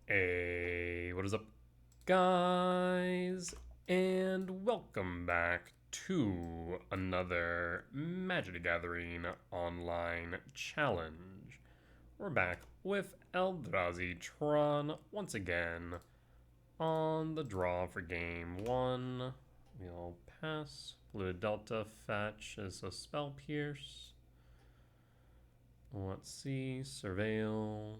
Hey, what is up, guys? And welcome back to another Magic the Gathering online challenge. We're back with Eldrazi Tron once again on the draw for game one. We'll pass. Blue Delta Fetch is a Spell Pierce. Let's see. Surveil.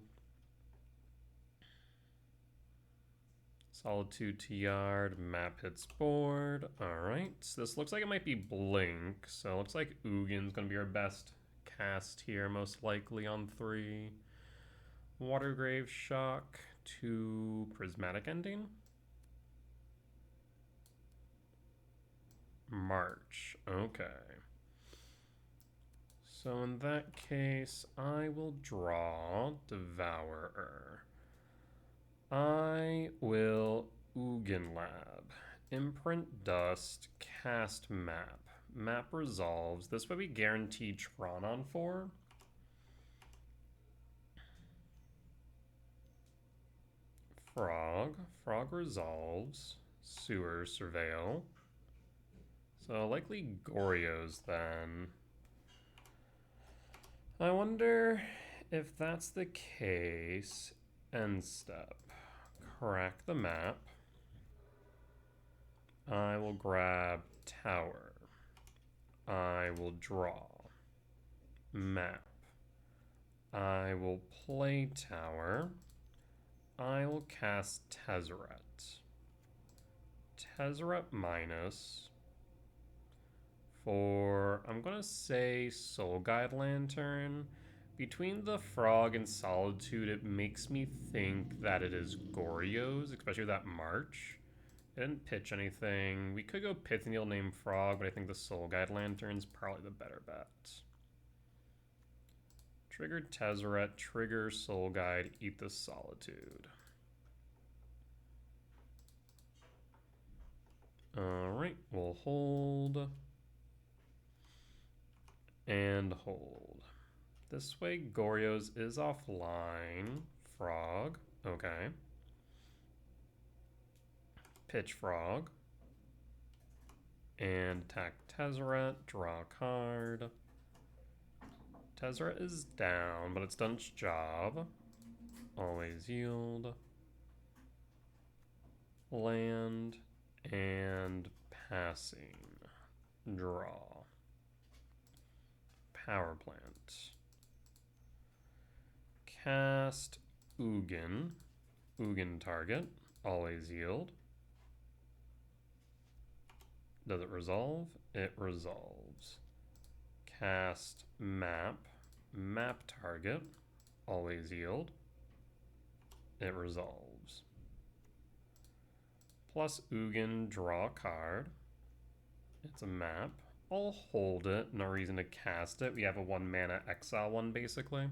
Solitude to yard, map hits board. Alright, so this looks like it might be Blink, so it looks like Ugin's gonna be our best cast here, most likely on 3. Watergrave Shock to Prismatic Ending. March, okay. So in that case, I will draw Devourer. I will Ugin Lab. Imprint Dust, cast Map. Map resolves. This way we guarantee Tron on 4. Frog. Frog resolves. Sewer Surveil. So likely Goryo's then. I wonder if that's the case. End step. Crack the map. I will grab tower. I will draw. Map. I will play tower. I will cast Tezzeret. Tezzeret minus for, I'm going to say Soul Guide Lantern. Between the Frog and Solitude, it makes me think that it is Goryo's, especially that March. It didn't pitch anything. We could go Pithniel named Frog, but I think the Soul Guide Lantern's probably the better bet. Trigger Tezzeret, trigger Soul Guide, eat the Solitude. Alright, we'll hold. And hold. This way, Goryo's is offline. Frog. Okay. Pitch Frog. And attack Tezzeret. Draw a card. Tezzeret is down, but it's done its job. Always yield. Land. And passing. Draw. Power plant. Cast Ugin. Ugin target. Always yield. Does it resolve? It resolves. Cast map. Map target. Always yield. It resolves. Plus Ugin, draw a card. It's a map. I'll hold it. No reason to cast it. We have a 1 mana exile one basically.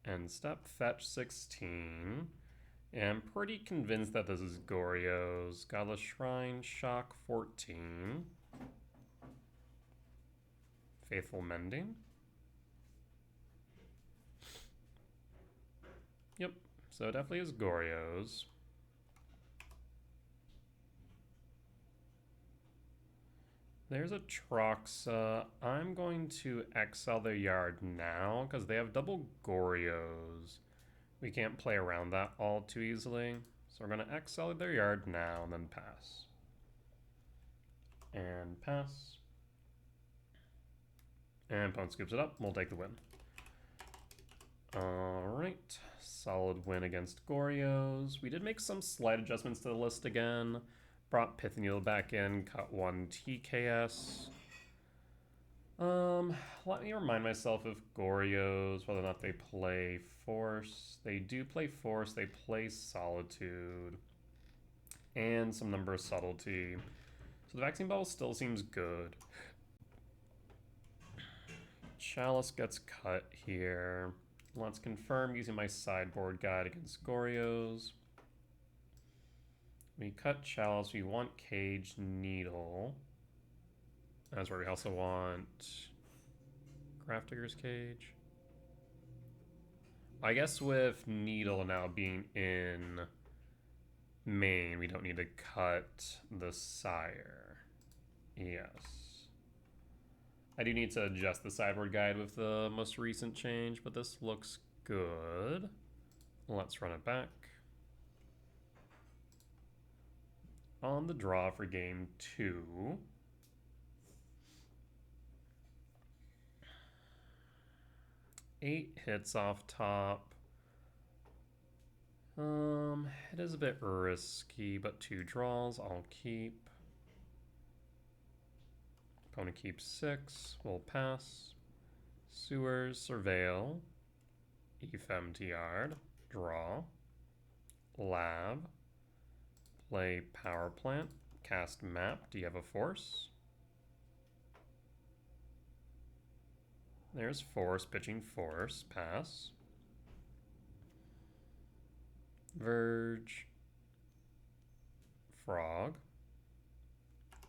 End step, fetch 16. Yeah, I'm pretty convinced that this is Goryo's. Godless Shrine, shock 14. Faithful Mending. Yep, so it definitely is Goryo's. There's a Troxa. I'm going to exile their yard now because they have double Goryos. We can't play around that all too easily. So we're going to exile their yard now and then pass. And pass. And opponent scoops it up. We'll take the win. Alright. Solid win against Goryos. We did make some slight adjustments to the list again. Brought Pithniel back in, cut 1 TKS. Let me remind myself of Goryo's, whether or not they play Force. They do play Force, they play Solitude, and some number of Subtlety. So the Vaccine Bubble still seems good. Chalice gets cut here. Let's confirm using my sideboard guide against Goryo's. We cut Chalice, we want Cage Needle. That's where we also want Grafdigger's Cage. I guess with Needle now being in main, we don't need to cut the Sire. Yes. I do need to adjust the sideboard guide with the most recent change, but this looks good. Let's run it back. On the draw for game 2. Eight hits off top. It is a bit risky, but 2 draws I'll keep. Opponent keeps 6, we'll pass. Sewers, Surveil, Ephemeteard, draw. Lab, play Power Plant, cast Map. Do you have a Force? There's Force, pitching Force, pass. Verge, Frog,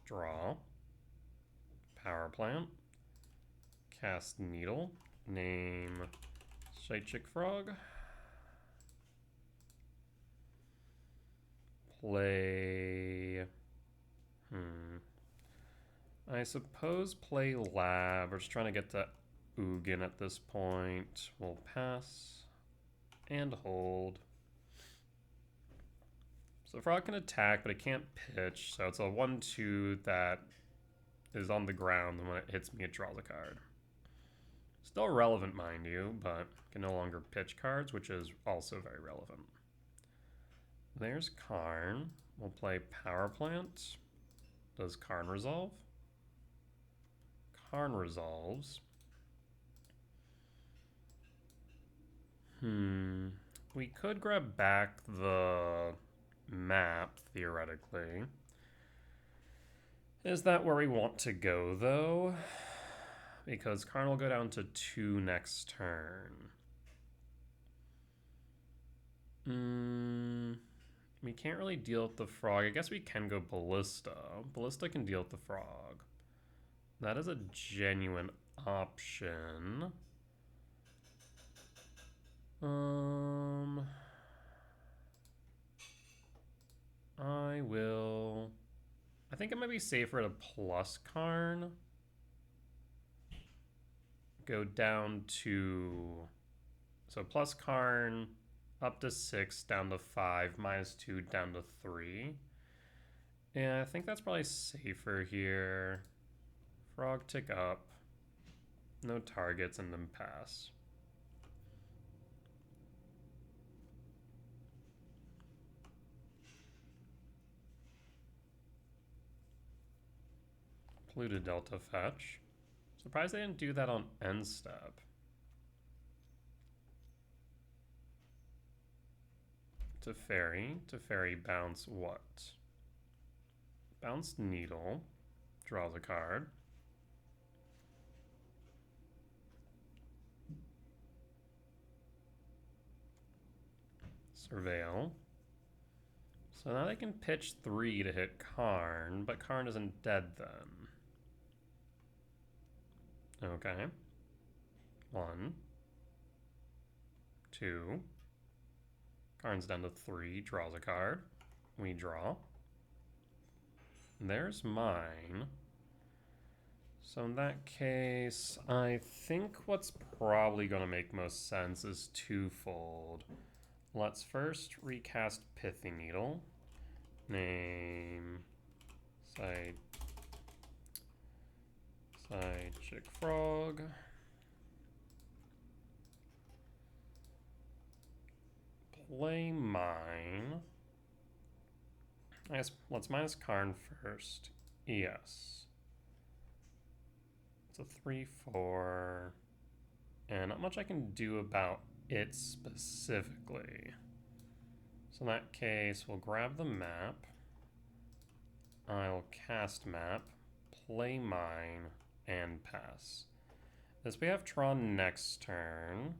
draw. Power Plant, cast Needle, name Shite Frog, play, I suppose play Lab. We're just trying to get to Ugin at this point. We'll pass and hold. So Frog can attack, but it can't pitch, so it's a 1-2 that is on the ground, and when it hits me, it draws a card. Still relevant, mind you, but can no longer pitch cards, which is also very relevant. There's Karn. We'll play Power Plant. Does Karn resolve? Karn resolves. We could grab back the map, theoretically. Is that where we want to go, though? Because Karn will go down to 2 next turn. We can't really deal with the Frog. I guess we can go Ballista. Ballista can deal with the Frog. That is a genuine option. I think it might be safer to plus Karn. Go down to... So plus Karn, up to 6, down to 5, -2, down to 3. Yeah, I think that's probably safer here. Frog tick up. No targets, and then pass. Polluted Delta fetch. Surprised they didn't do that on end step. Teferi bounce what? Bounce Needle. Draws a card. Surveil. So now they can pitch 3 to hit Karn, but Karn isn't dead then. Okay. 1. 2. Karn's down to 3, draws a card. We draw. There's mine. So in that case, I think what's probably going to make most sense is twofold. Let's first recast Pithy Needle. Name Side Chick Frog. Play mine. I guess let's minus Karn first. Yes. It's a 3/4. And not much I can do about it specifically. So in that case, we'll grab the map. I'll cast map, play mine, and pass. As we have Tron next turn,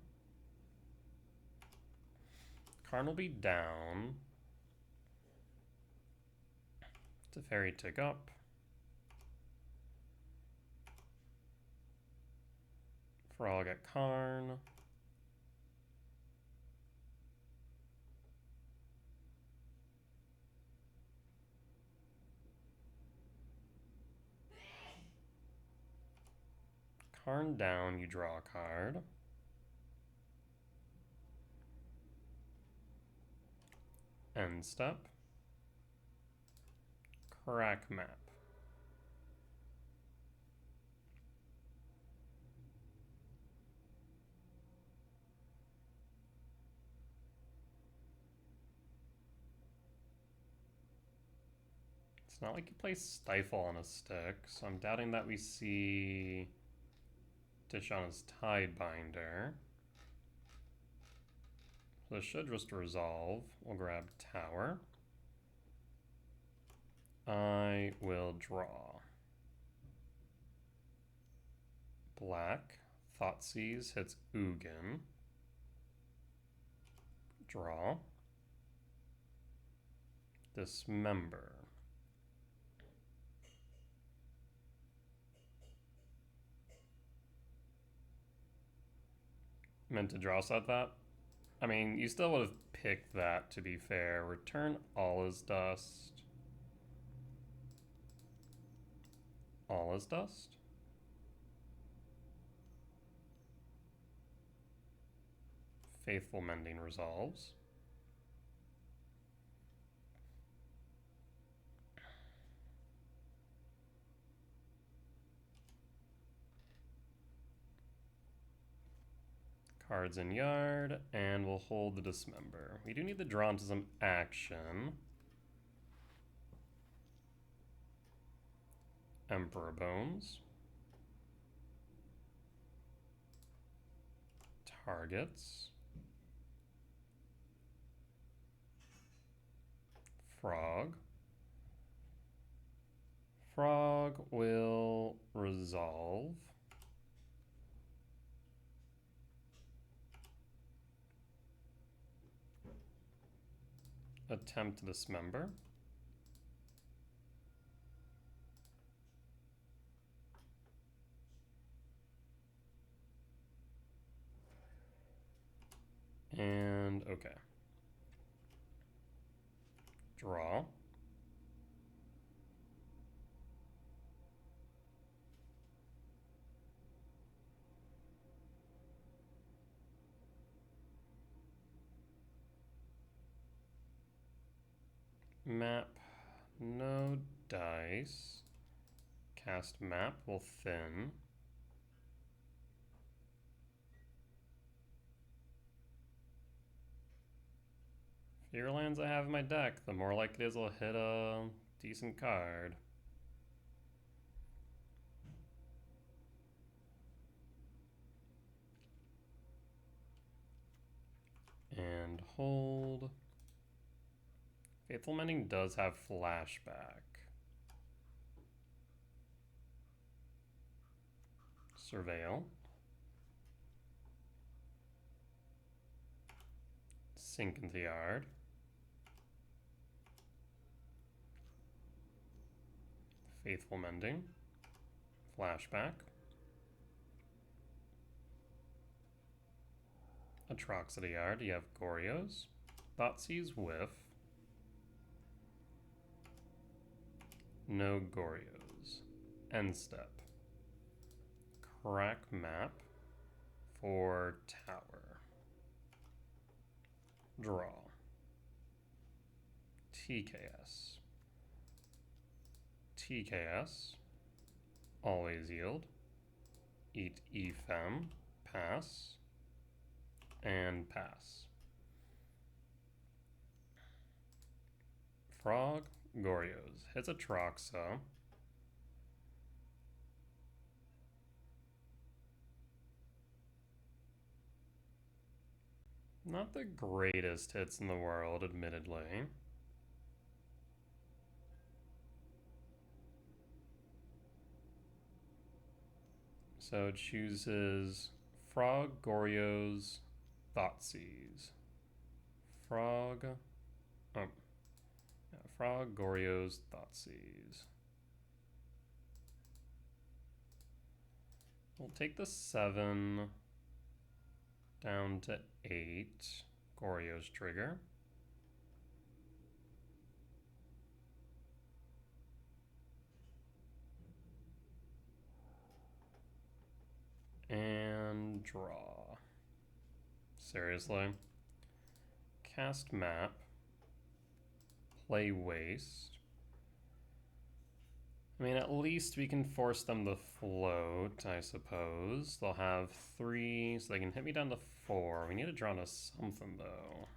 Karn will be down. Teferi tick up. Frog at Karn. Karn down, you draw a card. End step. Crack map. It's not like you play Stifle on a stick, so I'm doubting that we see Dish on his Tidebinder. So this should just resolve. We'll grab Tower. I will draw. Black. Thoughtseize hits Ugin. Draw. Dismember. Meant to draw set that? I mean, you still would have picked that, to be fair. Return all is dust. All is dust? Faithful Mending resolves. Cards in yard, and we'll hold the Dismember. We do need to draw into some action. Emperor Bones. Targets. Frog. Frog will resolve. Attempt to Dismember. And okay. Draw. Map. No dice. Cast map will thin. The fewer lands I have in my deck, the more likely it is I'll hit a decent card. And hold. Faithful Mending does have flashback. Surveil. Sink into the yard. Faithful Mending. Flashback. Atrocity Yard. You have Goryos. Thoughtseize Whiff. No Goryos. End step. Crack map for tower. Draw. TKS. TKS. Always yield. Eat Efem. Pass. And pass. Frog. Goryos. Hits a Troxa. Not the greatest hits in the world, admittedly. So it chooses Frog, Goryos, Thoughtseize. Frog. Oh. Yeah, Frog, Goryos, Thoughtseize. We'll take the 7 down to 8. Goryo's trigger. And draw. Seriously? Cast map. Play waste. I mean, at least we can force them to float, I suppose. They'll have 3, so they can hit me down to 4. We need to draw into something, though.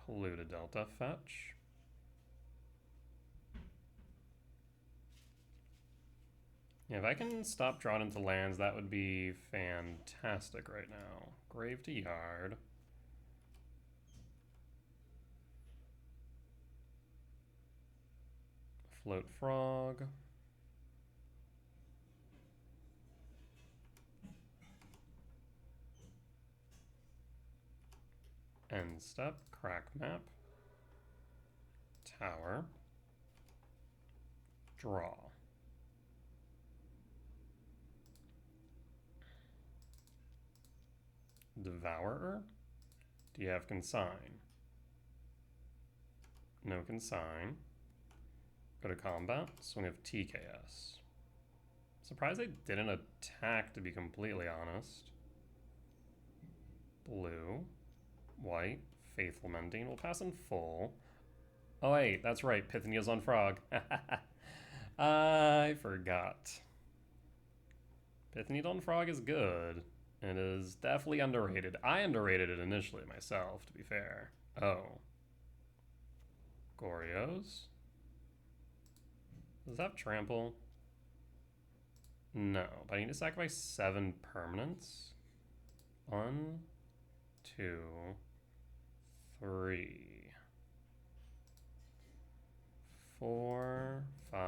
Polluted Delta fetch. Yeah, if I can stop drawing into lands, that would be fantastic right now. Grave to Yard. Float Frog. End step, crack map. Tower. Draw. Devourer. Do you have consign? No consign. Go to combat. Swing of TKS. Surprised they didn't attack, to be completely honest. Blue. White. Faithful Mending. We'll pass in full. Oh wait, that's right. Pithania's on Frog. I forgot. Pithania on Frog is good. It is definitely underrated. I underrated it initially myself, to be fair. Oh. Goryos. Does that have trample? No, but I need to sacrifice 7 permanents. 1, 2, 3, 4, 5,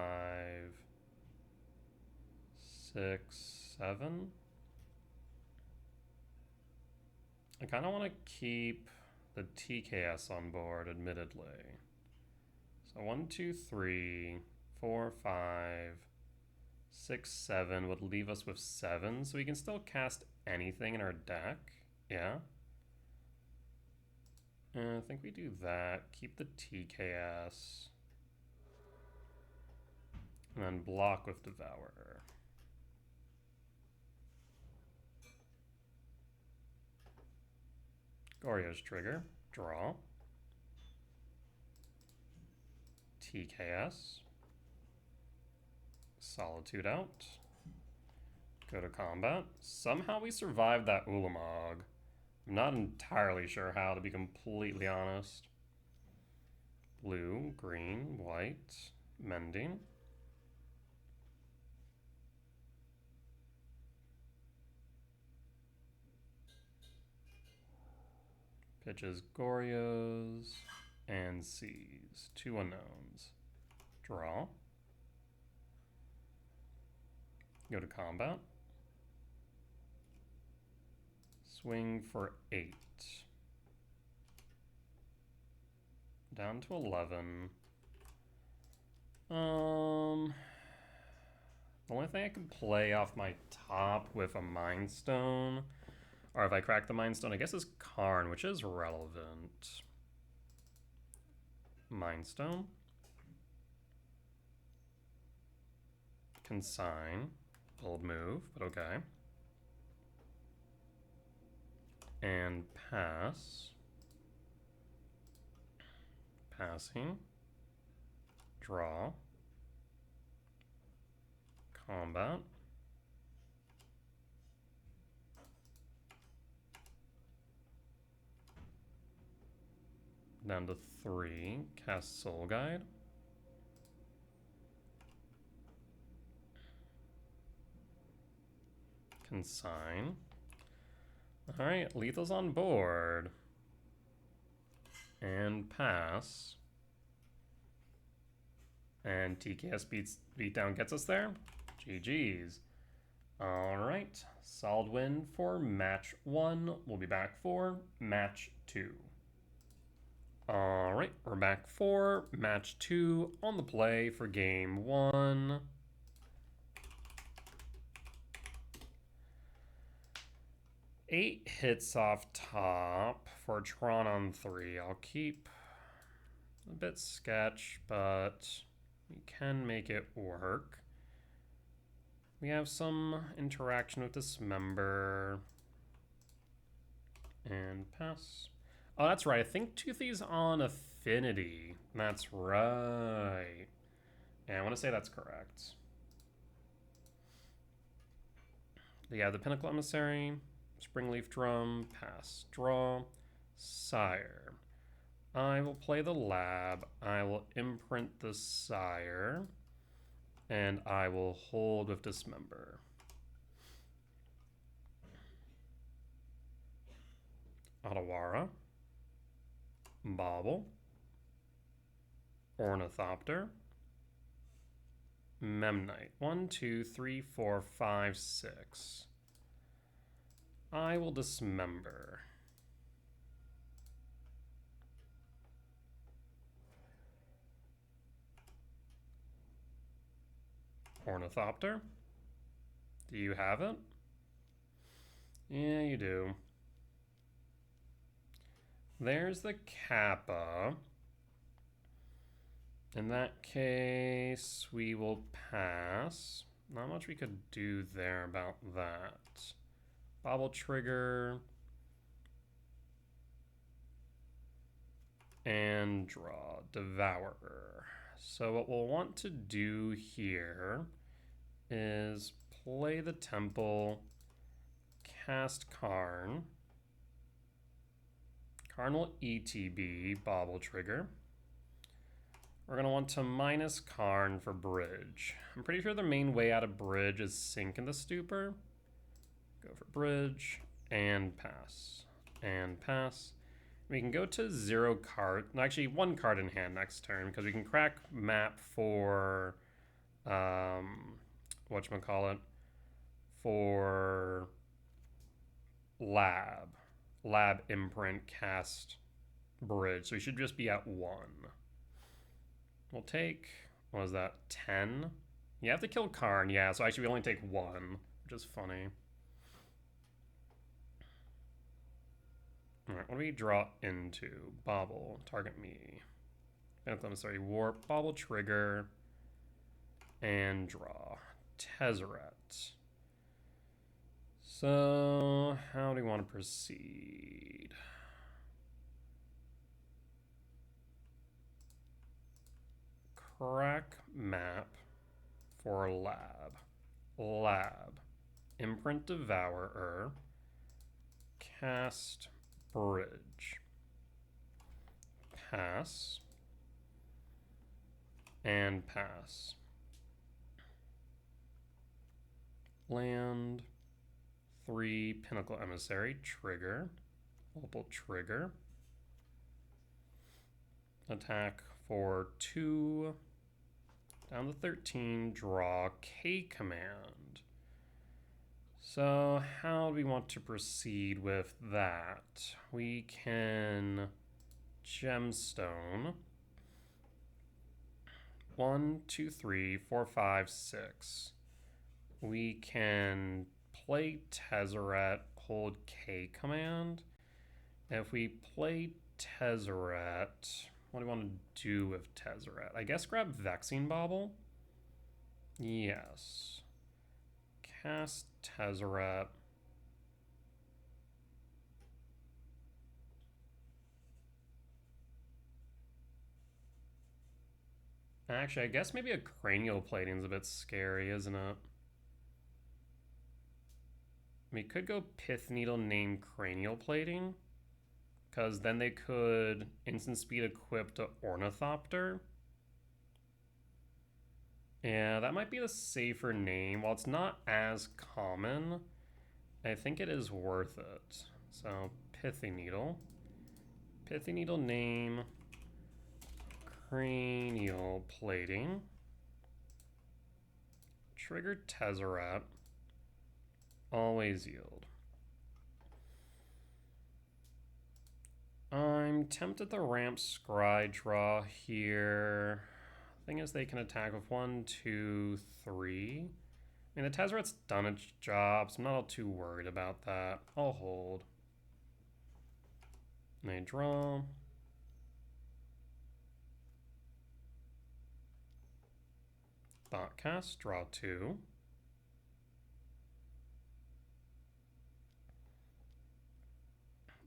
6, 7. I kind of want to keep the TKS on board, admittedly. So 1, 2, 3, 4, 5, 6, 7 would leave us with 7, so we can still cast anything in our deck. Yeah. I think we do that. Keep the TKS. And then block with Devourer. Goryo's trigger. Draw. TKS. Solitude out. Go to combat. Somehow we survived that Ulamog. I'm not entirely sure how, to be completely honest. Blue, green, white, Mending. Pitches Goryos and sees 2 unknowns. Draw. Go to combat. Swing for 8. Down to 11. The only thing I can play off my top with a Mind Stone, or if I crack the Mind Stone, I guess is Karn, which is relevant. Mind Stone. Consign. Bold move, but okay. And pass. Passing. Draw. Combat. Down to 3. Cast Soul Guide. Consign. Alright, lethal's on board. And pass. And TKS beatdown gets us there. GG's. Alright, solid win for match 1. We'll be back for match 2. Alright, we're back for match 2 on the play for game 1. Eight hits off top for Tron on 3. I'll keep a bit sketch, but we can make it work. We have some interaction with Dismember. And pass. Oh, that's right. I think Toothy's on Affinity. That's right. Yeah, I want to say that's correct. Yeah, the Pinnacle Emissary, Springleaf Drum, pass, draw, Sire. I will play the Lab. I will imprint the Sire. And I will hold with Dismember. Otawara. Bauble. Ornithopter. Memnite. 1, 2, 3, 4, 5, 6. I will Dismember. Ornithopter. Do you have it? Yeah, you do. There's the Kappa. In that case, we will pass. Not much we could do there about that. Bobble Trigger. And draw Devourer. So what we'll want to do here is play the Temple, cast Karn. Karn will ETB, Bobble Trigger. We're going to want to minus Karn for Bridge. I'm pretty sure the main way out of Bridge is Sink in the Stupor. Go for Bridge, and pass. And pass. We can go to 0 card, actually 1 card in hand next turn, because we can crack map for, whatchamacallit, for Lab. Lab, imprint, cast, Bridge. So we should just be at 1. We'll take, what was that, 10? You have to kill Karn, yeah, so actually we only take 1, which is funny. Alright, what do we draw into? Bobble, target me. Emissary, Warp, Bobble Trigger, and draw. Tezzeret. So, how do we want to proceed? Crack map for Lab. Lab. Imprint Devourer. Cast Bridge. Pass. And pass. Land. 3 Pinnacle Emissary. Trigger. Multiple trigger. Attack for 2. Down to 13. Draw K command. So how do we want to proceed with that? We can Gemstone. 1, 2, 3, 4, 5, 6. We can play Tezzeret, hold K command. If we play Tezzeret, what do we want to do with Tezzeret? I guess grab Vexing Bauble? Yes. Cast Tezzeret. Actually, I guess maybe a cranial plating is a bit scary, isn't it? We could go Pith Needle, name cranial plating, because then they could instant speed equip to Ornithopter. Yeah, that might be the safer name. While it's not as common, I think it is worth it. So, Pithy Needle. Pithy Needle name, cranial plating. Trigger Tezzeret. Always yield. I'm tempted to ramp Scry draw here. Thing is, they can attack with 1, 2, 3. I mean, the Tezzeret's done its job, so I'm not all too worried about that. I'll hold. And they draw. Botcast, draw 2.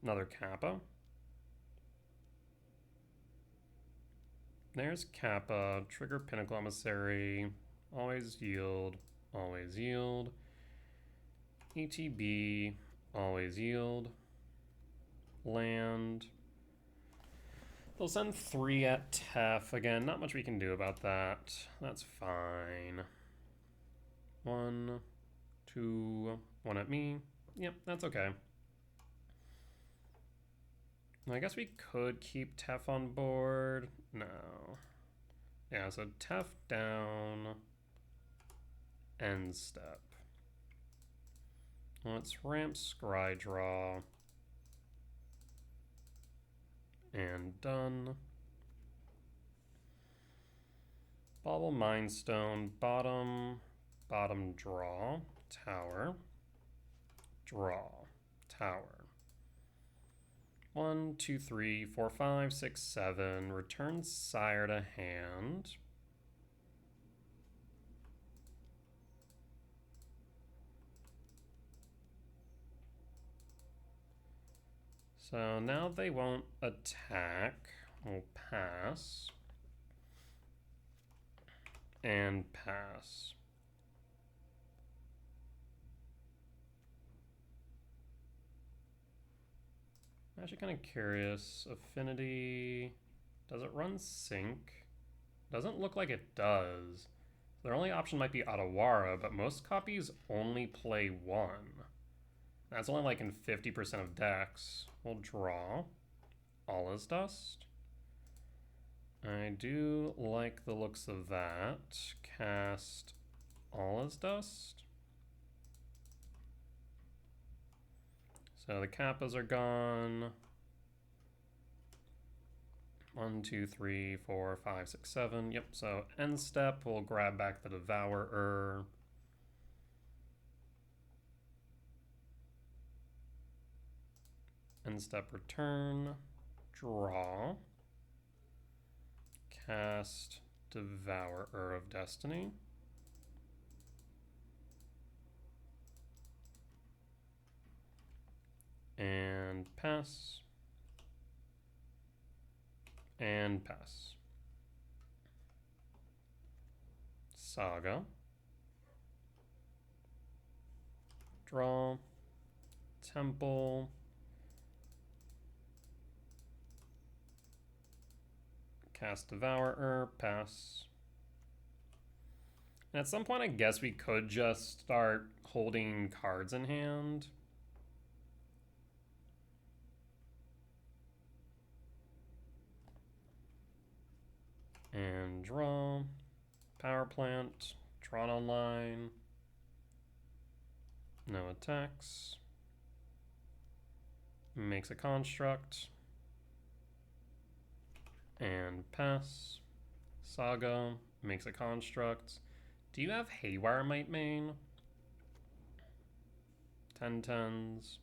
Another Kappa. There's Kappa, trigger Pinnacle Emissary, always yield, always yield. ETB, always yield. Land. They'll send 3 at Tef. Again, not much we can do about that. That's fine. 1, 2, 1 at me. Yep, that's okay. I guess we could keep Tef on board. No. Yeah, so Tef down. End step. Let's ramp Scry Draw. And done. Bauble Mindstone, bottom, draw, tower, draw, tower. 1, 2, 3, 4, 5, 6, 7. Return Sire to hand. So now they won't attack. We'll pass. And pass. I'm actually kind of curious. Affinity, does it run sync? Doesn't look like it does. Their only option might be Adawara, but most copies only play 1. That's only like in 50% of decks. We'll draw. All is Dust. I do like the looks of that. Cast All is Dust. So the Kappas are gone. 1, 2, 3, 4, 5, 6, 7. Yep, so end step, we'll grab back the Devourer. End step, return, draw, cast Devourer of Destiny. And pass. And pass. Saga. Draw. Temple. Cast Devourer. Pass. And at some point, I guess we could just start holding cards in hand. And draw, power plant, Tron online, no attacks, makes a construct, and pass, Saga, makes a construct. Do you have Haywire Might main? 10/10s.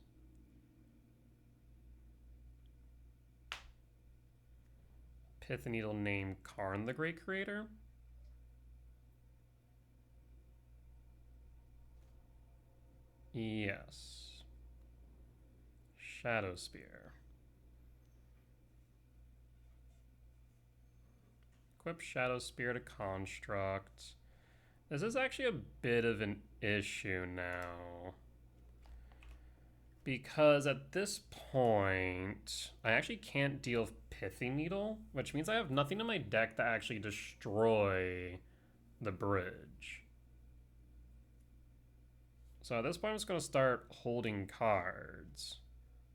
Pith Needle named Karn the Great Creator. Yes. Shadow Spear. Equip Shadow Spear to construct. This is actually a bit of an issue now. Because at this point, I actually can't deal Pithy Needle, which means I have nothing in my deck to actually destroy the bridge. So at this point, I'm just going to start holding cards.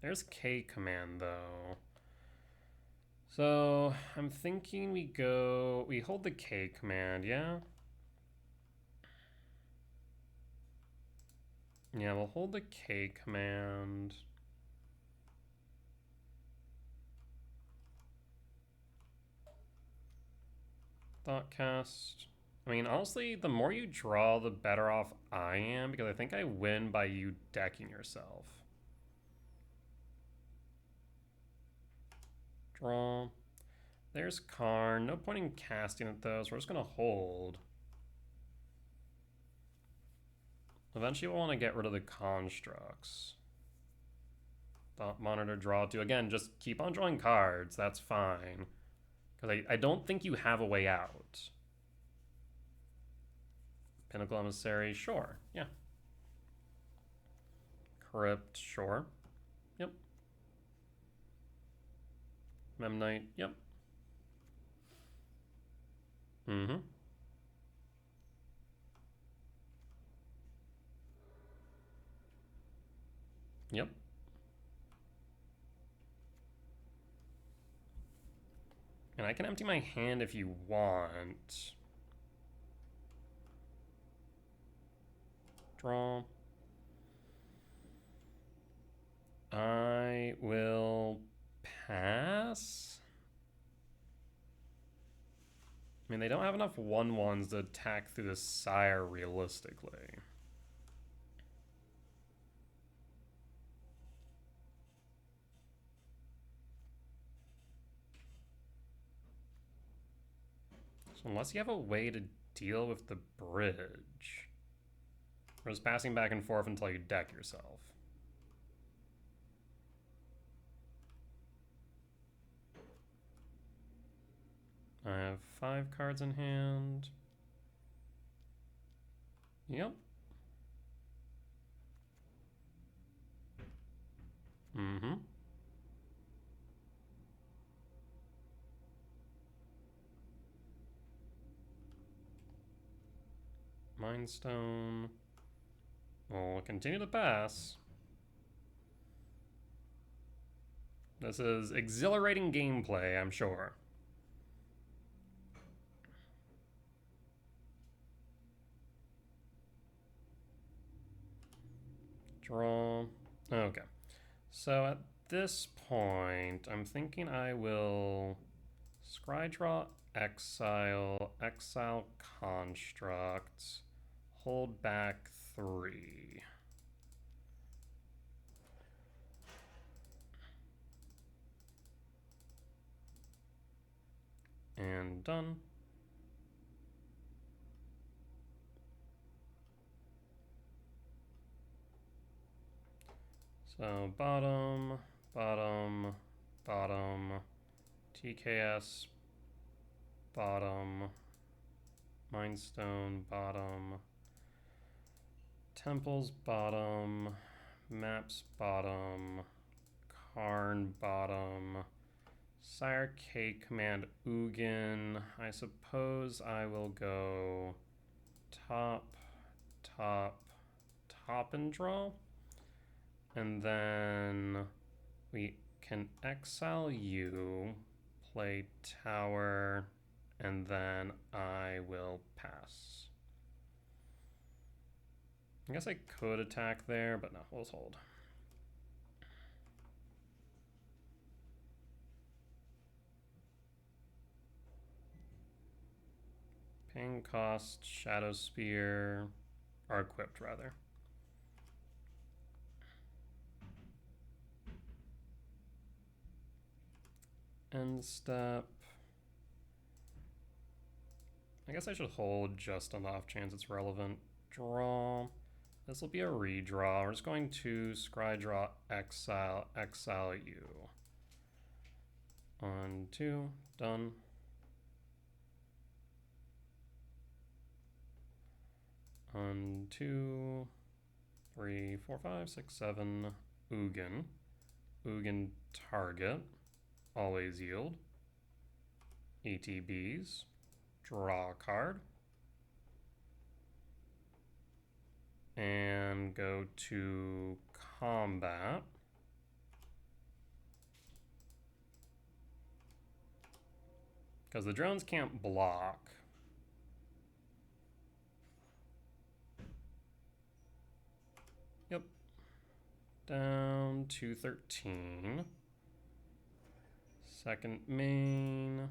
There's K command, though. So I'm thinking we hold the K command, yeah? Yeah, we'll hold the K command. Thoughtcast. I mean, honestly, the more you draw, the better off I am, because I think I win by you decking yourself. Draw. There's Karn. No point in casting it, though, so we're just going to hold. Eventually we'll want to get rid of the constructs. Thought Monitor, draw 2. Again, just keep on drawing cards. That's fine. Because I don't think you have a way out. Pinnacle Emissary, sure. Yeah. Crypt, sure. Yep. Memnite, yep. Mm-hmm. Yep. And I can empty my hand if you want. Draw. I will pass. I mean, they don't have enough 1/1s to attack through the Sire realistically. So unless you have a way to deal with the bridge, or just passing back and forth until you deck yourself. I have 5 cards in hand. Yep. Mm-hmm. Mind Stone. We'll continue to pass. This is exhilarating gameplay, I'm sure. Draw. Okay. So at this point, I'm thinking I will scry draw, exile, exile construct, hold back 3. And done. So bottom, bottom, bottom, TKS, bottom, Mindstone, bottom, Temples, bottom, Maps, bottom, Karn, bottom, Sire K command Ugin. I suppose I will go top, top, top and draw. And then we can exile you, play tower, and then I will pass. I guess I could attack there, but no, we'll just hold. Paying cost, Shadow Spear, or equipped rather. End step. I guess I should hold just on the off chance it's relevant. Draw. This will be a redraw. We're just going to scry draw, exile, exile you. 1, 2, done. One, 2, 3, 4, 5, 6, 7. Ugin. Ugin target. Always yield. ETBs. Draw a card. And go to combat. Because the drones can't block. Yep. Down to 13. Second main.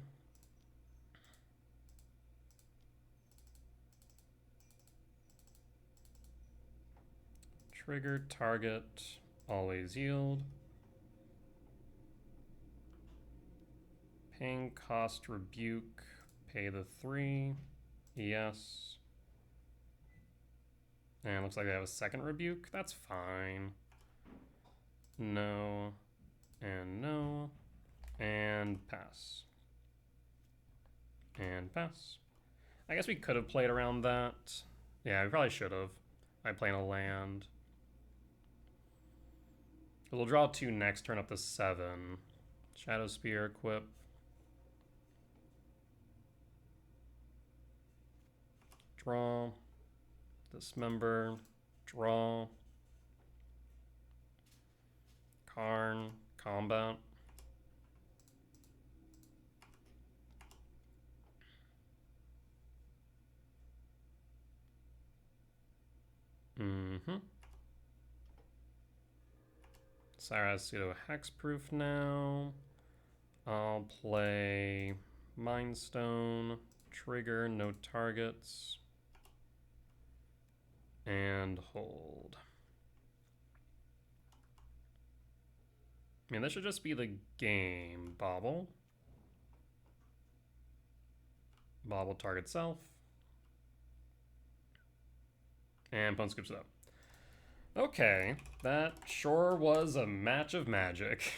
Trigger target, always yield. Paying cost rebuke, pay the 3. Yes. And looks like they have a second rebuke. That's fine. No. pass. And pass. I guess we could have played around that. Yeah, we probably should have. I play in a land. We'll draw 2 next, turn up to 7. Shadow Spear, equip. Draw. Dismember. Draw. Karn. Combat. Sire has pseudo hexproof now. I'll play Mindstone, trigger, no targets, and hold. I mean, this should just be the game. Bobble. Bobble target self. And opponent scoops it up. Okay, that sure was a match of magic.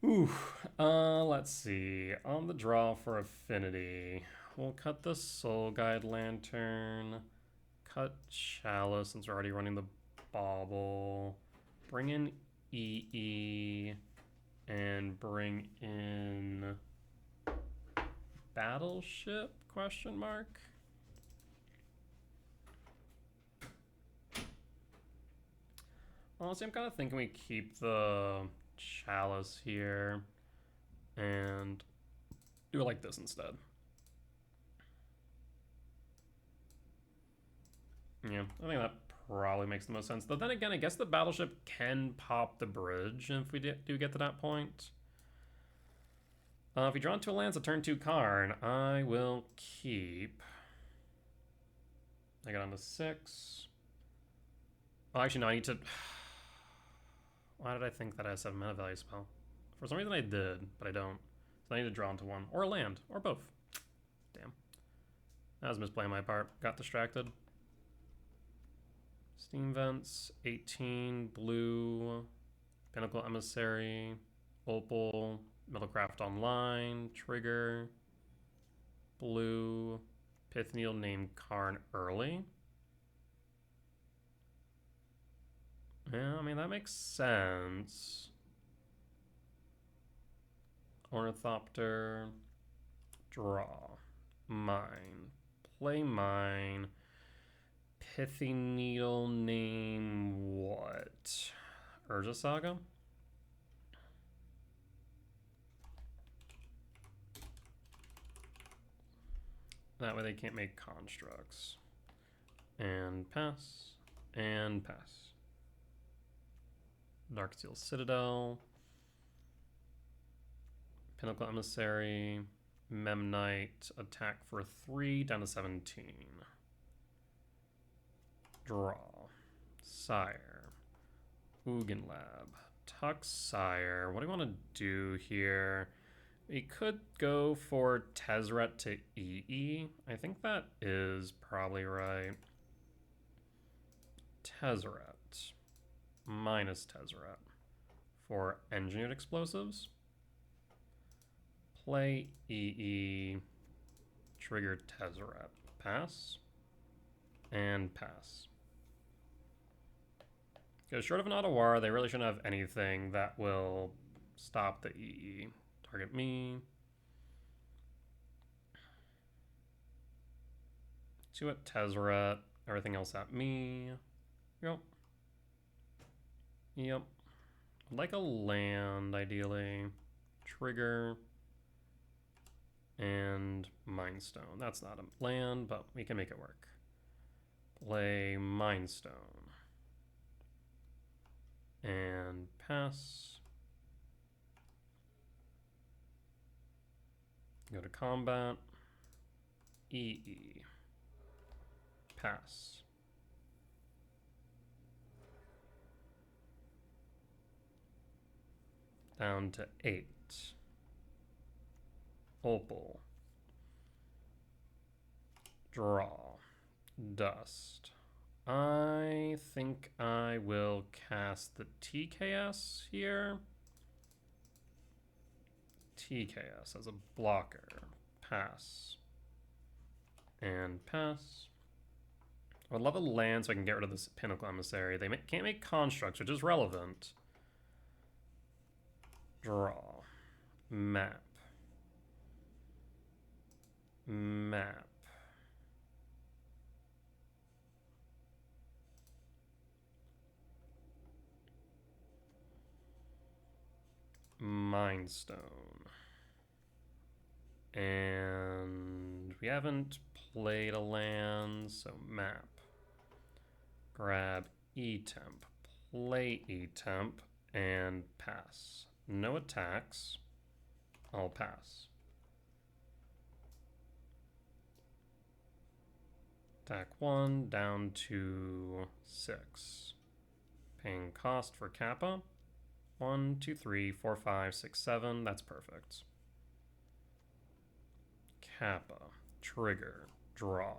Ooh, let's see. On the draw for Affinity, we'll cut the Soul Guide Lantern, cut Chalice since we're already running the Bauble, bring in EE, and bring in Battleship, question mark? Honestly, I'm kind of thinking we keep the Chalice here and do it like this instead. Yeah, I think that probably makes the most sense. But then again, I guess the Battleship can pop the bridge if we do get to that point. If we draw into a Lance, a turn 2 Karn, I will keep. I got on to 6. Oh, actually, no, I need to. Why did I think that I had 7 mana value spell? For some reason I did, but I don't. So I need to draw into 1. Or a land. Or both. Damn. That was misplay on my part. Got distracted. Steam Vents. 18. Blue. Pinnacle Emissary. Opal. Middlecraft Online. Trigger. Blue. Pith Needle named Karn early. Yeah, I mean, that makes sense. Ornithopter. Draw. Mine. Play mine. Pithy Needle name what? Urza Saga? That way they can't make constructs. And pass. And pass. Darksteel Citadel, Pinnacle Emissary, Memnite, attack for 3, down to 17. Draw. Sire. Ugin Lab. Tux Sire. What do you want to do here? We could go for Tezzeret to EE. I think that is probably right. Tezzeret. Minus Tezzeret for engineered explosives. Play EE, trigger Tezzeret. Pass. And pass. Because short of an Otawara, they really shouldn't have anything that will stop the EE. Target me. 2 at Tezzeret, everything else at me. Yep. Yep. I'd like a land, ideally. Trigger. And Mindstone. That's not a land, but we can make it work. Play Mindstone. And pass. Go to combat. EE. Pass. Down to 8. Opal. Draw. Dust. I think I will cast the TKS here. TKS as a blocker. Pass. And pass. I would love a land so I can get rid of this Pinnacle Emissary. They can't make constructs, which is relevant. Draw. Map. Map. Mindstone. And we haven't played a land, so map. Grab E-Temp. Play E-Temp and pass. No attacks. I'll pass. Attack 1 down to 6. Paying cost for Kappa. 1, 2, 3, 4, 5, 6, 7. That's perfect. Kappa. Trigger. Draw.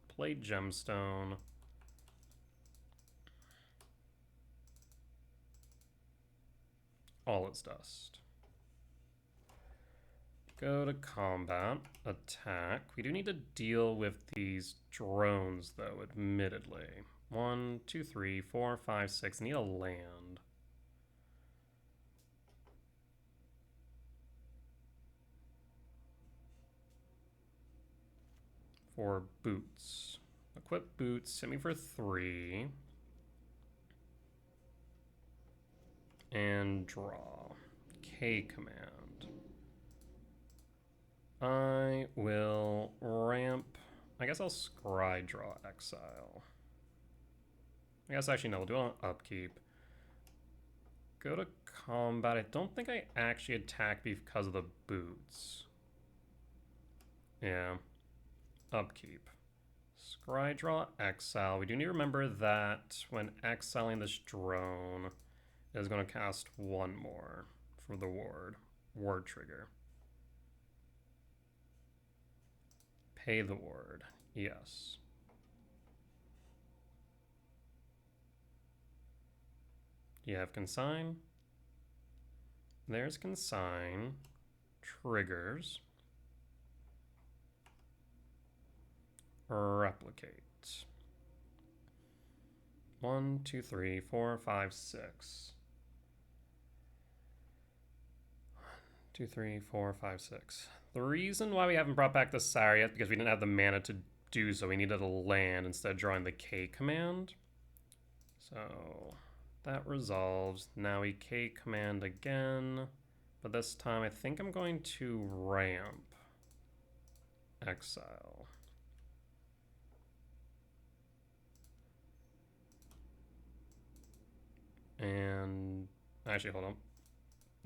Play Gemstone. All its dust. Go to combat. Attack. We do need to deal with these drones, though, admittedly. 1, 2, 3, 4, 5, 6. Need a land. For boots. Equip boots. Hit me for 3. And draw. K command. I will ramp. I guess I'll scry draw exile. I guess actually no, we'll do it on upkeep. Go to combat. I don't think I actually attack because of the boots. Yeah. Upkeep. Scry draw exile. We do need to remember that when exiling this drone, it is going to cast 1 more for the ward. Ward trigger. Pay the ward. Yes. You have consign. There's consign. Triggers. Replicate. 1, 2, 3, 4, 5, 6. 1, 2, 3, 4, 5, 6. The reason why we haven't brought back the Sire yet is because we didn't have the mana to do so. We needed a land instead of drawing the K command. So that resolves. Now we K command again. But this time I think I'm going to ramp. Exile. And actually, hold on.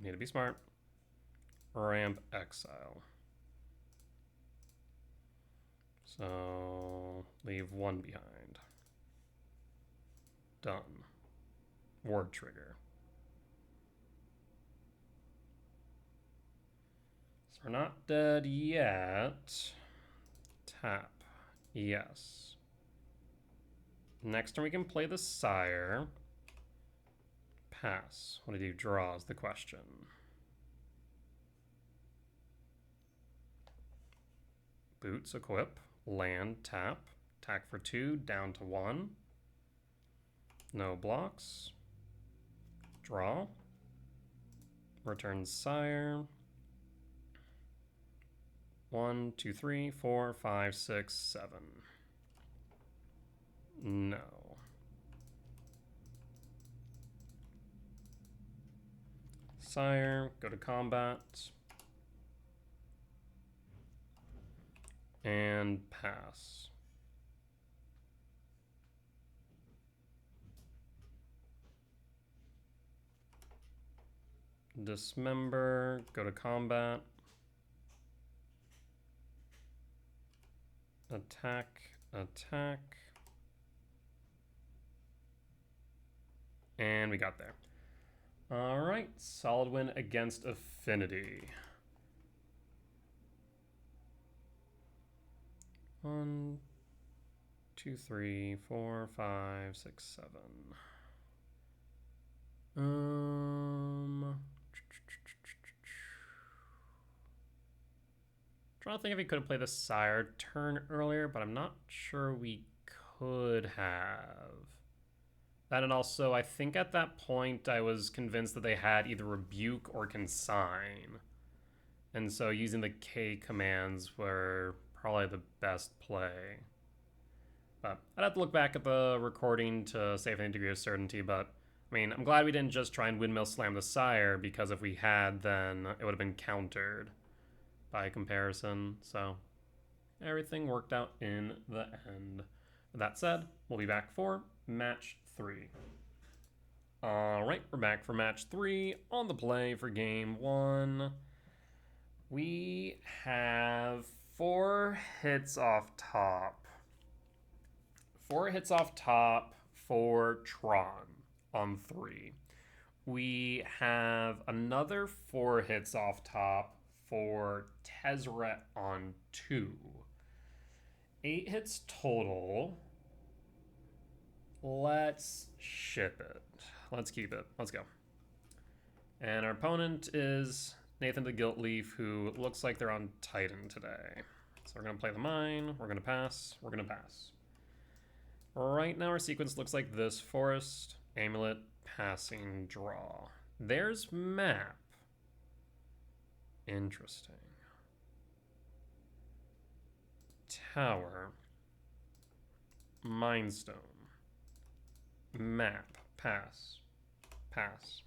Need to be smart. Ramp exile. So leave 1 behind. Done. Ward trigger. So we're not dead yet. Tap. Yes. Next turn we can play the Sire. Pass. What do you do? Draw is the question. Boots, equip. Land, tap. Attack for 2, down to 1. No blocks. Draw. Return Sire. 1, 2, 3, 4, 5, 6, 7. No. Sire, go to combat. And pass. Dismember, go to combat. Attack, attack. And we got there. All right, solid win against Affinity. 1, 2, 3, 4, 5, 6, 7. Trying to think if we could have played the Sire turn earlier, but I'm not sure we could have. That, and also, I think at that point I was convinced that they had either Rebuke or Consign. And so using the K commands were probably the best play. But I'd have to look back at the recording to say with any degree of certainty, but I mean, I'm glad we didn't just try and windmill slam the Sire, because if we had, then it would have been countered by comparison. So everything worked out in the end. With that said, we'll be back for match 3. All right, we're back for match 3. On the play for game 1, we have 4 hits off top. 4 hits off top for Tron on 3. We have another 4 hits off top for Tezzeret on 2. 8 hits total. Let's ship it. Let's keep it. Let's go. And our opponent is Nathan the Guiltleaf, who looks like they're on Titan today. So we're going to play the mine. We're going to pass. We're going to pass. Right now our sequence looks like this. Forest, Amulet, passing, draw. There's map. Interesting. Tower. Mindstone. Map. Pass. Pass.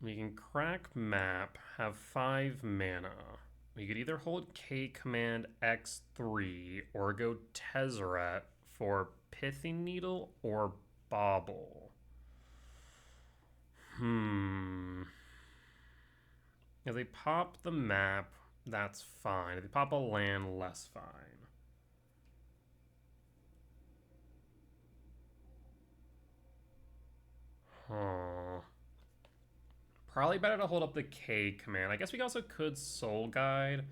We can crack map, have 5 mana. We could either hold K command X3 or go Tezzeret for Pithing Needle or Bauble. If they pop the map, that's fine. If they pop a land, less fine. Huh. Probably better to hold up the K command. I guess we also could Soul Guide.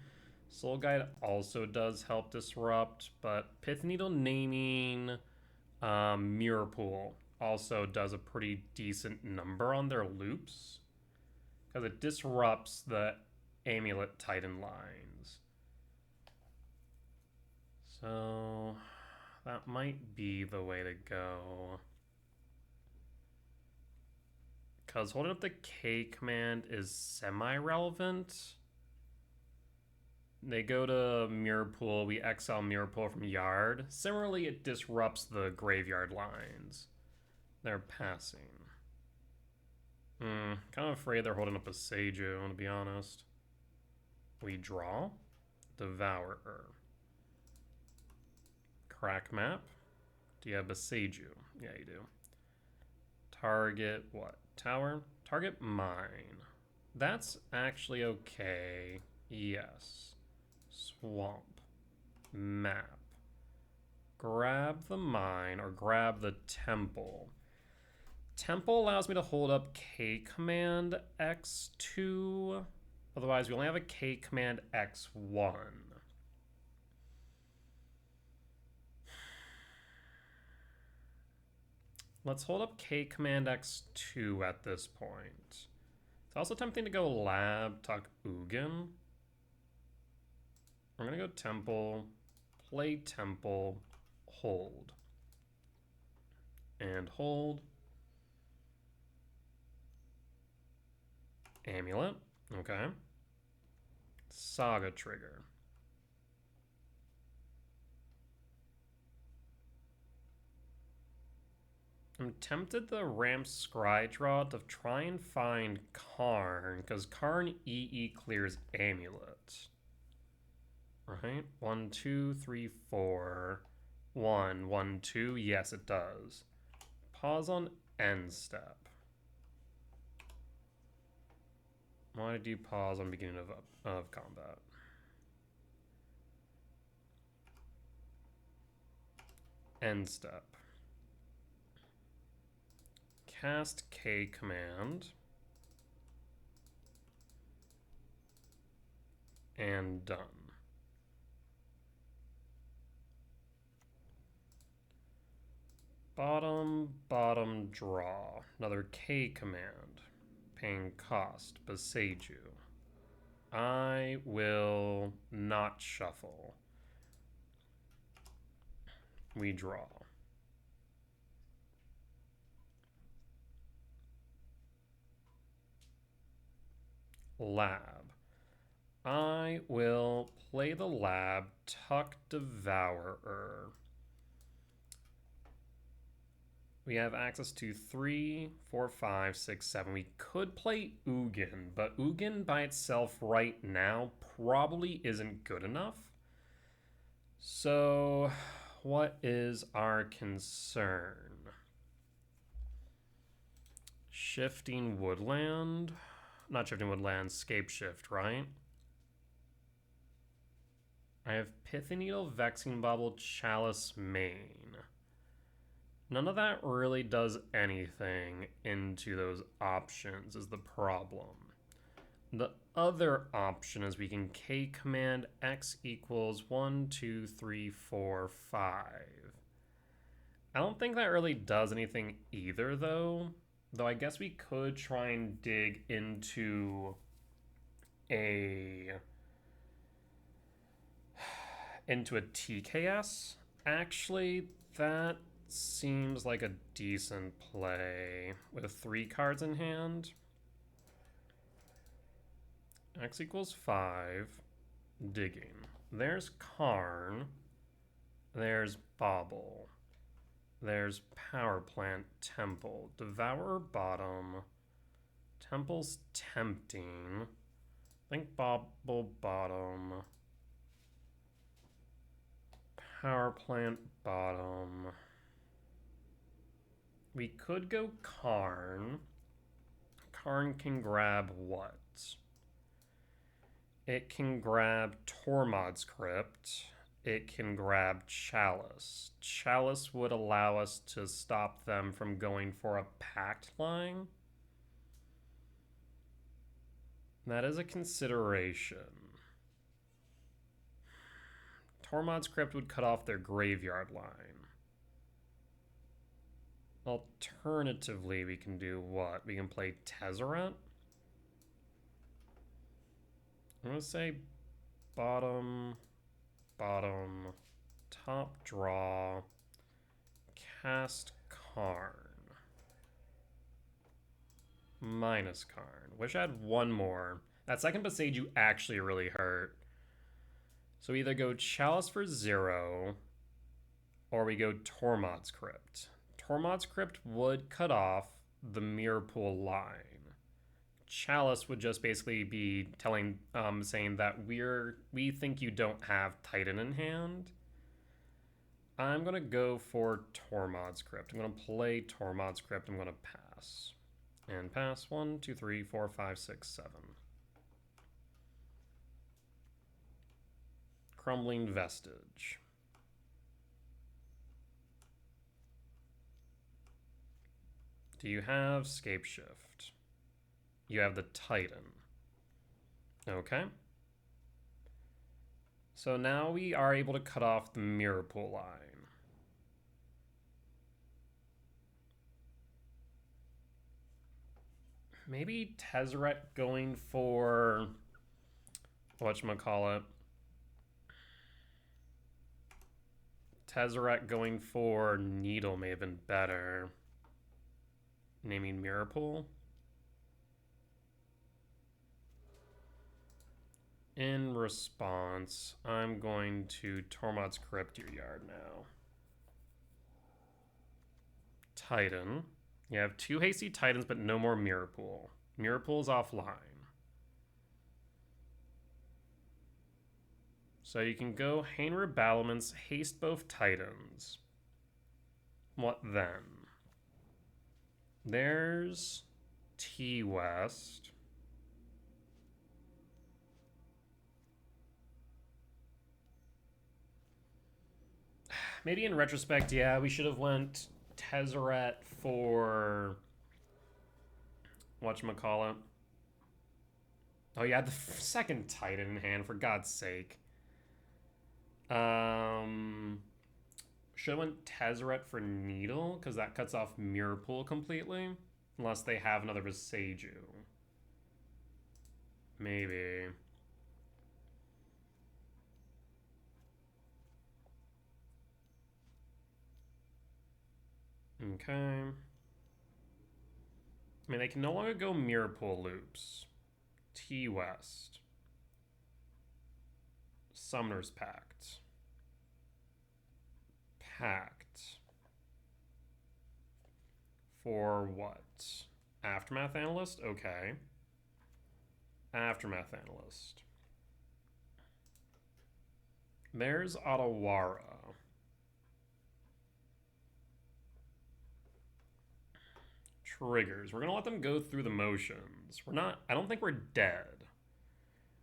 Soul Guide also does help disrupt, but Pith Needle naming Mirror Pool also does a pretty decent number on their loops, because it disrupts the Amulet Titan lines. So that might be the way to go. Because holding up the K command is semi-relevant. They go to Mirror Pool. We exile Mirror Pool from Yard. Similarly, it disrupts the graveyard lines. They're passing. Kind of afraid they're holding up a Seiju, to be honest. We draw. Devourer. Crack map. Do you have a Seiju? Yeah, you do. Target what? Tower? Target mine. That's actually okay. Yes. Swamp. Map. Grab the mine or grab the temple. Temple allows me to hold up K command X2. Otherwise, we only have a K command X1. Let's hold up K command X2 at this point. It's also tempting to go lab, talk Ugin. We're going to go temple, play temple, hold. And hold. Amulet, okay. Saga trigger. I'm tempted to ramp Scry Draw to try and find Karn, because Karn EE clears Amulet. Right? 1, 2, 3, 4. 1, 1, 2. Yes, it does. Pause on end step. Why did you pause on beginning of combat? End step. Cast K command. And done. Bottom, bottom, draw. Another K command. paying cost, Beseiju. I will not shuffle. We draw. Lab. I will play the lab, Tuck Devourer. We have access to 3, 4, 5, 6, 7. We could play Ugin, but Ugin by itself right now probably isn't good enough. So, what is our concern? Shifting Woodland? Not Shifting Woodland, Scape Shift, right? I have Pithy Needle, Vexing Bubble, Chalice, Main. None of that really does anything into those options is the problem. The other option is we can K command X equals 1, 2, 3, 4, 5. I don't think that really does anything either though. Though I guess we could try and dig into a TKS. Actually, that seems like a decent play with 3 cards in hand. X equals 5. Digging. There's Karn. There's Bauble. There's Power Plant, Temple. Devourer bottom. Temple's tempting. I think Bauble bottom. Power Plant bottom. We could go Karn. Karn can grab what? It can grab Tormod's Crypt. It can grab Chalice. Chalice would allow us to stop them from going for a Pact line. That is a consideration. Tormod's Crypt would cut off their graveyard line. Alternatively, we can do what? We can play Tezzeret. I'm going to say bottom, top draw, cast Karn. Minus Karn. Wish I had one more. That second Beseiju actually really hurt. So we either go Chalice for 0, or we go Tormod's Crypt. Tormod's Crypt would cut off the Mirror Pool line. Chalice would just basically be saying that we think you don't have Titan in hand. I'm gonna go for Tormod's Crypt. I'm gonna play Tormod's Crypt. I'm gonna pass. And pass 1, 2, 3, 4, 5, 6, 7. Crumbling Vestige. Do you have Scape Shift? You have the Titan. Okay. So now we are able to cut off the Mirror Pool line. Maybe Tezzeret going for whatchamacallit. Tezzeret going for Needle may have been better. Naming Mirror Pool. In response, I'm going to Tormod's Crypt your yard now. Titan. You have 2 hasty Titans, but no more Mirror Pool. Mirror Pool's offline. So you can go Hainrir Battlements, haste both Titans. What then? There's T-West. Maybe in retrospect, yeah, we should have went Tezzeret for whatchamacallit. Oh, yeah, the second Titan in hand, for God's sake. Should have went Tezzeret for Needle, because that cuts off Mirror Pool completely. Unless they have another Beseiju. Maybe. Okay. I mean, they can no longer go mirror pool loops. T-West. Summoner's Pact. Pact. For what? Aftermath Analyst? Okay. Aftermath Analyst. There's Otawara. Triggers. We're gonna let them go through the motions. I don't think we're dead.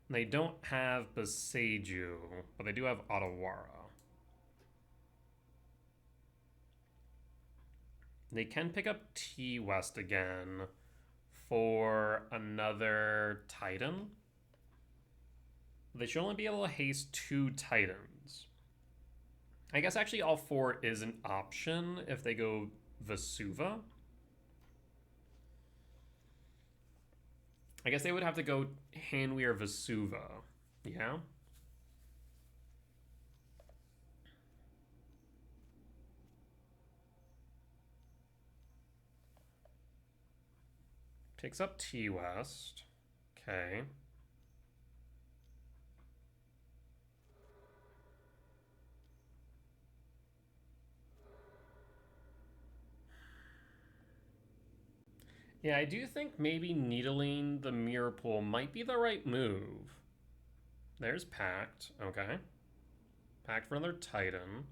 They don't have Beseiju, but they do have Otawara. They can pick up T-West again for another Titan. They should only be able to haste 2 Titans. I guess actually all 4 is an option if they go Vesuva. I guess they would have to go Hanwi or Vesuva. Yeah? Picks up T-West. Okay. Yeah, I do think maybe needling the mirror pool might be the right move. There's Pact. Okay. Pact for another Titan.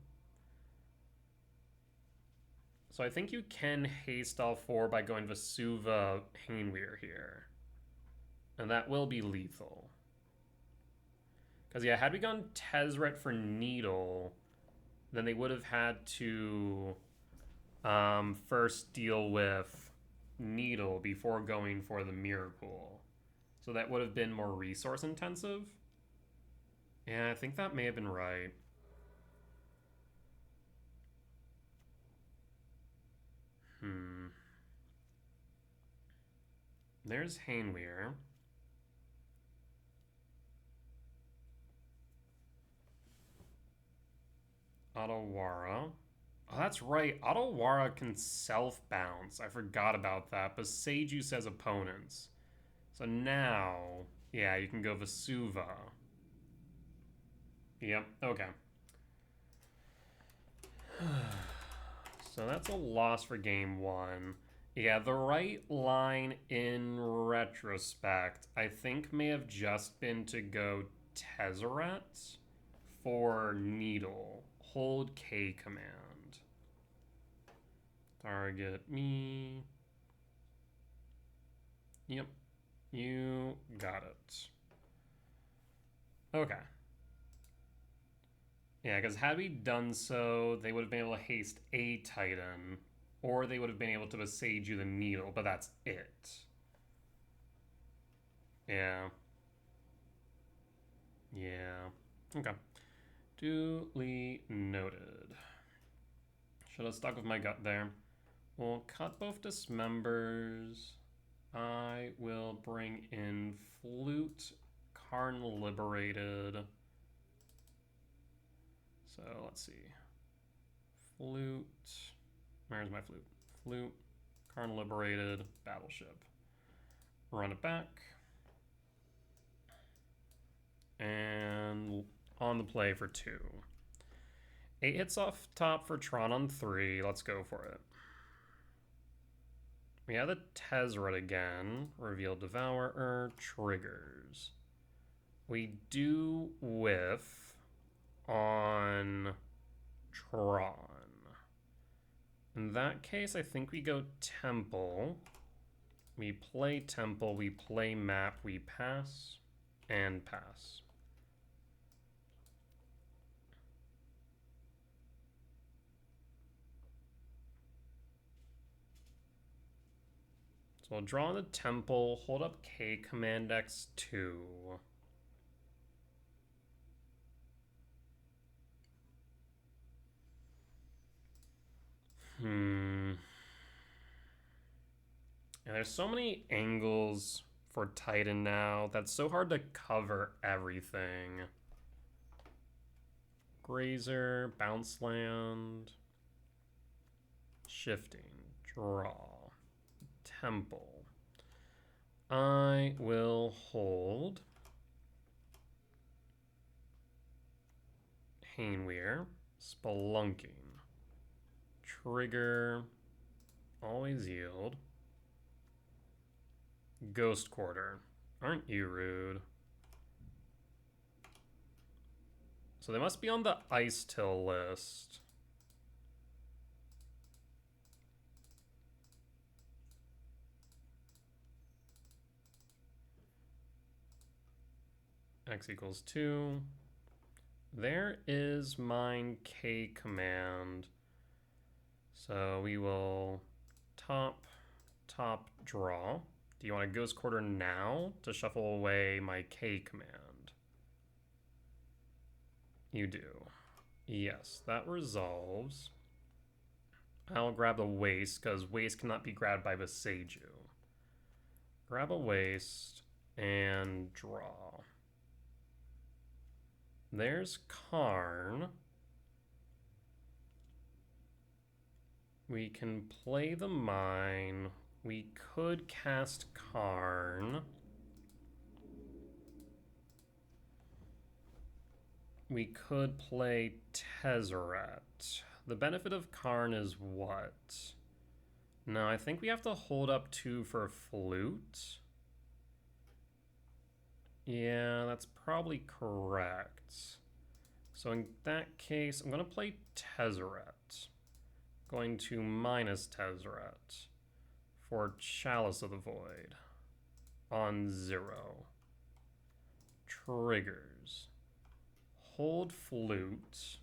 So I think you can haste all 4 by going Vesuva Hainweir here. And that will be lethal. Because, yeah, had we gone Tezzeret for Needle, then they would have had to first deal with Needle before going for the mirror pool. So that would have been more resource intensive. Yeah, I think that may have been right. There's Hainweir. Otawara. Oh, that's right. Otawara can self-bounce. I forgot about that. But Seiju says opponents. So now, yeah, you can go Vesuva. Yep, okay. So that's a loss for game 1. Yeah, the right line in retrospect, I think may have just been to go Tezzeret for Needle. Hold K command. Target me. Yep, you got it. Okay. Yeah, because had we done so, they would have been able to haste a Titan, or they would have been able to Beseiju the Needle, but that's it. Yeah. Yeah. Okay. Duly noted. Should have stuck with my gut there. We'll cut both dismembers. I will bring in Flute, Karn Liberated. So let's see. Flute. Where's my flute? Flute, Karn Liberated, Battleship. Run it back. And on the play for 2. 8 hits off top for Tron on 3. Let's go for it. We have the Tezzeret again. Reveal Devourer. Triggers. We do whiff on Tron. In that case, I think we go Temple. We play Temple. We play Map. We pass. And pass. So I'll draw the Temple, hold up K, Command X2. And there's so many angles for Titan now. That's so hard to cover everything. Grazer, bounce land, shifting, draw, temple. I will hold Hainweir, spelunking, trigger, always yield, Ghost Quarter. Aren't you rude? So they must be on the Ice Till list. X equals 2. There is mine K command. So we will top, draw. Do you want a Ghost Quarter now to shuffle away my K command? You do. Yes, that resolves. I'll grab the waste, because waste cannot be grabbed by Viseiju. Grab a waste and draw. There's Karn. We can play the mine. We could cast Karn. We could play Tezzeret. The benefit of Karn is what? No, I think we have to hold up 2 for Flute. Yeah, that's probably correct. So in that case, I'm going to play Tezzeret. Going to minus Tezzeret for Chalice of the Void on 0. Triggers. Hold Flute.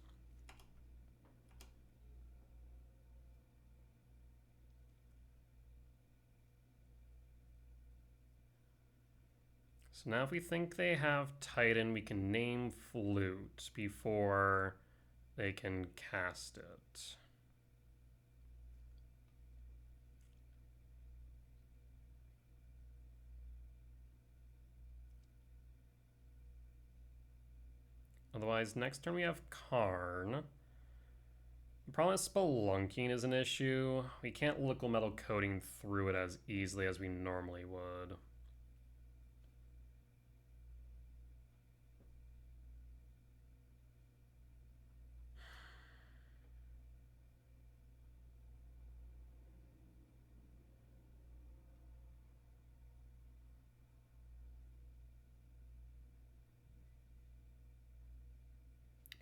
So now if we think they have Titan, we can name Flute before they can cast it. Otherwise, next turn we have Karn. The problem is Spelunking is an issue. We can't Liquid Metal Coating through it as easily as we normally would.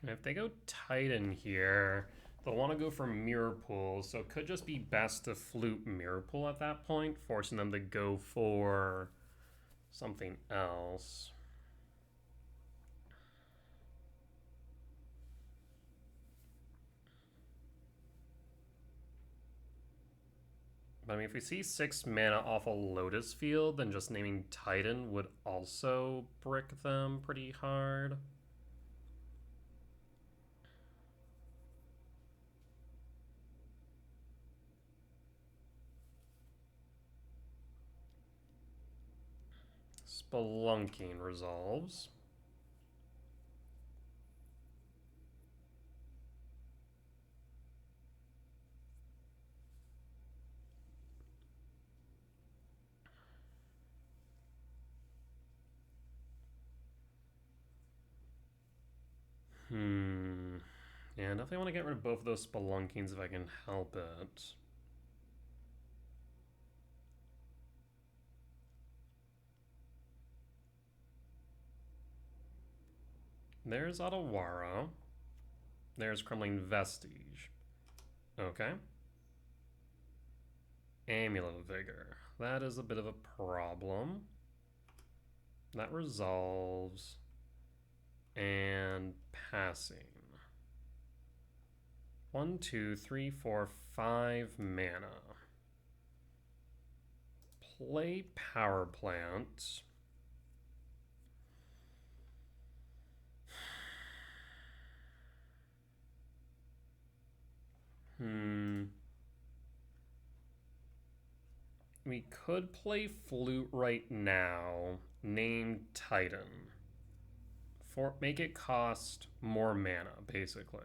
And if they go Titan here, they'll want to go for Mirror Pool, so it could just be best to Flute Mirror Pool at that point, forcing them to go for something else. But I mean, if we see 6 mana off a Lotus Field, then just naming Titan would also brick them pretty hard. Spelunking resolves. Yeah, I definitely want to get rid of both of those Spelunkings if I can help it. There's Otawara. There's Crumbling Vestige. Okay. Amulet of Vigor. That is a bit of a problem. That resolves. And passing. 1, 2, 3, 4, 5 mana. Play Power Plant. We could play Flute right now, name Titan. Make it cost more mana, basically.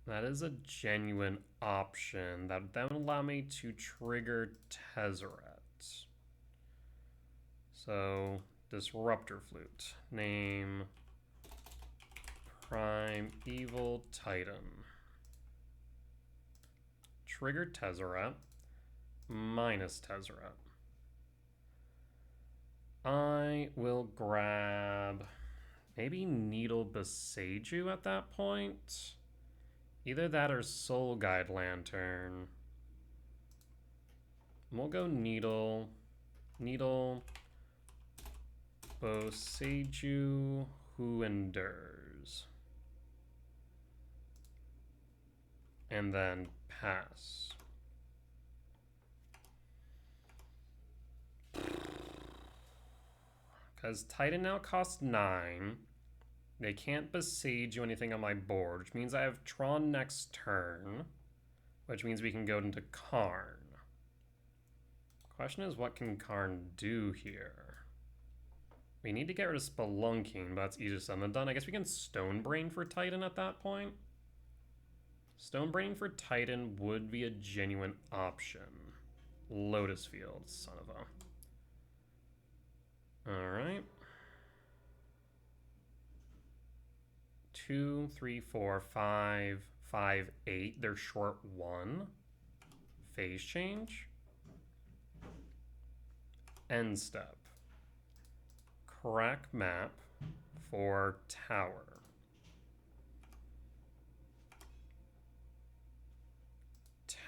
That is a genuine option. That would allow me to trigger Tezzeret. So, Disruptor Flute. Name Primeval Titan. Trigger Tezzeret. Minus Tezzeret. I will grab maybe Needle Beseiju at that point. Either that or Soul Guide Lantern. We'll go Needle. Needle Beseiju, Who Endures. And then pass. Because Titan now costs 9. They can't besiege anything on my board, which means I have Tron next turn, which means we can go into Karn. Question is, what can Karn do here? We need to get rid of Spelunking, but that's easier said than done. I guess we can Stonebrain for Titan at that point. Stonebrain for Titan would be a genuine option. Lotus Field, son of a... Alright. 2, 3, 4, 5, 5, 8. They're short 1. Phase change. End step. Crack map for tower.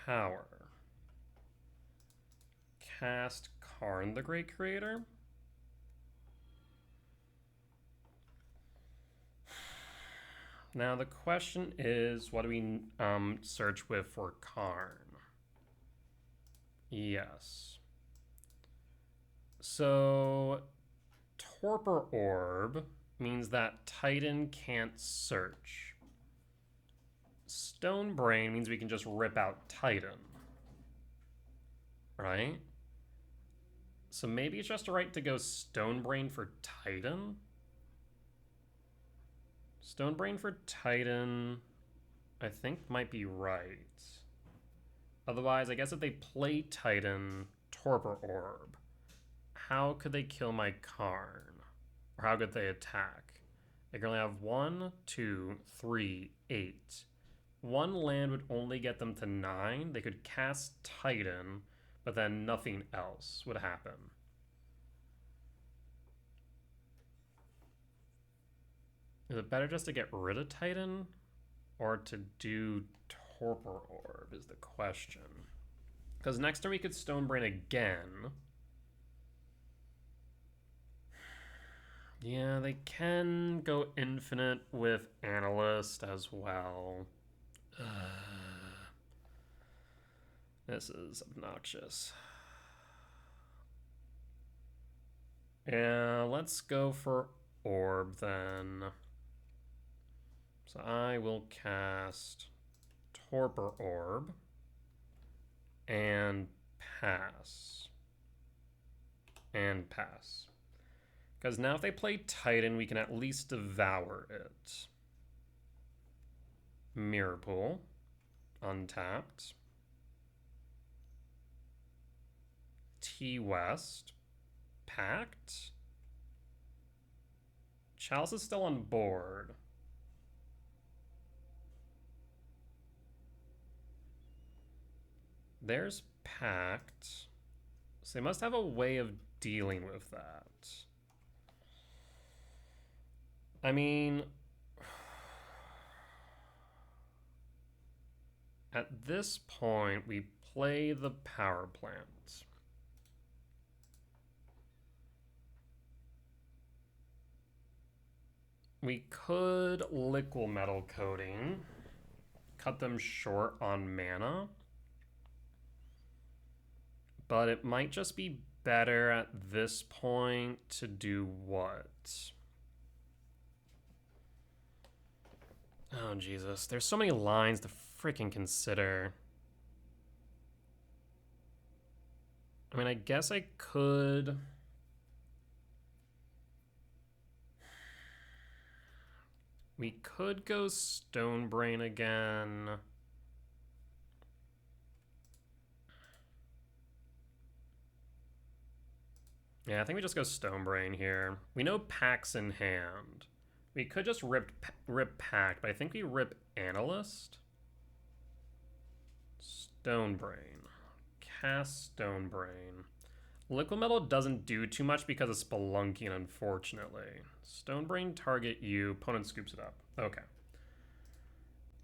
Tower. Cast Karn the Great Creator. Now the question is, what do we search with for Karn? Yes. So Torpor Orb means that Titan can't search. Stonebrain means we can just rip out Titan. Right? So maybe it's just right to go Stonebrain for Titan? Stonebrain for Titan, I think might be right. Otherwise, I guess if they play Titan, Torpor Orb, how could they kill my Karn? Or how could they attack? They can only have 1, 2, 3, 8. One land would only get them to 9. They could cast Titan, but then nothing else would happen. Is it better just to get rid of Titan or to do Torpor Orb is the question. Because next turn we could Stonebrain again. Yeah, they can go infinite with Analyst as well. This is obnoxious. Yeah, let's go for Orb then. So I will cast Torpor Orb and pass. And pass. Because now if they play Titan, we can at least devour it. Mirror Pool. Untapped. T-West. Pact. Chalice is still on board. There's Pact. So they must have a way of dealing with that. I mean, at this point, we play the power plant. We could Liquid Metal Coating, cut them short on mana, but it might just be better at this point to do what? Oh, Jesus. There's so many lines to freaking consider? I mean, I guess I could. We could go Stonebrain again. Yeah, I think we just go Stonebrain here. We know Pack's in hand. We could just rip Pack, but I think we rip Analyst. Stonebrain. Cast Stonebrain. Liquid Metal doesn't do too much because of Spelunking, unfortunately. Stonebrain target you, opponent scoops it up. Okay.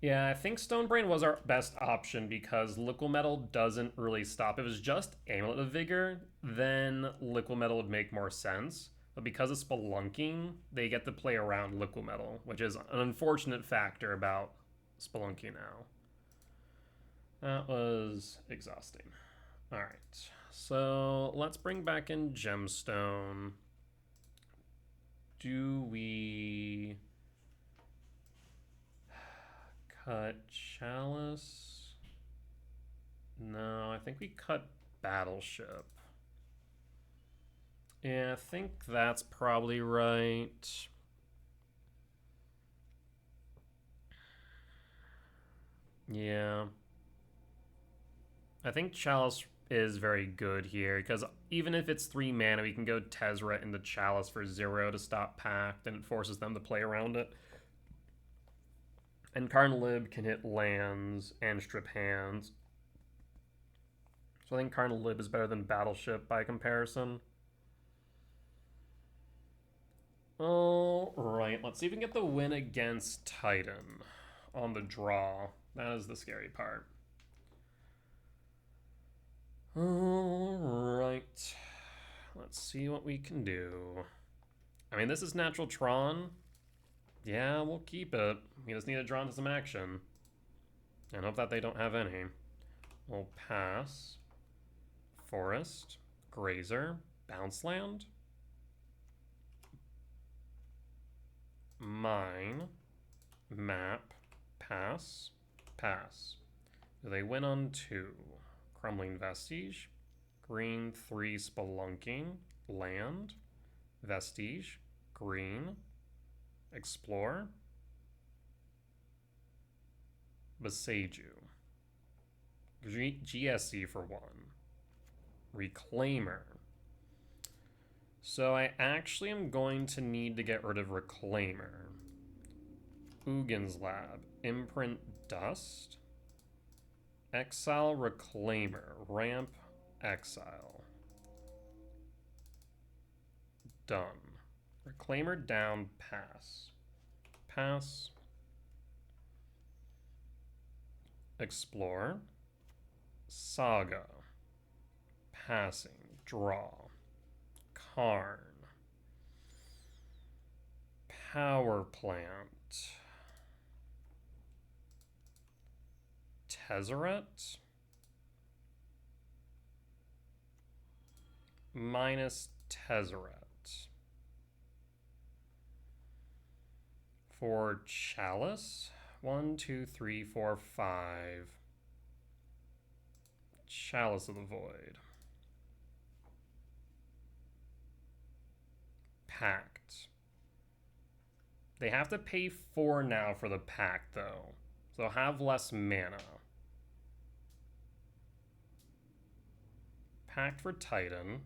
Yeah, I think Stonebrain was our best option because Liquid Metal doesn't really stop. If it was just Amulet of Vigor, then Liquid Metal would make more sense. But because of Spelunking, they get to play around Liquid Metal, which is an unfortunate factor about Spelunking now. That was exhausting. Alright, so let's bring back in Gemstone. Do we cut Chalice? No, I think we cut Battleship. Yeah, I think that's probably right. Yeah. I think Chalice is very good here because even if it's 3 mana, we can go Tezzeret into Chalice for 0 to stop Pact, and it forces them to play around it. And Karn Lib can hit lands and strip hands. So I think Karn Lib is better than Battleship by comparison. Alright, let's see if we can get the win against Titan on the draw. That is the scary part. Alright. Let's see what we can do. I mean, this is natural Tron. Yeah, we'll keep it. We just need to draw into some action. And hope that they don't have any. We'll pass. Forest. Grazer. Bounce land. Mine. Map. Pass. Pass. Do they win on 2? Crumbling Vestige. Green 3 Spelunking. Land. Vestige. Green. Explore. Beseiju. GSC for 1. Reclaimer. So I actually am going to need to get rid of Reclaimer. Ugin's Lab. Imprint Dust. Exile Reclaimer. Ramp Exile. Done. Reclaimer down, pass. Pass. Explore. Saga. Passing. Draw. Karn. Power Plant. Tezzeret. Minus Tezzeret. For Chalice, 1, 2, 3, 4, 5. Chalice of the Void. Pact. They have to pay 4 now for the Pact, though. So they'll have less mana. Pact for Titan.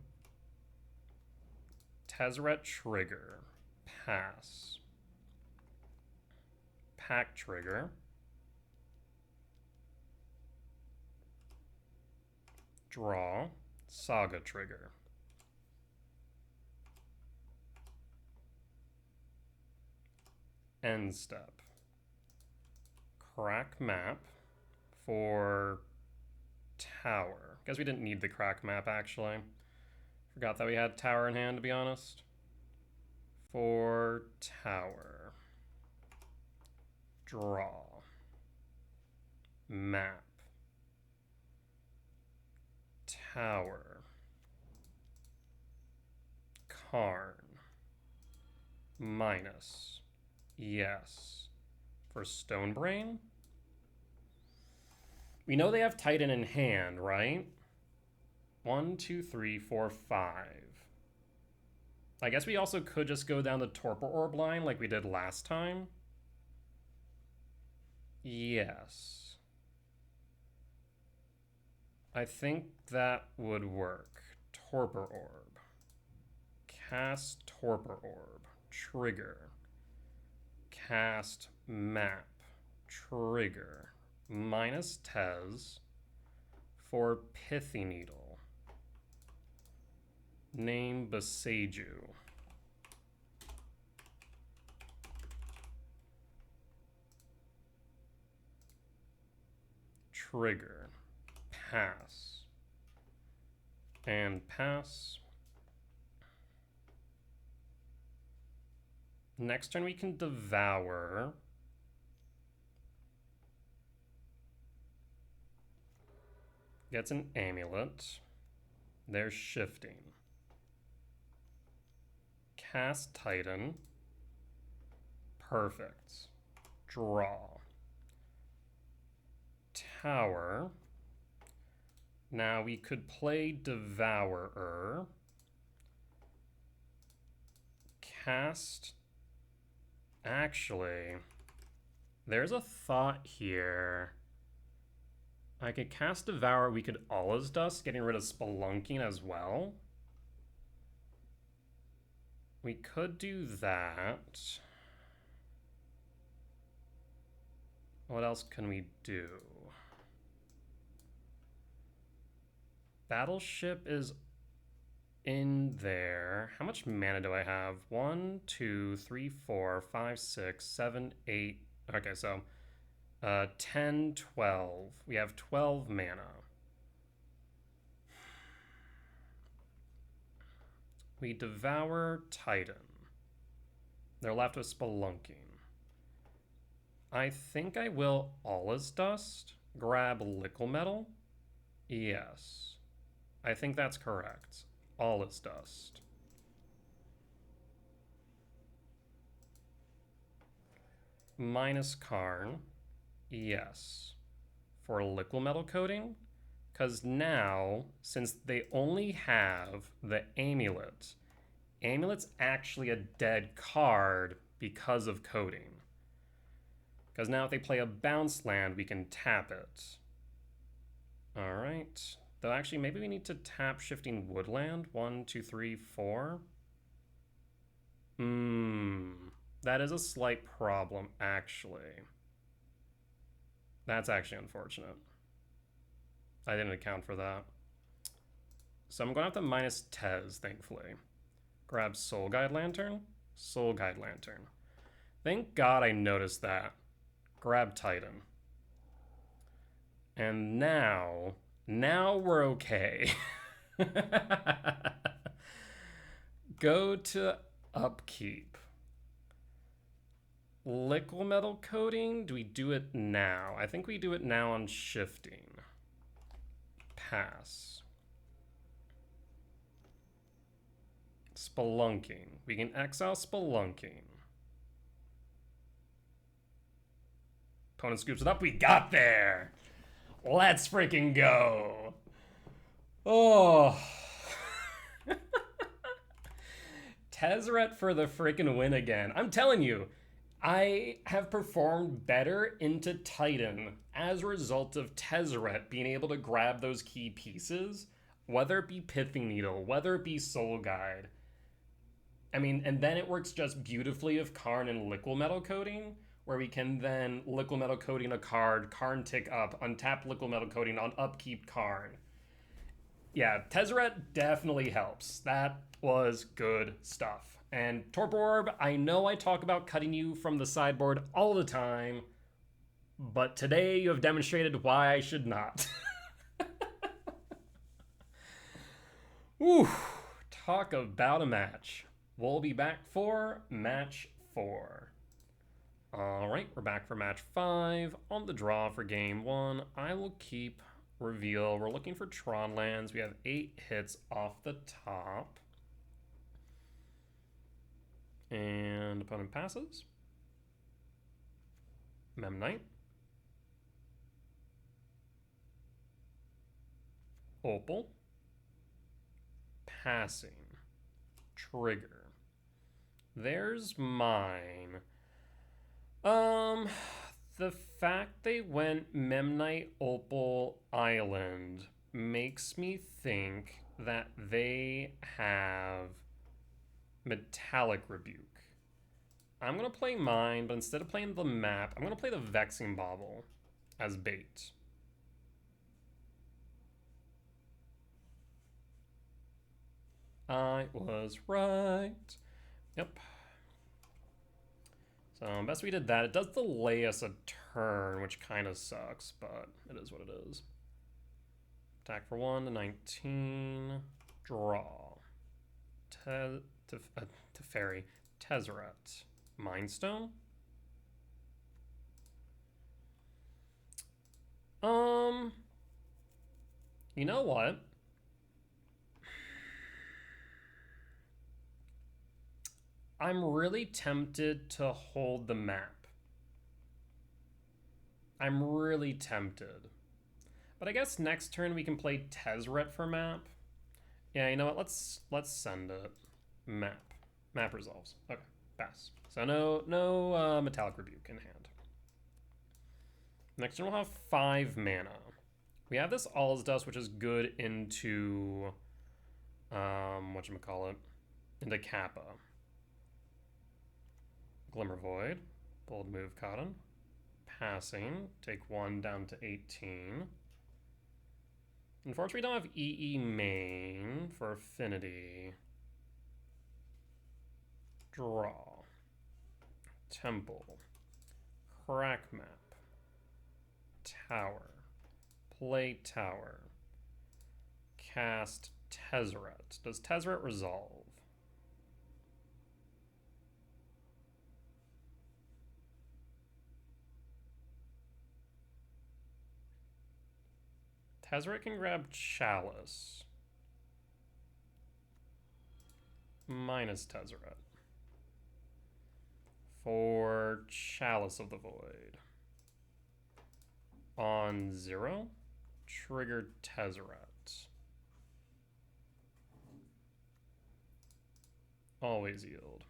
Tezzeret trigger. Pass. Pact trigger. Draw. Saga trigger. End step. Crack map for tower. Guess we didn't need the crack map, actually. Forgot that we had tower in hand, to be honest. For tower. Draw. Map. Tower. Karn. Minus. Yes. For Stonebrain. We know they have Titan in hand, right? 1, 2, 3, 4, 5. I guess we also could just go down the Torpor Orb line like we did last time. Yes. I think that would work. Torpor Orb. Cast Torpor Orb. Trigger. Cast Map. Trigger. Minus Tez for Pithy Needle. Name Beseju. Trigger. Pass. And pass. Next turn we can devour. Gets an amulet. They're shifting. Cast Titan. Perfect. Draw. Tower. Now we could play Devourer. Cast. Actually, there's a thought here. I could cast Devour. We could Allah's Dust, getting rid of Spelunking as well. We could do that. What else can we do? Battleship is in there. How much mana do I have? 1, 2, 3, 4, 5, 6, 7, 8. Okay, so 10, 12. We have 12 mana. We devour Titan. They're left with Spelunking. I think I will Allah's Dust. Grab Liquid Metal. Yes. I think that's correct. Allah's Dust. Minus Karn. Yes. For Liquid Metal Coating. Because now, since they only have the Amulet, Amulet's actually a dead card because of Coating. Because now if they play a bounce land, we can tap it. Alright. Though actually, maybe we need to tap Shifting Woodland. 1, 2, 3, 4. That is a slight problem, actually. That's actually unfortunate. I didn't account for that. So I'm going to have to minus Tez, thankfully. Grab Soul Guide Lantern. Soul Guide Lantern. Thank God I noticed that. Grab Titan. And now we're okay. Go to Upkeep. Liquid Metal Coating, do we do it now? I think we do it now on Shifting. Pass. Spelunking. We can exile Spelunking. Opponent scoops it up. We got there. Let's freaking go. Oh. Tezzeret for the freaking win again. I'm telling you, I have performed better into Titan as a result of Tezzeret being able to grab those key pieces, whether it be Pithing Needle, whether it be Soul Guide. I mean, and then it works just beautifully with Karn and Liquid Metal Coating, where we can then Liquid Metal Coating a card, Karn tick up, untap Liquid Metal Coating on upkeep Karn. Yeah, Tezzeret definitely helps. That was good stuff. And Torpor Orb, I know I talk about cutting you from the sideboard all the time, but today you have demonstrated why I should not. Whew, talk about a match. We'll be back for match 4. All right, we're back for match 5. On the draw for game 1, I will keep reveal. We're looking for Tron lands. We have 8 hits off the top. And opponent passes. Mem Knight. Opal. Passing. Trigger. There's mine. The fact they went Memnite Opal Island makes me think that they have Metallic Rebuke. I'm gonna play mine, but instead of playing the map, I'm gonna play the Vexing Bauble as bait. I was right. Yep. So best we did that. It does delay us a turn, which kind of sucks, but it is what it is. Attack for 1 to 19. Draw. Teferi. Tezzeret. Mindstone. You know what? I'm really tempted to hold the map. I'm really tempted. But I guess next turn we can play Tezzeret for map. Yeah, you know what? Let's send it. Map. Map resolves. Okay, pass. So no Metallic Rebuke in hand. Next turn we'll have 5 mana. We have this All's Dust, which is good into whatchamacallit? Into Kappa. Glimmer Void. Bold Move Cotton. Passing. Take 1 down to 18. Unfortunately, we don't have EE main for Affinity. Draw. Temple. Crack Map. Tower. Play Tower. Cast Tezzeret. Does Tezzeret resolve? Tezzeret can grab Chalice. Minus Tezzeret. For Chalice of the Void. On 0, trigger Tezzeret. Always yield.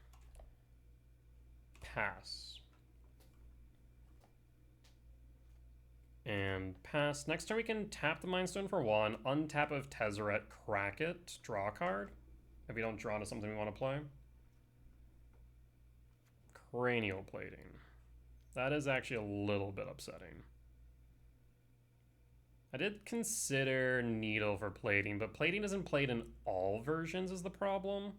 Pass. And pass. Next turn we can tap the Mind Stone for 1, untap of Tezzeret, crack it, draw a card. If we don't draw into something we want to play. Cranial Plating. That is actually a little bit upsetting. I did consider Needle for plating, but plating isn't played in all versions is the problem.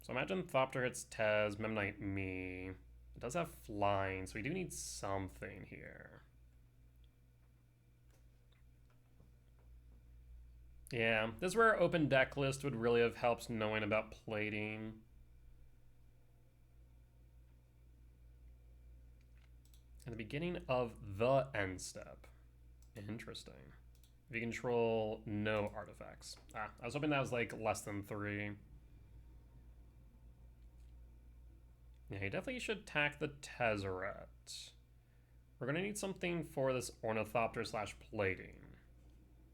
So imagine Thopter hits Tez, Memnite me. It does have flying, so we do need something here. Yeah, this is where our open deck list would really have helped knowing about plating. At the beginning of the end step. Interesting. If you control no artifacts. I was hoping that was like less than 3. Yeah, you definitely should attack the Tezzeret. We're gonna need something for this Ornithopter / plating.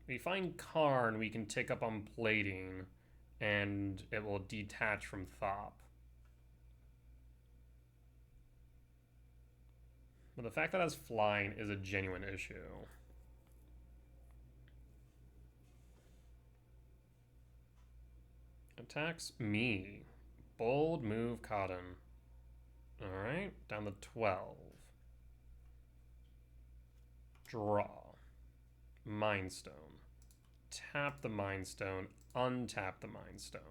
If we find Karn, we can tick up on plating and it will detach from Thop. But the fact that it has flying is a genuine issue. Attacks me. Bold Move Cotton. Alright, down to 12. Draw. Mind Stone. Tap the Mind Stone, untap the Mind Stone.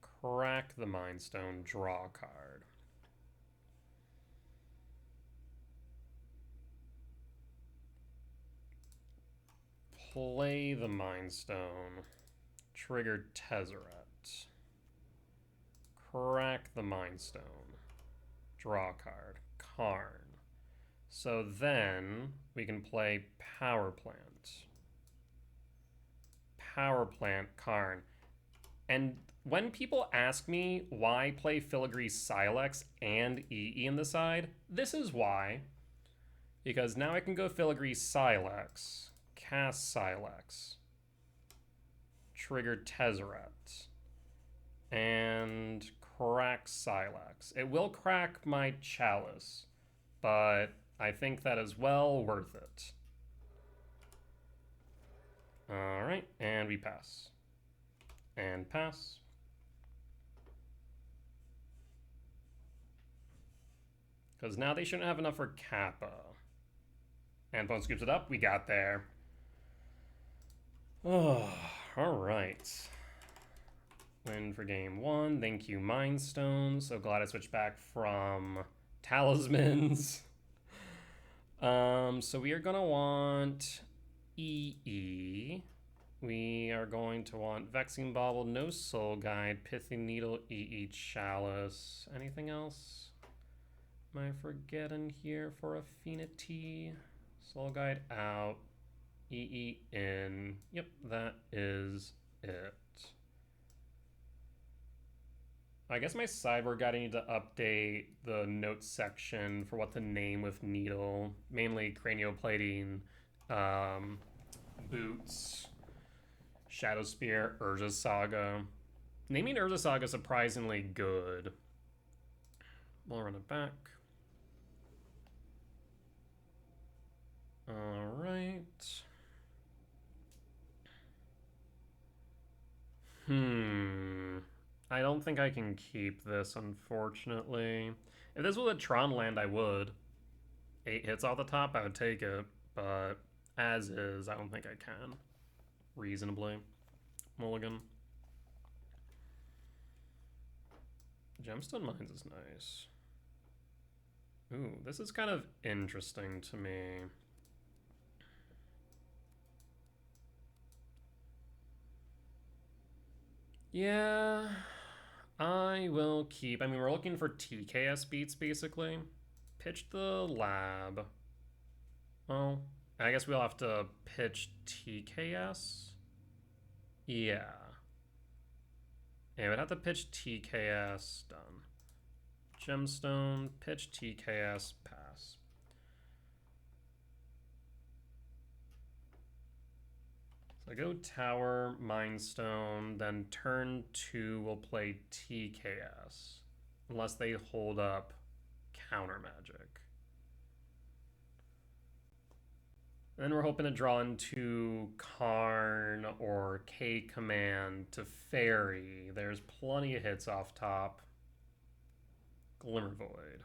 Crack the Mind Stone, draw a card. Play the Mind Stone, trigger Tezzeret. Crack the Mind Stone. Draw a card. Karn. So then we can play Power Plant. Power Plant, Karn. And when people ask me why play Filigree Silex and EE in the side, this is why. Because now I can go Filigree Silex, cast Silex, trigger Tezzeret, and crack Silex. It will crack my Chalice, but I think that is well worth it. Alright, and we pass. And pass. Because now they shouldn't have enough for Kappa. And Phone scoops it up. We got there. Oh, alright. Win for game one. Thank you, Mind Stone. So glad I switched back from Talismans. So we are going to want EE. We are going to want Vexing Bauble, no Soul Guide, Pithing Needle, EE Chalice. Anything else? Am I forgetting here for Affinity? Soul Guide out. EE in. Yep, that is it. I guess my sideboard guide, I need to update the notes section for what to name with Needle. Mainly Cranioplating, Boots, Shadow Spear, Urza Saga. Naming Urza Saga is surprisingly good. We'll run it back. Alright. I don't think I can keep this, unfortunately. If this was a Tron land, I would. 8 hits off the top, I would take it. But as is, I don't think I can. Reasonably. Mulligan. Gemstone Mines is nice. Ooh, this is kind of interesting to me. Yeah, I will keep. I mean, we're looking for TKS beats, basically. Pitch the lab. Well, I guess we'll have to pitch TKS. Yeah. Yeah, we'd have to pitch TKS. Done. Gemstone, pitch TKS, pass. So I go Tower, Mind Stone, then turn 2 we'll play TKS. Unless they hold up Counter Magic. And then we're hoping to draw into Karn or K Command to Fairy. There's plenty of hits off top. Glimmervoid,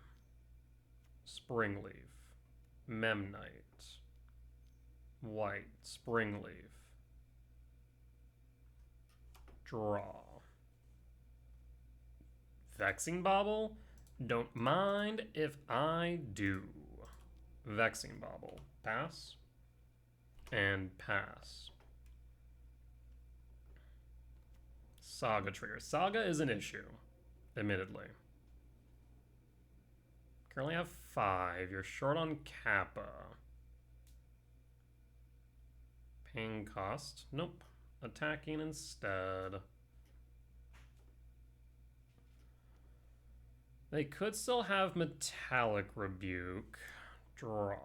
Springleaf, Memnite, White, Springleaf, draw. Vexing Bauble? Don't mind if I do. Vexing Bauble, pass, and pass. Saga trigger. Saga is an issue, admittedly. Currently have 5. You're short on Kappa. Paying cost? Nope. Attacking instead. They could still have Metallic Rebuke. Draw.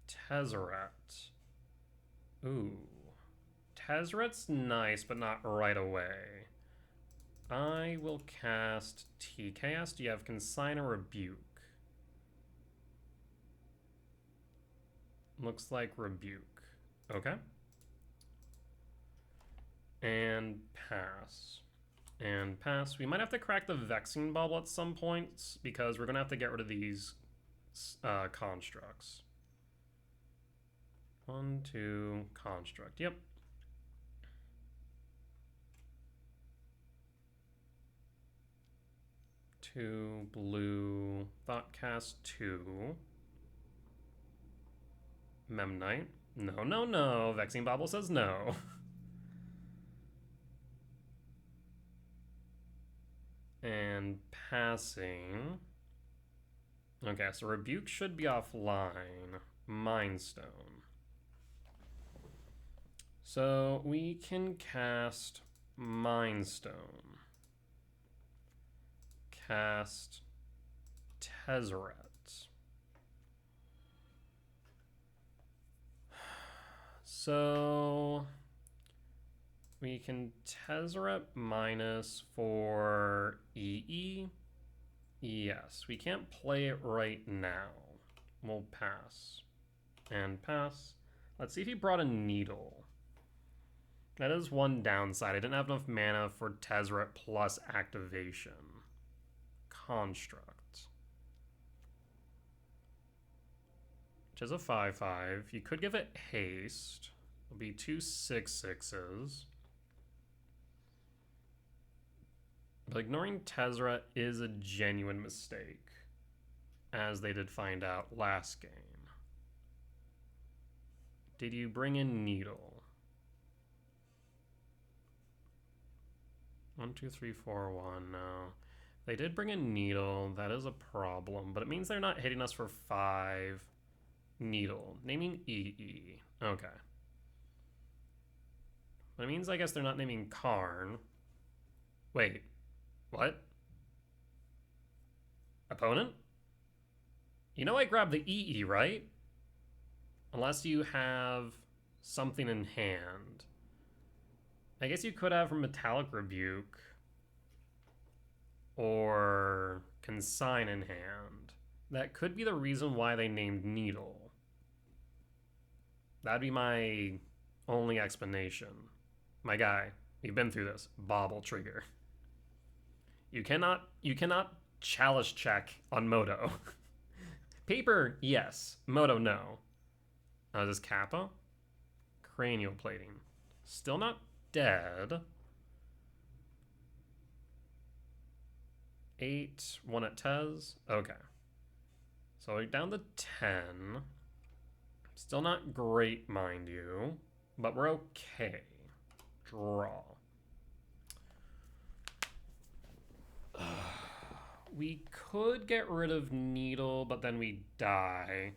Tezzeret. Ooh. Tezzeret's nice, but not right away. I will cast TKS. Do you have Consign or Rebuke? Looks like Rebuke. Okay. And pass. And pass. We might have to crack the Vexing Bauble at some points because we're going to have to get rid of these constructs. 1, 2, construct. Yep. 2, blue, Thoughtcast 2. Memnite. No, no, no. Vexing Bauble says no. And passing. Okay, so Rebuke should be offline. Mind Stone. So we can cast Mind Stone. Cast Tezzeret. So we can Tezzeret minus for EE. Yes, we can't play it right now. We'll pass. And pass. Let's see if he brought a Needle. That is one downside. I didn't have enough mana for Tezzeret plus activation. Construct. Which is a 5/5. You could give it haste. It'll be 2 6/6s. But ignoring Tezzeret is a genuine mistake, as they did find out last game. Did you bring in Needle? 1 2 3 4 1. No. They did bring in Needle. That is a problem, but it means they're not hitting us for 5. Needle. Naming EE. Okay. That means I guess they're not naming Karn. Wait. What? Opponent? You know I grabbed the EE, right? Unless you have something in hand. I guess you could have Metallic Rebuke. Or Consign in hand. That could be the reason why they named Needle. That'd be my only explanation. My guy, we've been through this. Bobble trigger. You cannot chalice check on Moto. Paper, yes. Moto, no. Is this Kappa? Cranial plating. Still not dead. 8, 1 at Tez. Okay. So we're down to 10. Still not great, mind you. But we're okay. Draw. We could get rid of Needle, but then we die.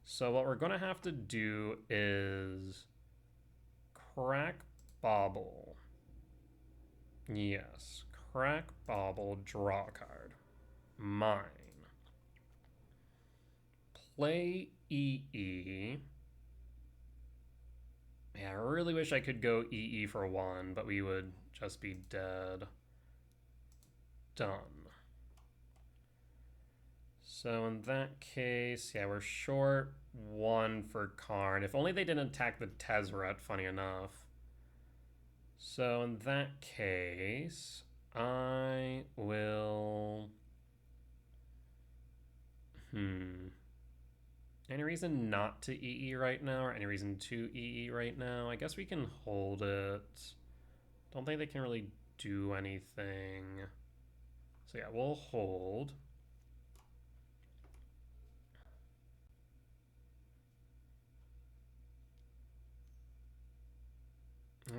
So what we're going to have to do is crack Bobble. Yes. Crack Bobble, draw a card. Mine. Play EE. Yeah, I really wish I could go EE for 1, but we would just be dead. Done. So in that case, yeah, we're short 1 for Karn. If only they didn't attack the Tezzeret, funny enough. So in that case, I will... Any reason not to EE right now, or any reason to EE right now? I guess we can hold it. Don't think they can really do anything. So yeah, we'll hold.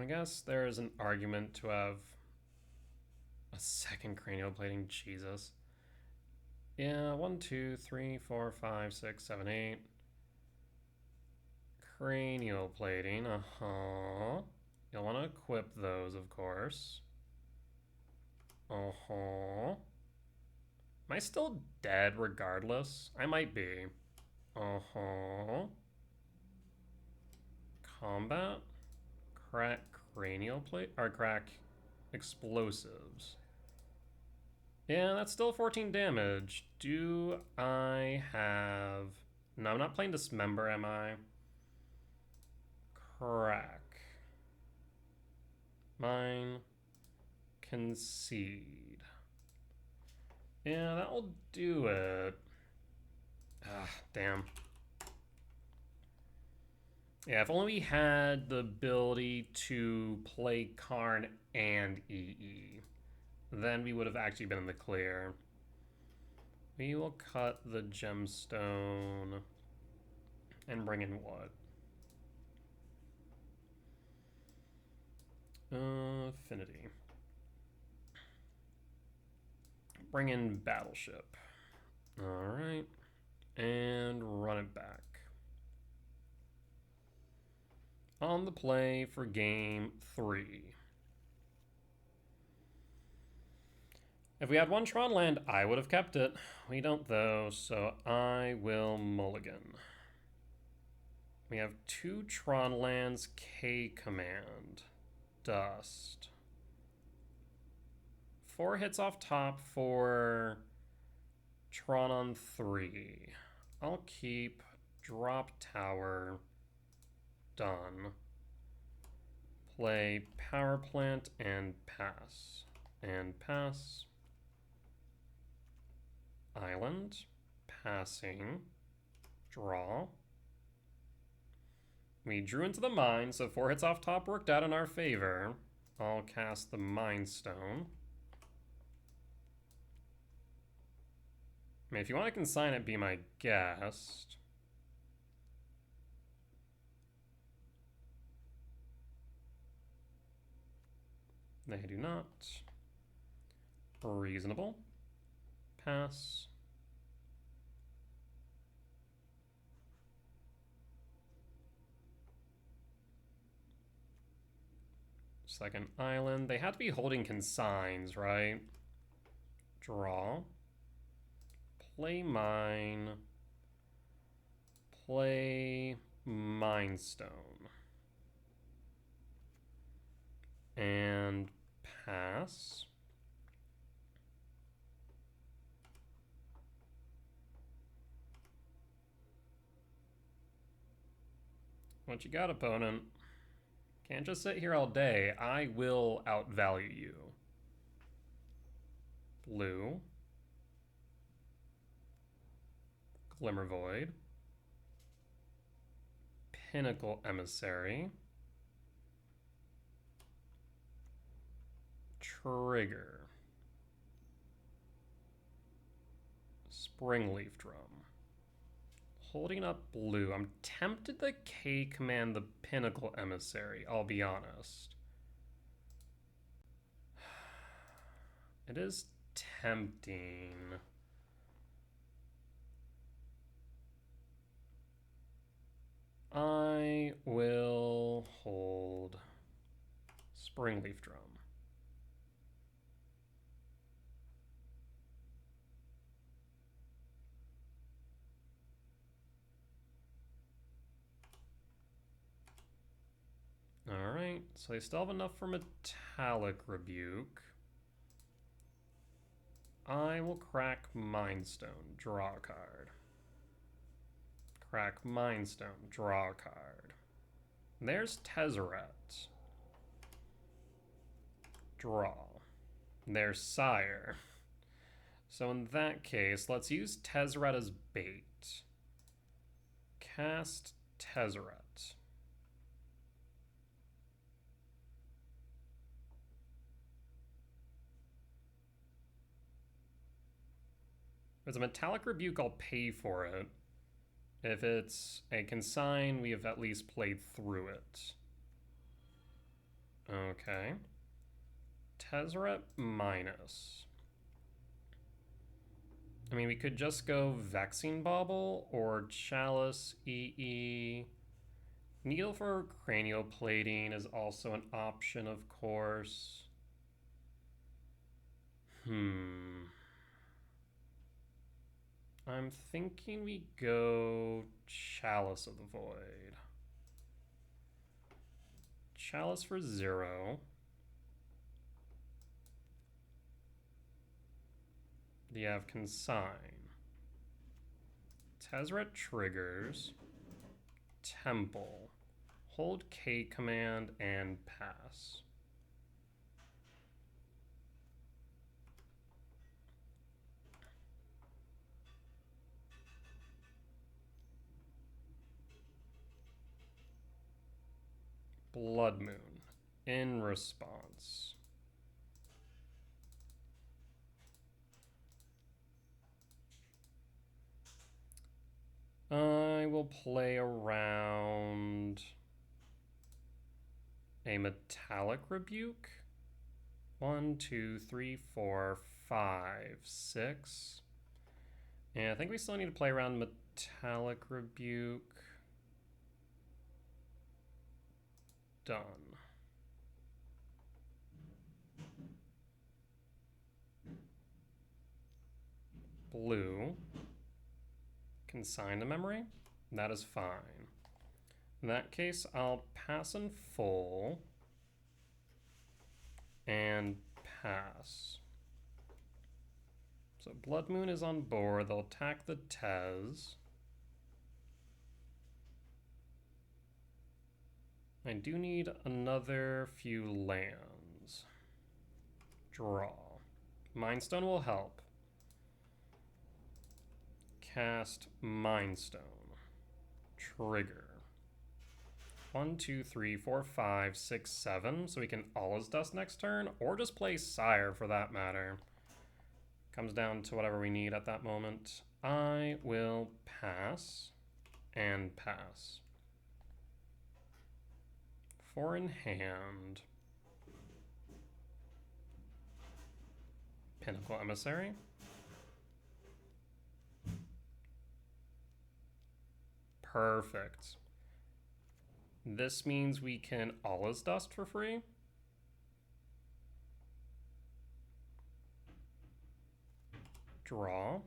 I guess there's an argument to have a second cranial plating. Jesus. Yeah, 1 2 3 4 5 6 7 8. Cranial plating, You'll want to equip those, of course. Am I still dead regardless? I might be. Combat. Crack cranial plate, or crack explosives. Yeah, that's still 14 damage. Do I have... No, I'm not playing Dismember, am I? Crack. Mine. Concede. Yeah, that'll do it. Ah, damn. Yeah, if only we had the ability to play Karn and EE, then we would have actually been in the clear. We will cut the gemstone and bring in what? Affinity. Bring in Battleship. Alright. And run it back. On the play for game 3. If we had one Tron land, I would have kept it. We don't though, so I will mulligan. We have 2 Tron lands, K command, Dust. 4 hits off top for Tron on 3. I'll keep, drop tower, done. Play power plant and pass. And pass. Island, passing, draw. We drew into the mine, so 4 hits off top worked out in our favor. I'll cast the Mind Stone. I mean, if you want to consign it, be my guest. They do not. Reasonable. Pass. Second island. They have to be holding consigns, right? Draw. Play mine. Play Mind Stone. And pass. What you got, opponent? Can't just sit here all day. I will outvalue you. Blue. Glimmer Void. Pinnacle Emissary. Trigger. Springleaf Drum. Holding up blue. I'm tempted to K command the Pinnacle Emissary, I'll be honest. It is tempting. I will hold Springleaf Drum. Alright, so they still have enough for Metallic Rebuke. I will crack Mind Stone, draw a card. Crack Mind Stone, draw a card. There's Tezzeret. Draw. There's Sire. So in that case, let's use Tezzeret as bait. Cast Tezzeret. If it's a Metallic Rebuke, I'll pay for it. If it's a consign, we have at least played through it. Okay. Tezzeret minus. I mean, we could just go Vexing Bauble or Chalice EE. Needle for cranial plating is also an option, of course. I'm thinking we go Chalice of the Void. Chalice for 0. You have Consign. Tezzeret triggers. Temple. Hold K command and pass. Blood Moon in response. I will play around a Metallic Rebuke. 1, 2, 3, 4, 5, 6. And I think we still need to play around Metallic Rebuke. Done. Blue. Consign to memory? That is fine. In that case, I'll pass in full and pass. So Blood Moon is on board. They'll attack the Tez. I do need another few lands. Draw. Mind Stone will help. Cast Mind Stone. Trigger. 1, 2, 3, 4, 5, 6, 7. So we can Allah's Dust next turn, or just play Sire for that matter. Comes down to whatever we need at that moment. I will pass and pass. 4 in hand. Pinnacle Emissary. Perfect. This means we can Allah's Dust for free. Draw.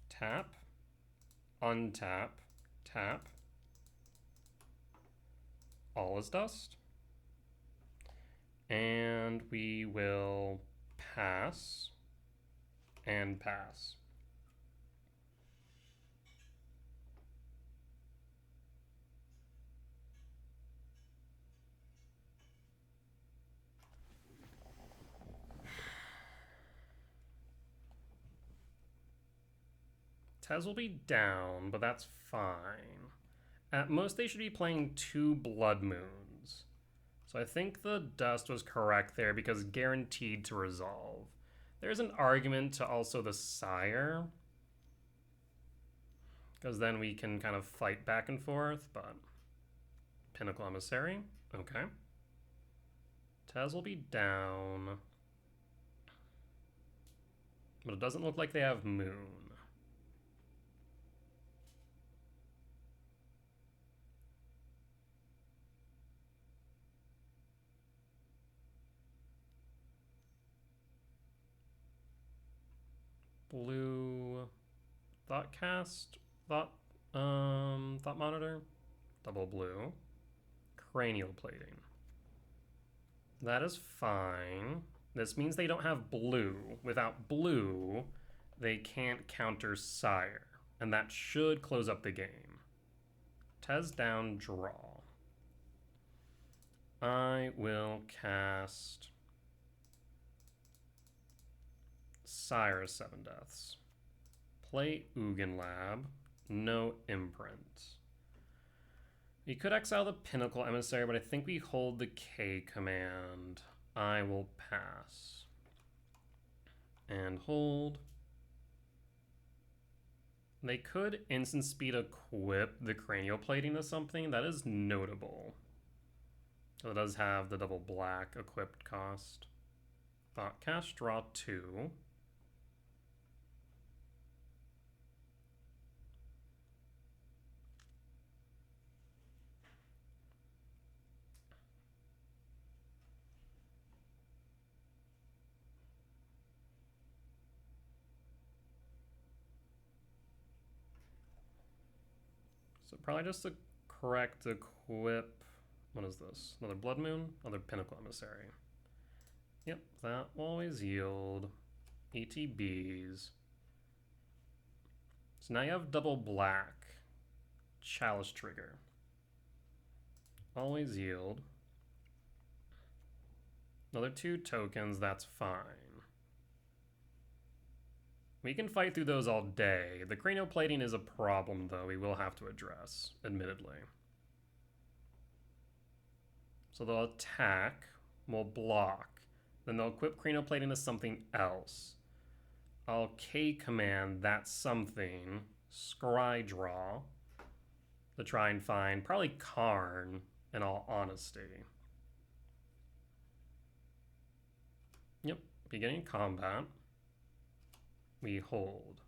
Tap. Untap. Tap. Allah's Dust. And we will pass and pass. Tez will be down, but that's fine. At most, they should be playing 2 Blood Moons. So I think the Dust was correct there because guaranteed to resolve. There's an argument to also the Sire, because then we can kind of fight back and forth, but Pinnacle Emissary, okay. Tez will be down, but it doesn't look like they have Moon. Blue, Thoughtcast, Thought Monitor, double blue, Cranial Plating. That is fine. This means they don't have blue. Without blue, they can't counter Sire, and that should close up the game. Tez down, draw. I will cast Sire 7 Deaths. Play Ugin Lab. No Imprint. We could exile the Pinnacle Emissary, but I think we hold the K command. I will pass. And hold. They could instant speed equip the Cranial Plating to something. That is notable. So it does have the double black equipped cost. Thoughtcast, draw 2. So probably just the correct equip. What is this? Another Blood Moon? Another Pinnacle Emissary. Yep, that will always yield ETBs. So now you have double black. Chalice Trigger. Always yield. Another 2 tokens, that's fine. We can fight through those all day. The Cranial Plating is a problem, though, we will have to address, admittedly. So they'll attack, we'll block, then they'll equip Cranial Plating to something else. I'll K command that something, scry draw, to try and find probably Karn, in all honesty. Yep, beginning combat. We hold.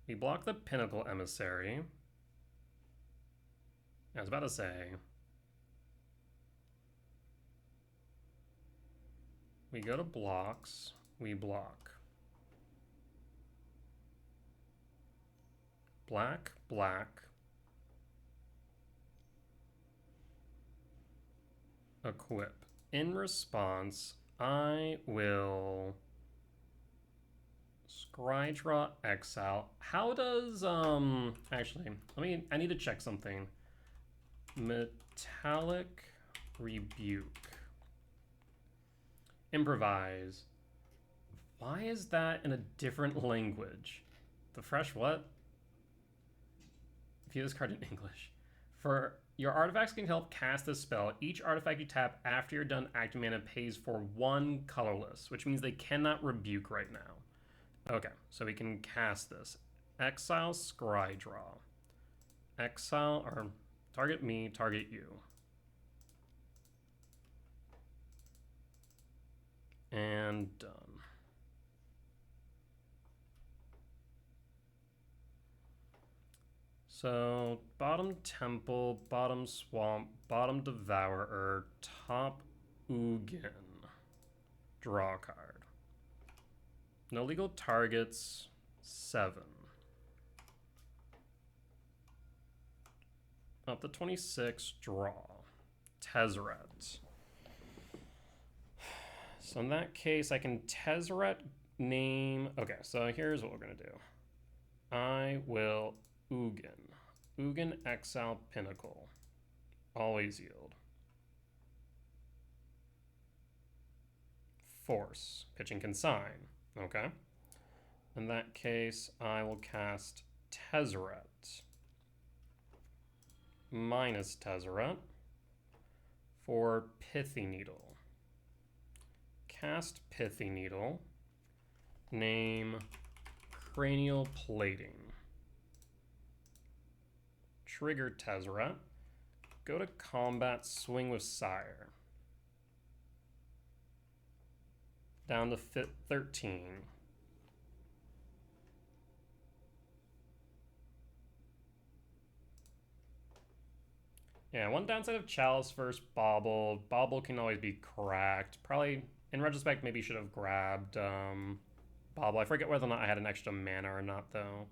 We block the Pinnacle Emissary. I was about to say. We go to blocks. We block. black, black. Equip. In response, I will Scrydraw Exile. How does actually I need to check something. Metallic Rebuke. Improvise. Why is that in a different language? The fresh what? View this card in English. For your artifacts can help cast this spell. Each artifact you tap after you're done acting mana pays for 1 colorless, which means they cannot rebuke right now. Okay, so we can cast this. Exile Scrydraw. Exile, or target me, target you. And done. So, bottom Temple, bottom Swamp, bottom Devourer, top Ugin. Draw card. No legal targets, 7. Up to 26, draw. Tezzeret. So in that case, I can Tezzeret name... Okay, so here's what we're going to do. I will Ugin. Ugin Exile Pinnacle. Always yield. Force. Pitching Consign. Okay. In that case, I will cast Tezzeret. Minus Tezzeret for Pithy Needle. Cast Pithy Needle. Name Cranial Plating. Trigger Tezzeret. Go to combat, swing with Sire. Down to 13. Yeah, one downside of Chalice versus Bauble. Bauble can always be cracked. Probably, in retrospect, maybe should have grabbed Bauble. I forget whether or not I had an extra mana or not, though.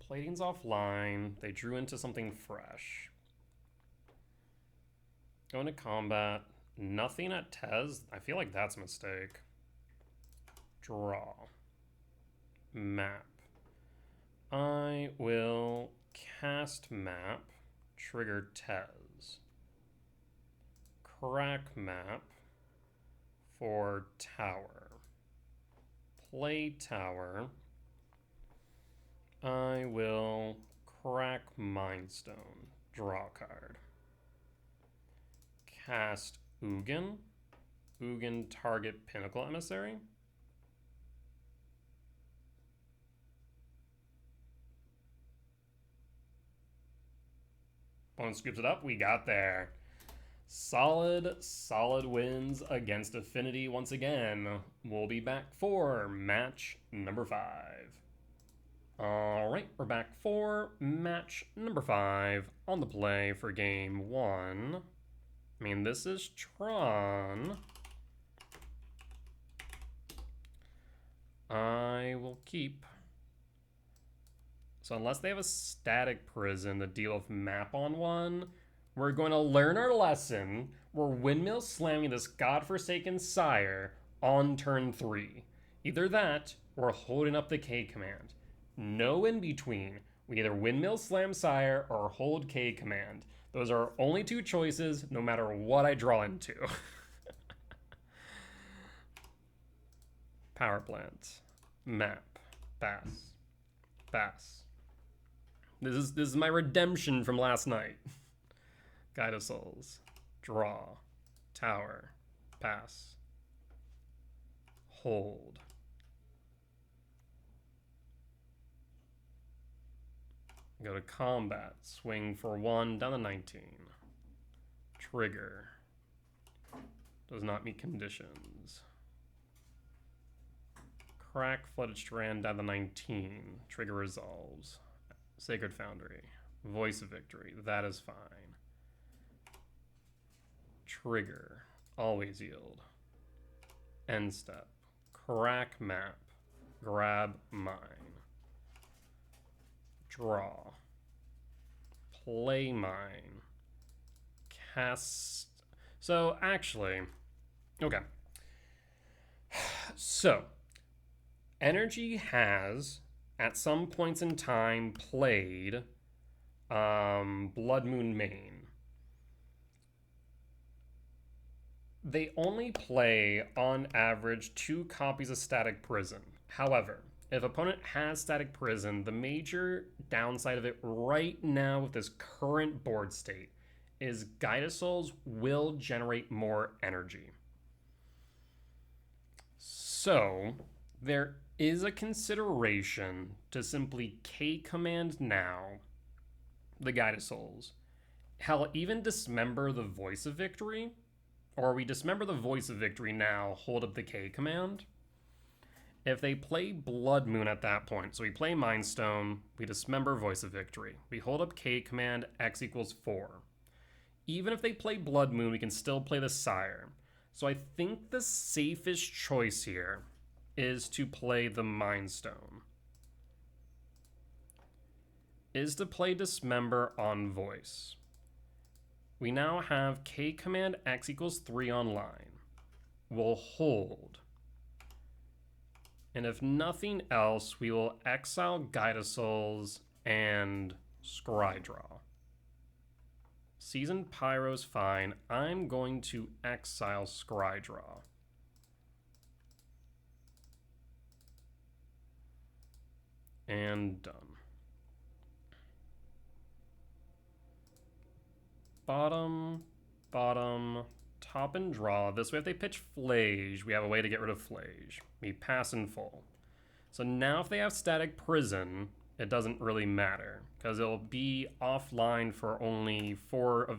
Plating's offline. They drew into something fresh. Going to combat. Nothing at Tez. I feel like that's a mistake. Draw. Map. I will cast Map. Trigger Tez. Crack Map for Tower. Play Tower. I will crack Mindstone. Draw card. Cast Ugin. Ugin target Pinnacle Emissary. Opponent scoops it up. We got there. Solid wins against Affinity once again. We'll be back for match number 5. All right, we're back for match number 5 on the play for game 1. I mean, this is Tron. I will keep. So unless they have a static prison to deal with map on one, we're going to learn our lesson. We're windmill slamming this godforsaken sire on turn 3. Either that, or holding up the K command. No in between. We either windmill slam sire or hold K command. Those are our only 2 choices, no matter what I draw into. Power plant. Map. Pass. Pass. This is my redemption from last night. Guide of Souls. Draw. Tower. Pass. Hold. Go to combat. Swing for 1 down to 19. Trigger. Does not meet conditions. Crack Flooded Strand down to 19. Trigger resolves. Sacred Foundry. Voice of Victory. That is fine. Trigger. Always yield. End step. Crack map. Grab mine. Draw. Play mine. Cast. So, actually, okay. So, Energy has, at some points in time, played Blood Moon Main. They only play, on average, 2 copies of Static Prison. However, if opponent has Static Prison, the major downside of it right now with this current board state is Guided Souls will generate more energy. So, there is a consideration to simply K-command now the Guided Souls. Hell, even dismember the Voice of Victory, or we dismember the Voice of Victory now, hold up the K command. If they play Blood Moon at that point, so we play Mind Stone, we dismember Voice of Victory. We hold up K command, X equals 4. Even if they play Blood Moon, we can still play the Sire. So I think the safest choice here is to play the Mind Stone. Is to play Dismember on Voice. We now have K command X equals 3 online. We'll hold. And if nothing else, we will exile Guided Souls and Scry Draw. Seasoned Pyro's fine. I'm going to exile Scry Draw. And done. Bottom, top and draw. This way if they pitch Flage, we have a way to get rid of Flage. We pass in full. So now if they have Static Prison, it doesn't really matter, because it'll be offline for only 4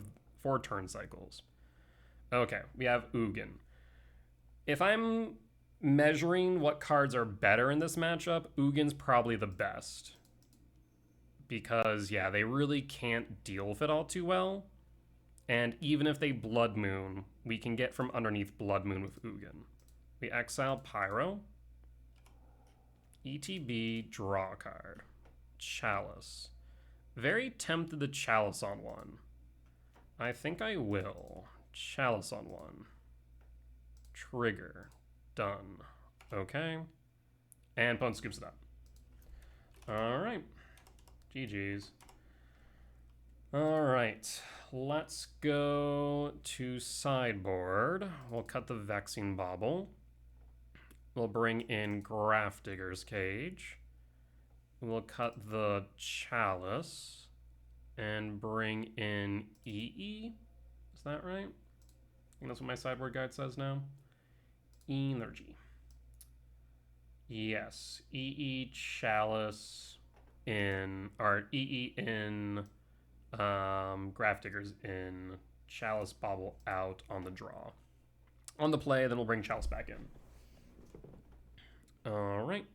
turn cycles. Okay, we have Ugin. If I'm measuring what cards are better in this matchup, Ugin's probably the best. Because, yeah, they really can't deal with it all too well. And even if they Blood Moon, we can get from underneath Blood Moon with Ugin. We exile Pyro. ETB, draw a card. Chalice. Very tempted to Chalice on one. I think I will. Chalice on one. Trigger. Done. Okay. And opponent scoops it up. Alright. GG's. Alright. Let's go to sideboard. We'll cut the Vexing Bauble. We'll bring in Grafdigger's Cage. We'll cut the Chalice and bring in EE. Is that right? I think that's what my sideboard guide says now. Energy. Yes, EE Chalice in, or EE in, Grafdigger's in, Chalice Bauble out on the draw. On the play, then we'll bring Chalice back in. Alright,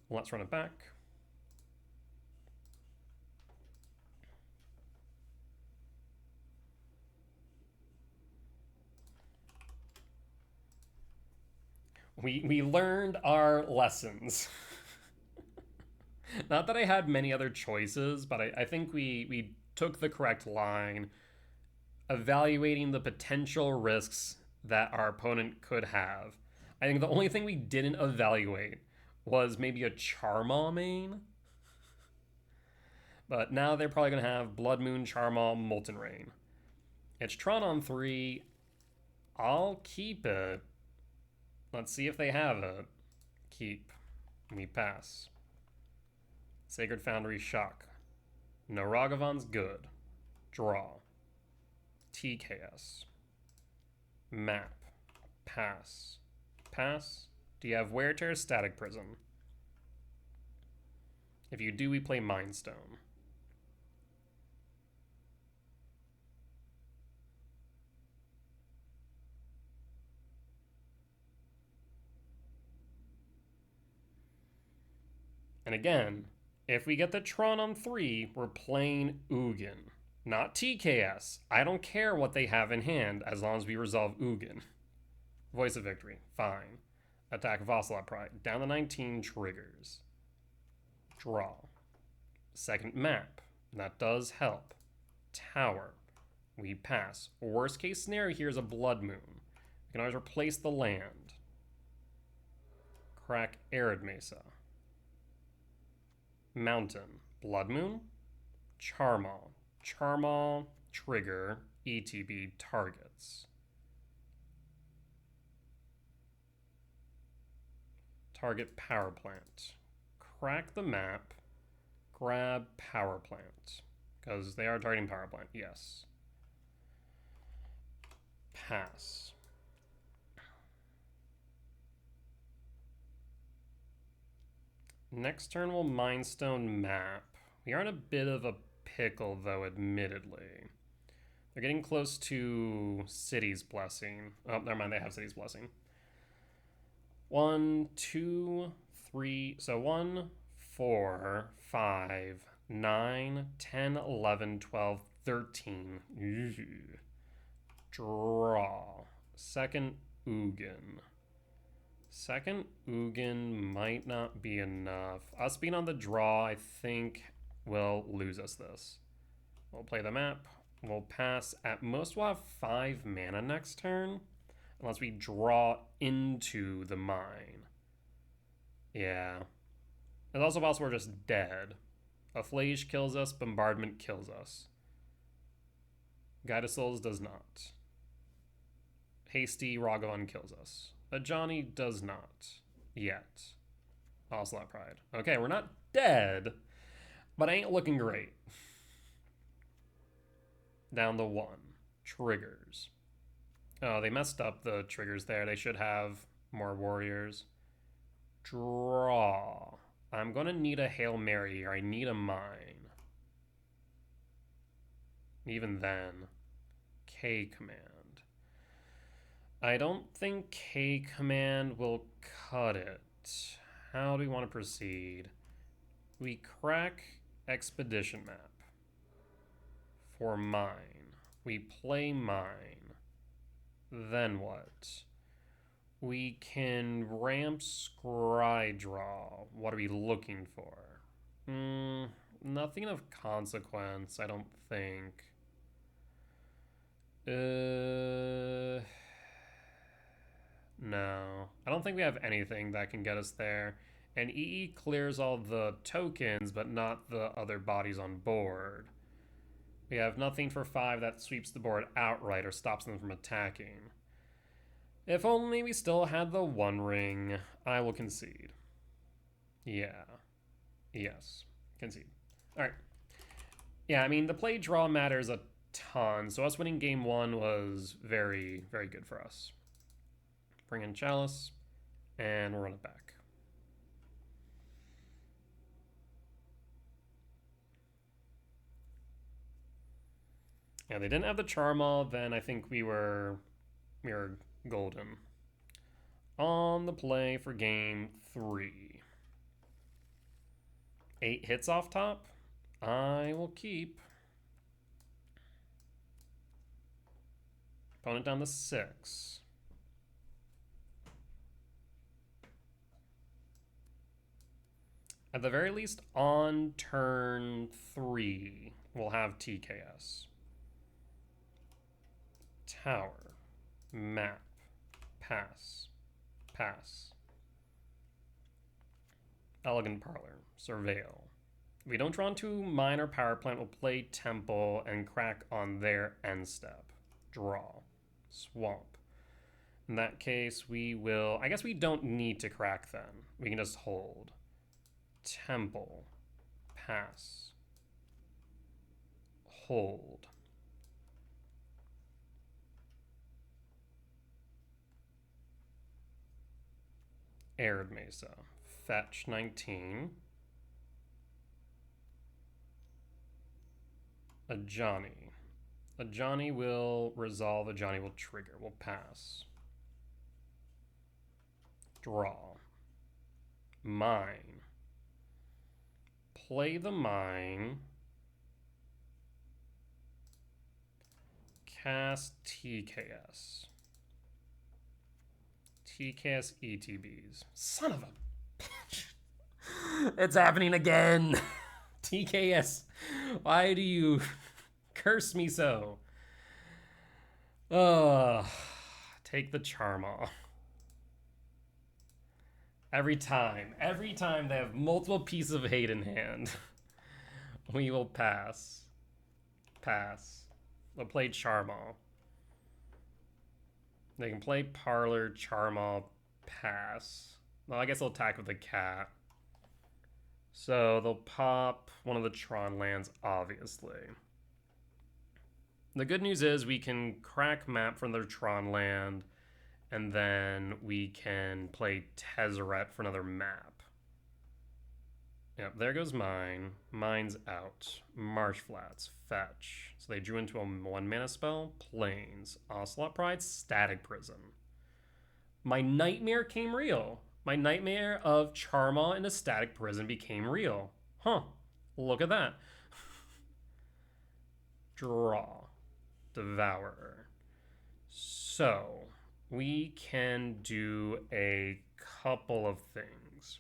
let's run it back. We learned our lessons. Not that I had many other choices, but I think we took the correct line, evaluating the potential risks that our opponent could have. I think the only thing we didn't evaluate was maybe a Charmaw main. But now they're probably going to have Blood Moon, Charmaw, Molten Rain. It's Tron on 3. I'll keep it. Let's see if they have it. Keep. We pass. Sacred Foundry, shock. No, Ragavan's good. Draw. TKS. Map. Pass. Pass. Do you have Wear Tear, Static Prison? If you do, we play Mind Stone. And again, If we get the Tron on 3, we're playing Ugin. Not TKS. I don't care what they have in hand as long as we resolve Ugin. Voice of Victory. Fine. Attack of Ocelot Pride. Down to 19 triggers. Draw. Second map. That does help. Tower. We pass. Worst case scenario here is a Blood Moon. We can always replace the land. Crack Arid Mesa. Mountain. Blood Moon. Charmal. Charmal. Trigger. ETB targets. Target power plant. Crack the map. Grab power plant. Because they are targeting power plant, yes. Pass. Next turn we'll Mindstone map. We are in a bit of a pickle though, admittedly. They're getting close to City's Blessing. Oh, never mind, they have City's Blessing. 1, 2, 3, so 1, 4, 5, 9, 10, 11, 12, 13. Draw. Second Ugin. Second Ugin might not be enough. Us being on the draw, I think, will lose us this. We'll play the map. We'll pass. At most, we'll have 5 mana next turn. Unless we draw into the mine. Yeah. It's also possible we're just dead. Afflage kills us. Bombardment kills us. Guide of Souls does not. Hasty Ragavan kills us. Ajani does not. Yet. Ocelot Pride. Okay, we're not dead. But ain't looking great. Down to 1. Triggers. Oh, they messed up the triggers there. They should have more warriors. Draw. I'm going to need a Hail Mary here. I need a mine. Even then. K command. I don't think K command will cut it. How do we want to proceed? We crack Expedition map. For mine. We play mine. Then what? We can ramp Scry Draw. What are we looking for? Nothing of consequence, I don't think. No. I don't think we have anything that can get us there. And EE clears all the tokens, but not the other bodies on board. We have nothing for 5 that sweeps the board outright or stops them from attacking. If only we still had the One Ring, I will concede. Yeah. Yes. Concede. Alright. Yeah, I mean, the play draw matters a ton, so us winning game 1 was very, very good for us. Bring in Chalice, and we'll run it back. Yeah, they didn't have the Charmal, then I think we were golden. On the play for game 3. 8 hits off top. I will keep. Opponent down to 6. At the very least, on turn 3, we'll have TKS. Tower. Map. Pass. Pass. Elegant Parlor. Surveil. If we don't draw into mine or power plant, we'll play Temple and crack on their end step. Draw. Swamp. In that case, we will... I guess we don't need to crack then. We can just hold. Temple. Pass. Hold. Arid Mesa. Fetch 19. Ajani. Ajani will resolve. Ajani will trigger. We'll pass. Draw. Mine. play the mine. Cast TKS. TKS ETBs. Son of a bitch. It's happening again. TKS. Why do you curse me so? Take the charm off. Every time they have multiple pieces of hate in hand, we will pass. They'll play Charmaw. They can play Parlor, Charmaw, pass. Well, I guess they'll attack with the cat. So they'll pop one of the Tron lands, obviously. The good news is we can crack map from their Tron land, and then we can play Tezzeret for another map. Yep, there goes mine. Mine's out. Marsh Flats, fetch. So they drew into a 1-mana spell. Plains. Ocelot Pride, Static Prison. My nightmare came real. My nightmare of Charmaw in a Static Prison became real. Huh. Look at that. Draw. Devourer. So, we can do a couple of things.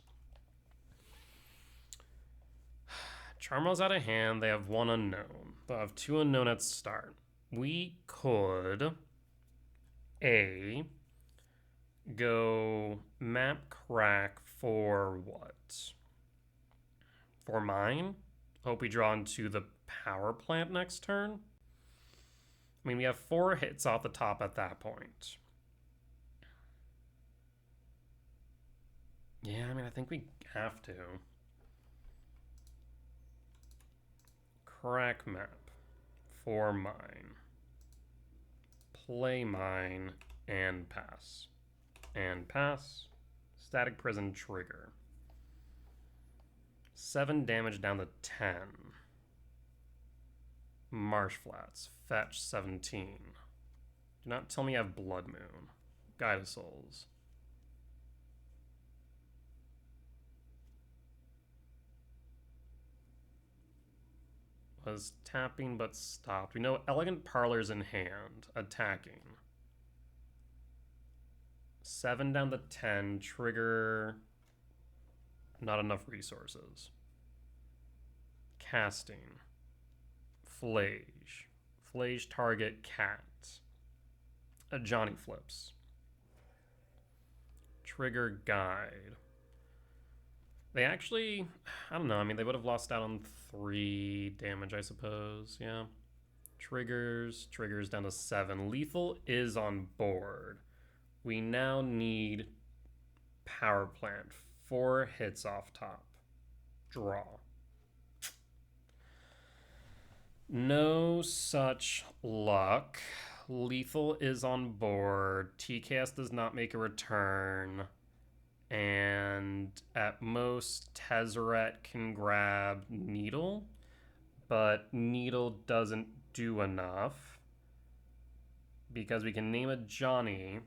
Charmaw's out of hand. They have one unknown. They'll have 2 unknown at start. We could go map crack for what? For mine? Hope we draw into the power plant next turn. I mean, we have 4 hits off the top at that point. Yeah, I mean, I think we have to. Crack map for mine. Play mine and pass. And pass. Static Prison trigger. 7 damage down to 10. Marsh Flats. Fetch 17. Do not tell me I have Blood Moon. Guide of Souls. Was tapping but stopped. We know Elegant Parlor's in hand. Attacking. 7 down to 10. Trigger. Not enough resources. Casting. Flage. Flage target cat. A Johnny Flips. Trigger guide. They actually, I don't know, I mean, they would have lost out on 3 damage, I suppose, yeah. Triggers down to 7. Lethal is on board. We now need power plant. 4 hits off top. Draw. No such luck. Lethal is on board. TKS does not make a return. And at most, Tezzeret can grab Needle, but Needle doesn't do enough because we can name a Johnny,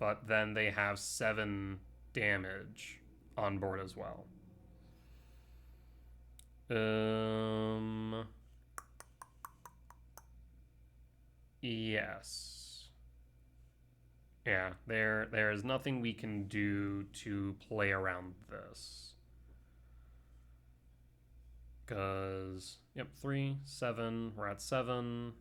but then they have 7 damage on board as well. Yes. Yeah, there is nothing we can do to play around this. Because, yep, 3, 7, we're at 7.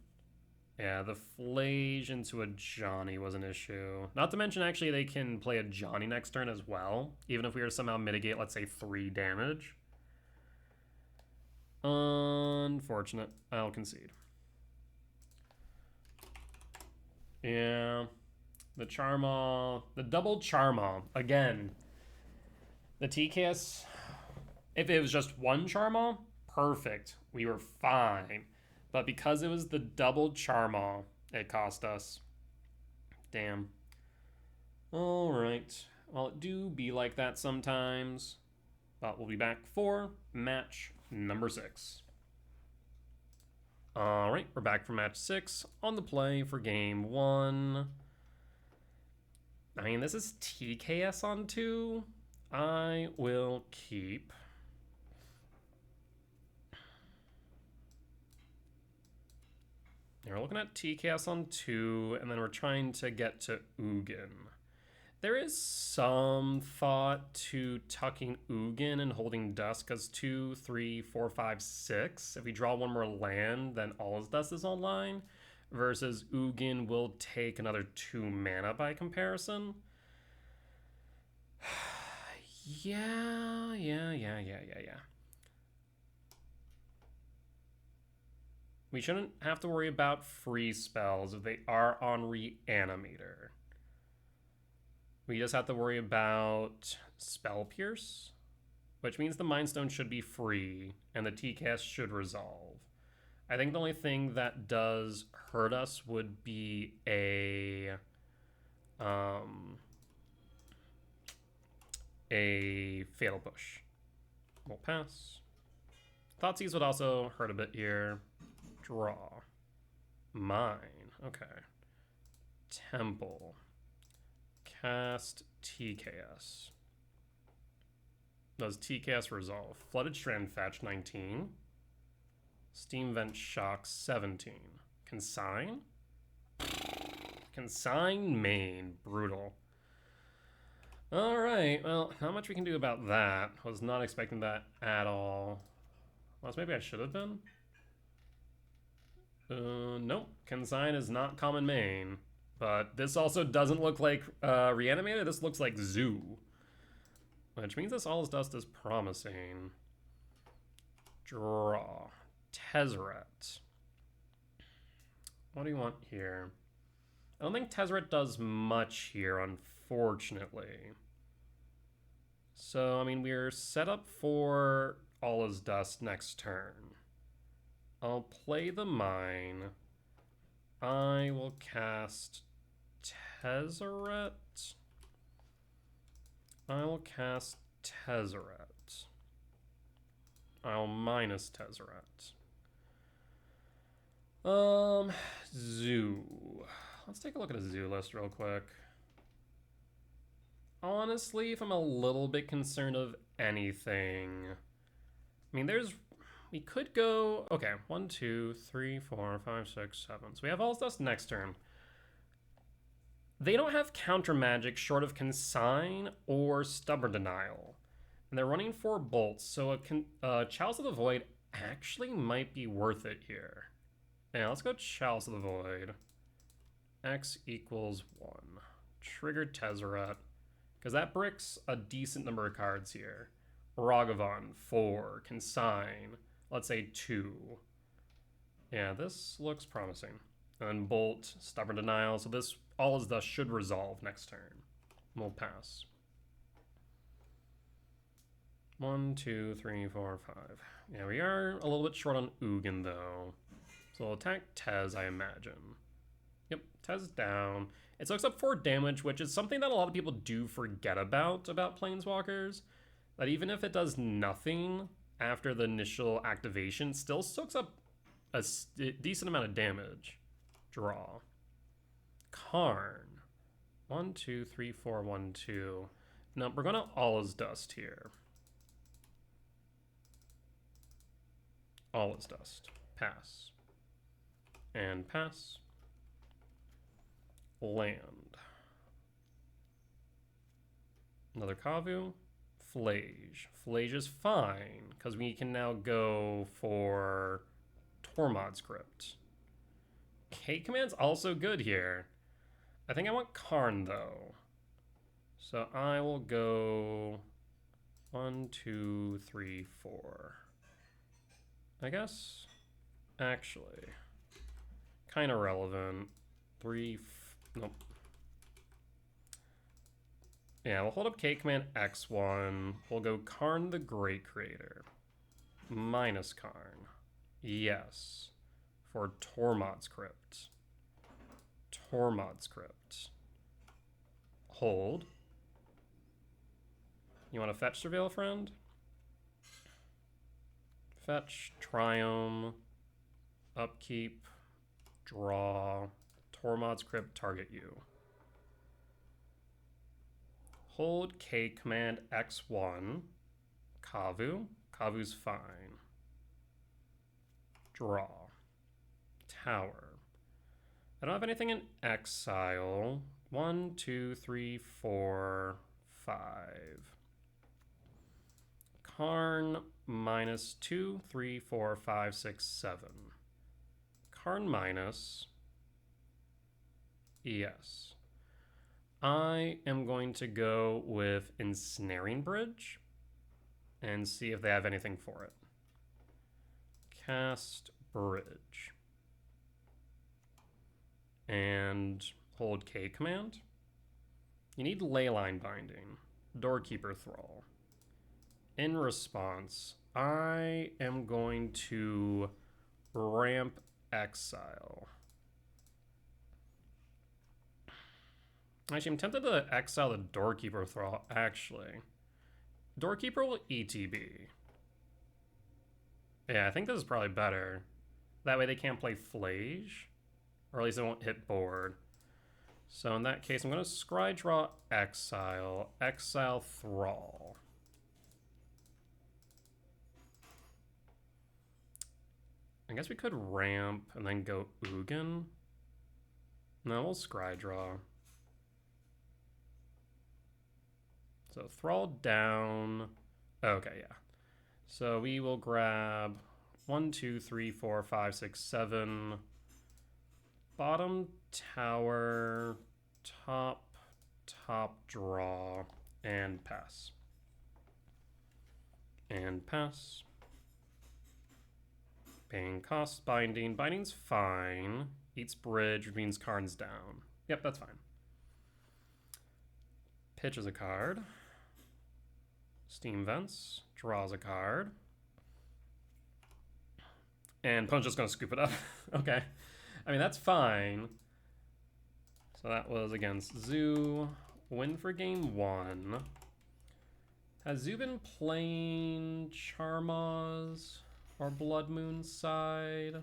Yeah, the Flage into a Johnny was an issue. Not to mention, actually, they can play a Johnny next turn as well. Even if we were to somehow mitigate, let's say, 3 damage. Unfortunate. I'll concede. Yeah. The Charmaw, the double Charmaw, again, the TKS, if it was just one Charmaw, perfect, we were fine, but because it was the double Charmaw, it cost us. Damn. Alright, well, it do be like that sometimes, but we'll be back for match number 6. Alright, we're back for match 6, on the play for game 1. I mean, this is TKS on 2. I will keep. We're looking at TKS on 2, and then we're trying to get to Ugin. There is some thought to tucking Ugin and holding Dusk, because 2, 3, 4, 5, 6. If we draw one more land, then all his Dust is online. Versus Ugin will take another 2 mana by comparison. Yeah. We shouldn't have to worry about free spells if they are on Reanimator. We just have to worry about Spell Pierce, which means the Mind Stone should be free, and the TCAS should resolve. I think the only thing that does hurt us would be a Fatal Push. We'll pass. Thoughtseize would also hurt a bit here. Draw. Mine. Okay. Temple. Cast TKS. Does TKS resolve? Flooded Strand fetch 19. Steam Vent Shock 17. Consign? Consign main. Brutal. Alright, well, not much we can do about that. Was not expecting that at all. Well, maybe I should have been. Nope. Consign is not common main. But this also doesn't look like Reanimator. This looks like Zoo. Which means this All Is Dust is promising. Draw. Tezzeret. What do you want here? I don't think Tezzeret does much here, unfortunately. So, I mean, we're set up for All Is Dust next turn. I'll play the Mine. I will cast Tezzeret. I will cast Tezzeret. I'll minus Tezzeret. Zoo. Let's take a look at a Zoo list real quick. Honestly, if I'm a little bit concerned of anything, I mean, we could go, okay, 1, 2, 3, 4, 5, 6, 7. So we have All Dust next turn. They don't have counter magic short of Consign or Stubborn Denial. And they're running 4 bolts, so a Chalice of the Void actually might be worth it here. Yeah, let's go Chalice of the Void. X equals 1. Trigger Tezzeret, because that bricks a decent number of cards here. Ragavan, 4. Consign, let's say 2. Yeah, this looks promising. And then Bolt, Stubborn Denial, so this All Is Dust should resolve next turn. We'll pass. 1, 2, 3, 4, 5. Yeah, we are a little bit short on Ugin, though. So we'll attack Tez, I imagine. Yep, Tez down. It soaks up 4 damage, which is something that a lot of people do forget about Planeswalkers. That even if it does nothing after the initial activation, still soaks up a decent amount of damage. Draw. Karn. 1, 2, 3, 4, 1, 2. No, we're gonna All Is Dust here. All Is Dust. Pass. And pass. Land. Another Kavu. Flage. Flage is fine, because we can now go for Tormod's Crypt. K-Command's also good here. I think I want Karn, though. So I will go 1, 2, 3, 4. I guess, actually, kind of relevant. 3, nope. Yeah, we'll hold up K-Command X1. We'll go Karn the Great Creator. Minus Karn. Yes. For Tormod's Crypt. Tormod's Crypt. Hold. You want to fetch Surveil Friend? Fetch, Triome, Upkeep, Draw, Tormod's Crypt, target you. Hold K Command X1, Kavu. Kavu's fine. Draw. Tower. I don't have anything in exile. 1, 2, 3, 4, 5. Karn minus 2, 3, 4, 5, 6, 7. Karn minus. Yes. I am going to go with Ensnaring Bridge and see if they have anything for it. Cast Bridge. And hold K command. You need Leyline Binding. Doorkeeper Thrall. In response, I am going to ramp Exile. Actually, I'm tempted to exile the Doorkeeper Thrall, actually. Doorkeeper will ETB. Yeah, I think this is probably better. That way they can't play Flage. Or at least it won't hit board. So in that case, I'm going to scry draw Exile. Exile Thrall. I guess we could ramp and then go Ugin. No, we'll scry draw. So Thrall down. Okay, yeah. So we will grab 1, 2, 3, 4, 5, 6, 7. Bottom tower, top draw, and pass. And pass. Paying cost, binding. Binding's fine. Eats bridge, which means Karn's down. Yep, that's fine. Pitches a card. Steam Vents. Draws a card. And Punch is going to scoop it up. Okay. I mean, that's fine. So that was against Zoo. Win for game 1. Has Zoo been playing Charmaz or Blood Moon side?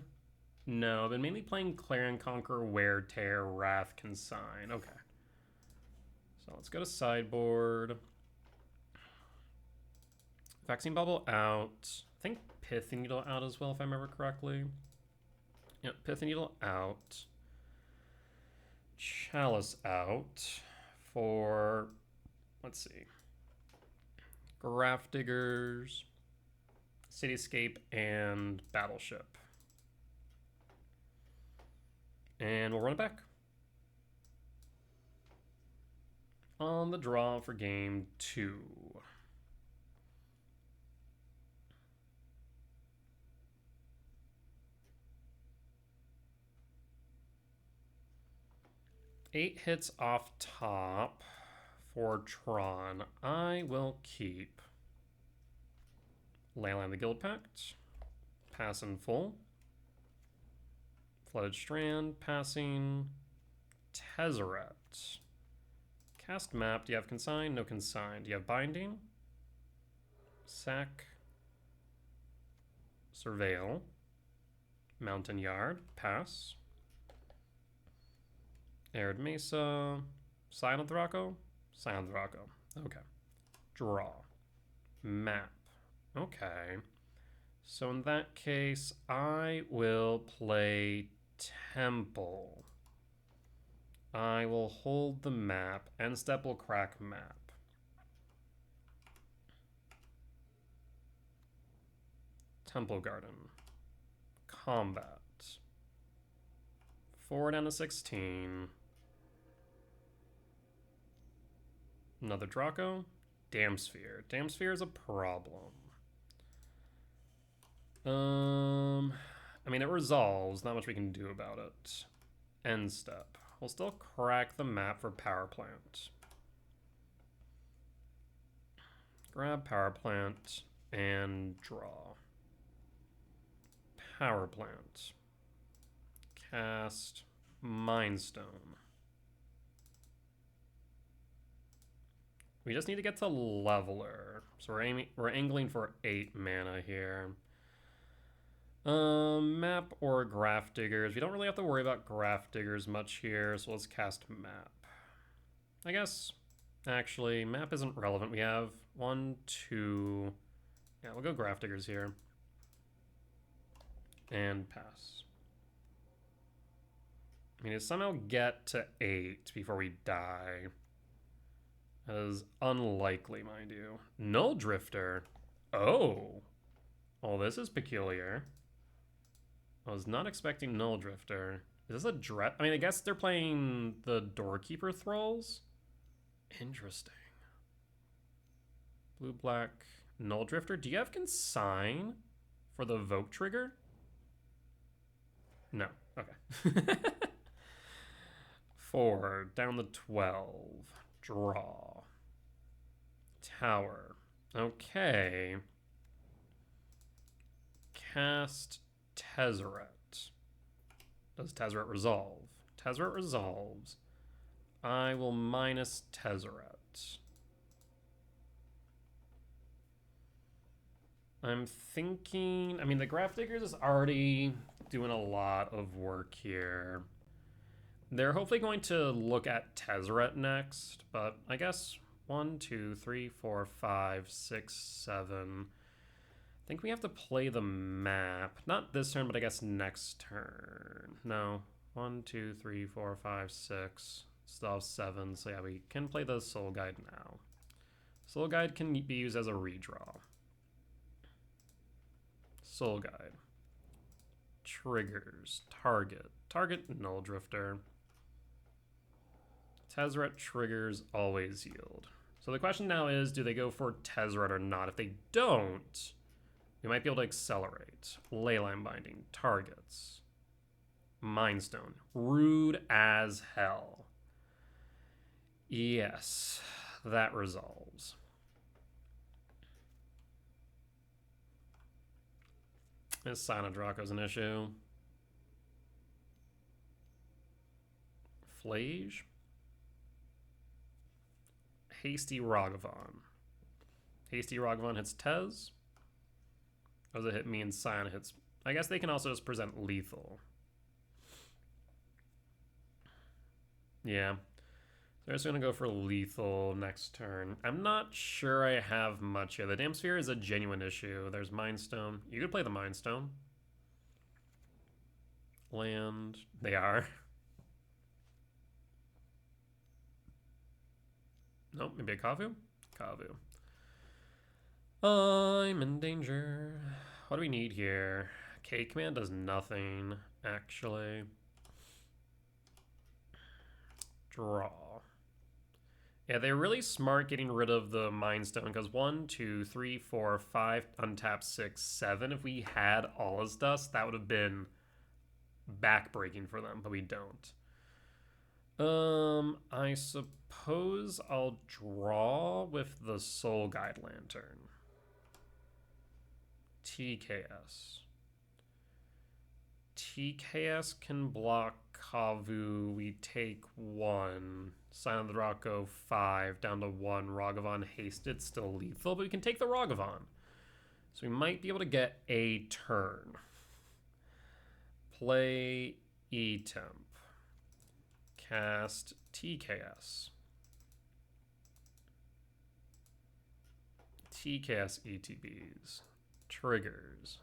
No, I've been mainly playing Clarion Conqueror, Wear Tear, Wrath Consign. Okay. So let's go to sideboard. Vaccine Bubble out. I think Pithing Needle out as well, if I remember correctly. Yep, Pithing Needle out. Chalice out for, let's see, Graph Diggers, Cityscape, and Battleship. And we'll run it back. On the draw for game 2. Eight hits off top for Tron. I will keep Leyline the Guild Pact, pass in full. Flooded Strand, passing. Tezzeret. Cast map. Do you have consign? No consign. Do you have binding? Sack. Surveil. Mountain Yard. Pass. Arid Mesa. Silent Draco. Silent Draco. Okay. Draw. Map. Okay. So in that case, I will play Temple. I will hold the map. End step will crack map. Temple Garden. Combat. 4 down to 16. Another Draco. Dam Sphere. Dam Sphere is a problem. I mean, it resolves. Not much we can do about it. End step. We'll still crack the map for Power Plant. Grab Power Plant and draw. Power Plant. Cast Mind Stone. We just need to get to Leveler. So we're angling for 8 mana here. Map or Graph Diggers. We don't really have to worry about Graph Diggers much here, so let's cast map. I guess, actually, map isn't relevant. We have 1, 2... Yeah, we'll go Graph Diggers here. And pass. I mean, to somehow get to 8 before we die. That is unlikely, mind you. Null Drifter. Oh. Oh, this is peculiar. I was not expecting Null Drifter. Is this a dread? I mean, I guess they're playing the Doorkeeper Thralls. Interesting. Blue, black, Null Drifter. Do you have Consign for the Vote trigger? No. Okay. 4, down to 12. Draw. Tower. Okay. Cast Tezzeret. Does Tezzeret resolve? Tezzeret resolves. I will minus Tezzeret. I'm thinking... I mean, the Grafdiggers is already doing a lot of work here. They're hopefully going to look at Tezzeret next, but I guess 1, 2, 3, 4, 5, 6, 7... I think we have to play the map. Not this turn, but I guess next turn. No. 1, 2, 3, 4, 5, 6. Still have 7. So yeah, we can play the Soul Guide now. Soul Guide can be used as a redraw. Soul Guide. Triggers. Target. Target Null Drifter. Tezzeret triggers always yield. So the question now is, do they go for Tezzeret or not? If they don't... we might be able to accelerate. Leyline Binding. Targets. Mindstone. Rude as hell. Yes. That resolves. This Sign Draco's an issue. Flage. Hasty Ragavan. Hasty Ragavan hits Tez. Does it hit me and Scion hits... I guess they can also just present lethal. Yeah. They're just going to go for lethal next turn. I'm not sure I have much here. The Damn Sphere is a genuine issue. There's Mind Stone. You could play the Mind Stone. Land. They are. Nope, maybe a Kavu? Kavu. I'm in danger. What do we need here? K command does nothing, actually. Draw. Yeah, they're really smart getting rid of the Mind Stone because 1, 2, 3, 4, 5, untap 6, 7. If we had Allah's Dust, that would have been backbreaking for them, but we don't. I suppose I'll draw with the Soul Guide Lantern. TKS. TKS can block Kavu. We take 1. Sign of the Draco 5 down to 1. Ragavan hasted, still lethal, but we can take the Ragavan. So we might be able to get a turn. Play E-Temp. Cast TKS. TKS ETBs. Triggers.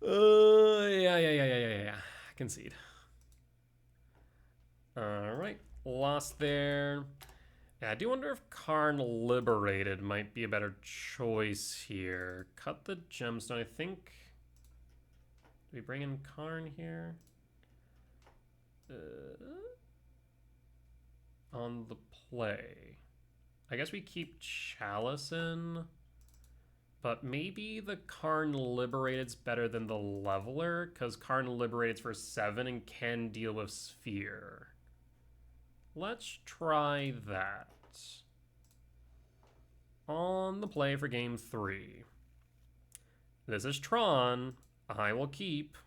Yeah. Concede. Alright. Lost there. Yeah, I do wonder if Karn Liberated might be a better choice here. Cut the gemstone. I think... do we bring in Karn here? On the play. I guess we keep Chalice in. But maybe the Karn Liberated's better than the Leveler, because Karn Liberated's for 7 and can deal with Sphere. Let's try that. On the play for game 3. This is Tron. I will keep.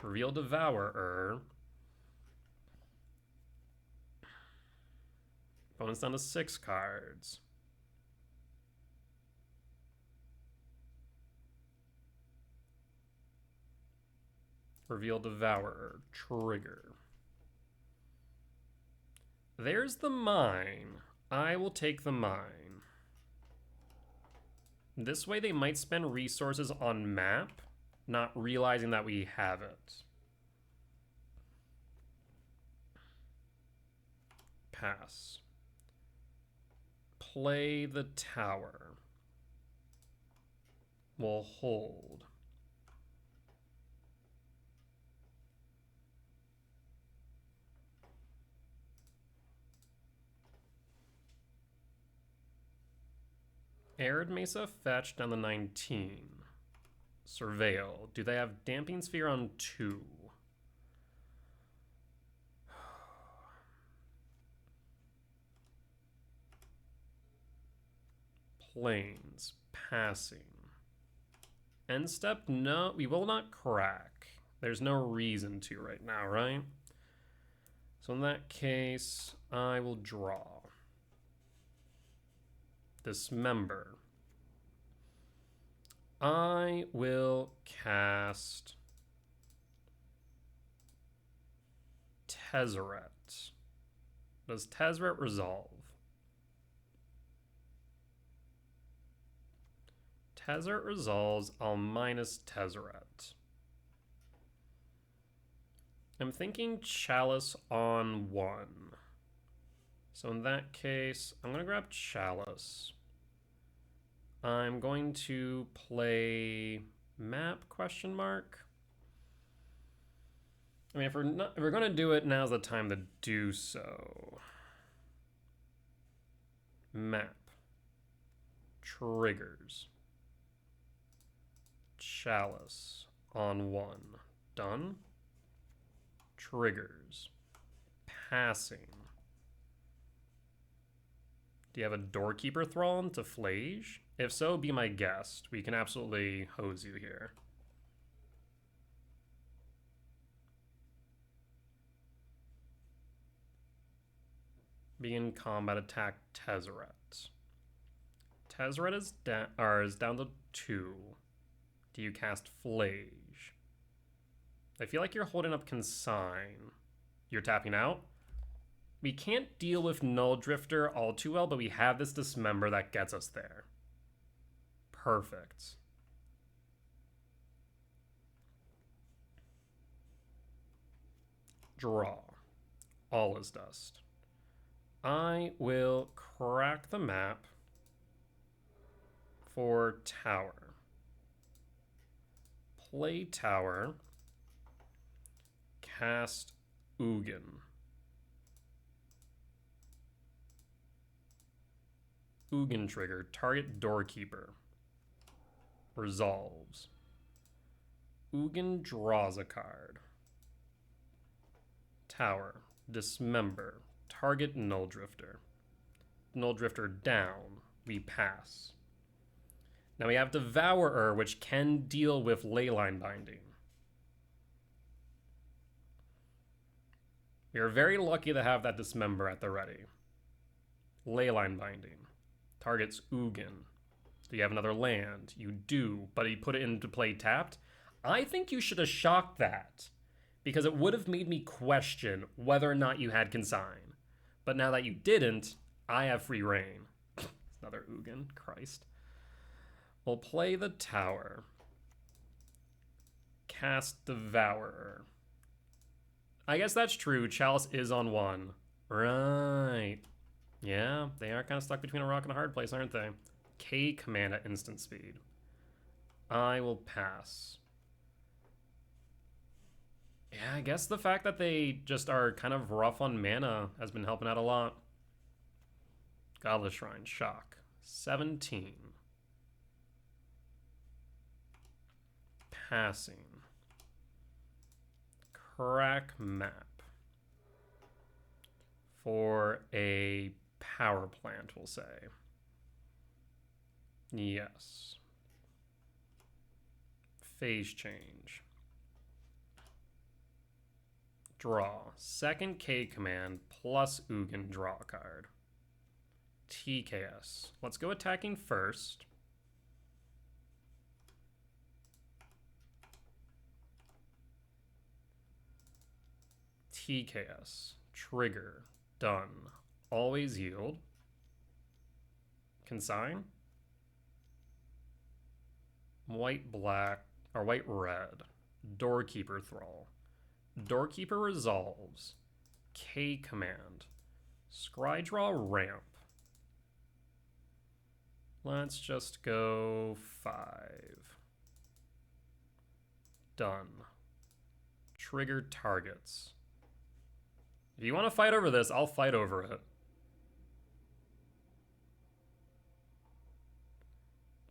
Reveal Devourer. Opponent's down to 6 cards. Reveal Devourer. Trigger. There's the mine. I will take the mine. This way they might spend resources on map, not realizing that we have it. Pass. Play the tower. We'll hold. Arid Mesa fetched on the 19. Surveil. Do they have Damping Sphere on 2? Plains. Passing. End step? No, we will not crack. There's no reason to right now, right? So in that case, I will draw. Dismember. I will cast Tezzeret. Does Tezzeret resolve? Tezzeret resolves, I'll minus Tezzeret. I'm thinking Chalice on 1. So in that case, I'm going to grab Chalice. I'm going to play map question mark. I mean, if we're going to do it, now's the time to do so. Map. Triggers. Chalice on 1. Done. Triggers. Passing. Do you have a Doorkeeper Thrall to Flage? If so, be my guest. We can absolutely hose you here. Begin combat attack Tezzeret. Tezzeret is down to 2. Do you cast Flage? I feel like you're holding up Consign. You're tapping out? We can't deal with Null Drifter all too well, but we have this Dismember that gets us there. Perfect. Draw. All is dust. I will crack the map for tower. Play tower. Cast Ugin. Ugin trigger. Target Doorkeeper. Resolves. Ugin draws a card. Tower. Dismember. Target Null Drifter. Null Drifter down. We pass. Now we have Devourer, which can deal with Leyline Binding. We are very lucky to have that Dismember at the ready. Leyline Binding. Targets Ugin. Do you have another land? You do, but he put it into play tapped. I think you should have shocked that, because it would have made me question whether or not you had Consign. But now that you didn't, I have free reign. Another Ugin, Christ. We'll play the tower. Cast Devourer. I guess that's true. Chalice is on 1. Right. Yeah, they are kind of stuck between a rock and a hard place, aren't they? K command at instant speed. I will pass. Yeah, I guess the fact that they just are kind of rough on mana has been helping out a lot. Godless Shrine, shock. 17. Passing. Crack map. For a power plant, we'll say. Yes. Phase change. Draw. Second K command plus Ugin, draw a card. TKS. Let's go attacking first. TKS. Trigger. Done. Always yield. Consign. White black, or white red. Doorkeeper Thrall. Doorkeeper resolves. K command. Scrydraw ramp. Let's just go 5. Done. Trigger targets. If you want to fight over this, I'll fight over it.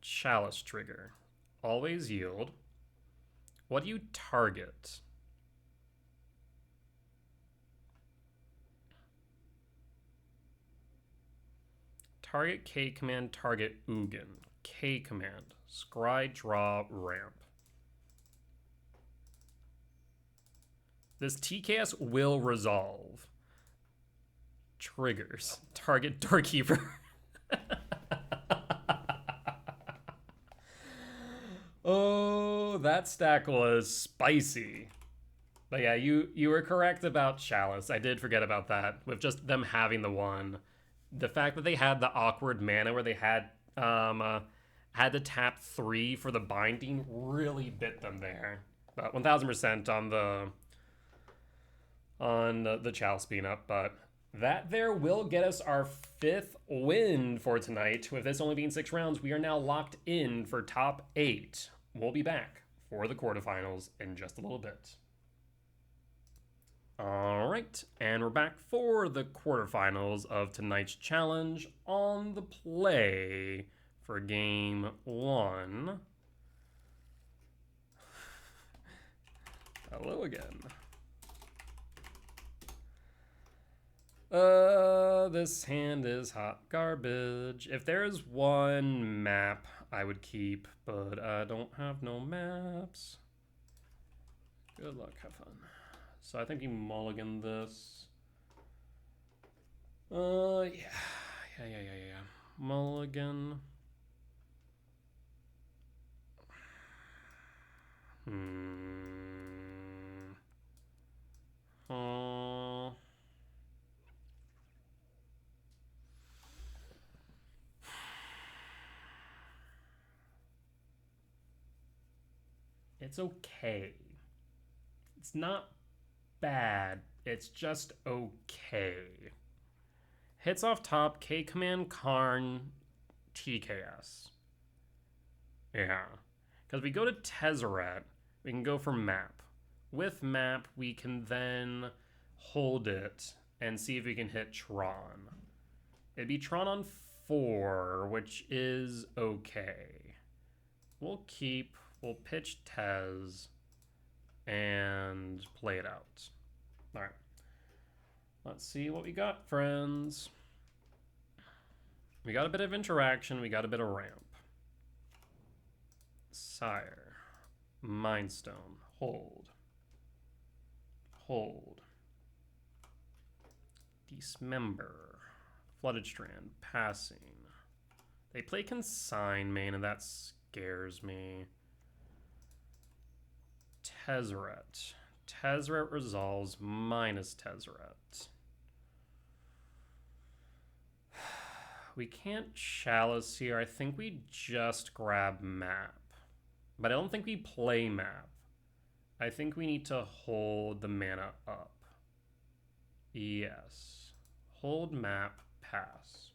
Chalice trigger. Always yield. What do you target? Target K command, target Ugin. K command. Scry, draw, ramp. This TKS will resolve. Triggers. Target Doorkeeper. Oh, that stack was spicy. But yeah, you were correct about Chalice. I did forget about that. With just them having the one. The fact that they had the awkward mana where they had to tap 3 for the binding really bit them there. But 1000% on the Chalice being up. But that there will get us our 5th win for tonight. With this only being 6 rounds, we are now locked in for top 8. We'll be back for the quarterfinals in just a little bit. All right, and we're back for the quarterfinals of tonight's challenge on the play for game 1. Hello again. This hand is hot garbage. If there's one map I would keep, but I don't have no maps. Good luck, have fun. So I think he mulliganed this. Yeah. Mulligan. It's okay. It's not bad. It's just okay. Hits off top, K command, Karn, TKS. Yeah. Because we go to Tezzeret, we can go for map. With map, we can then hold it and see if we can hit Tron. It'd be Tron on 4, which is okay. We'll pitch Tez and play it out. All right. Let's see what we got, friends. We got a bit of interaction. We got a bit of ramp. Sire. Mindstone. Hold. Hold. Dismember. Flooded Strand. Passing. They play Consignment, and that scares me. Tezzeret. Tezzeret resolves minus Tezzeret. We can't Chalice here. I think we just grab map. But I don't think we play map. I think we need to hold the mana up. Yes. Hold map, pass.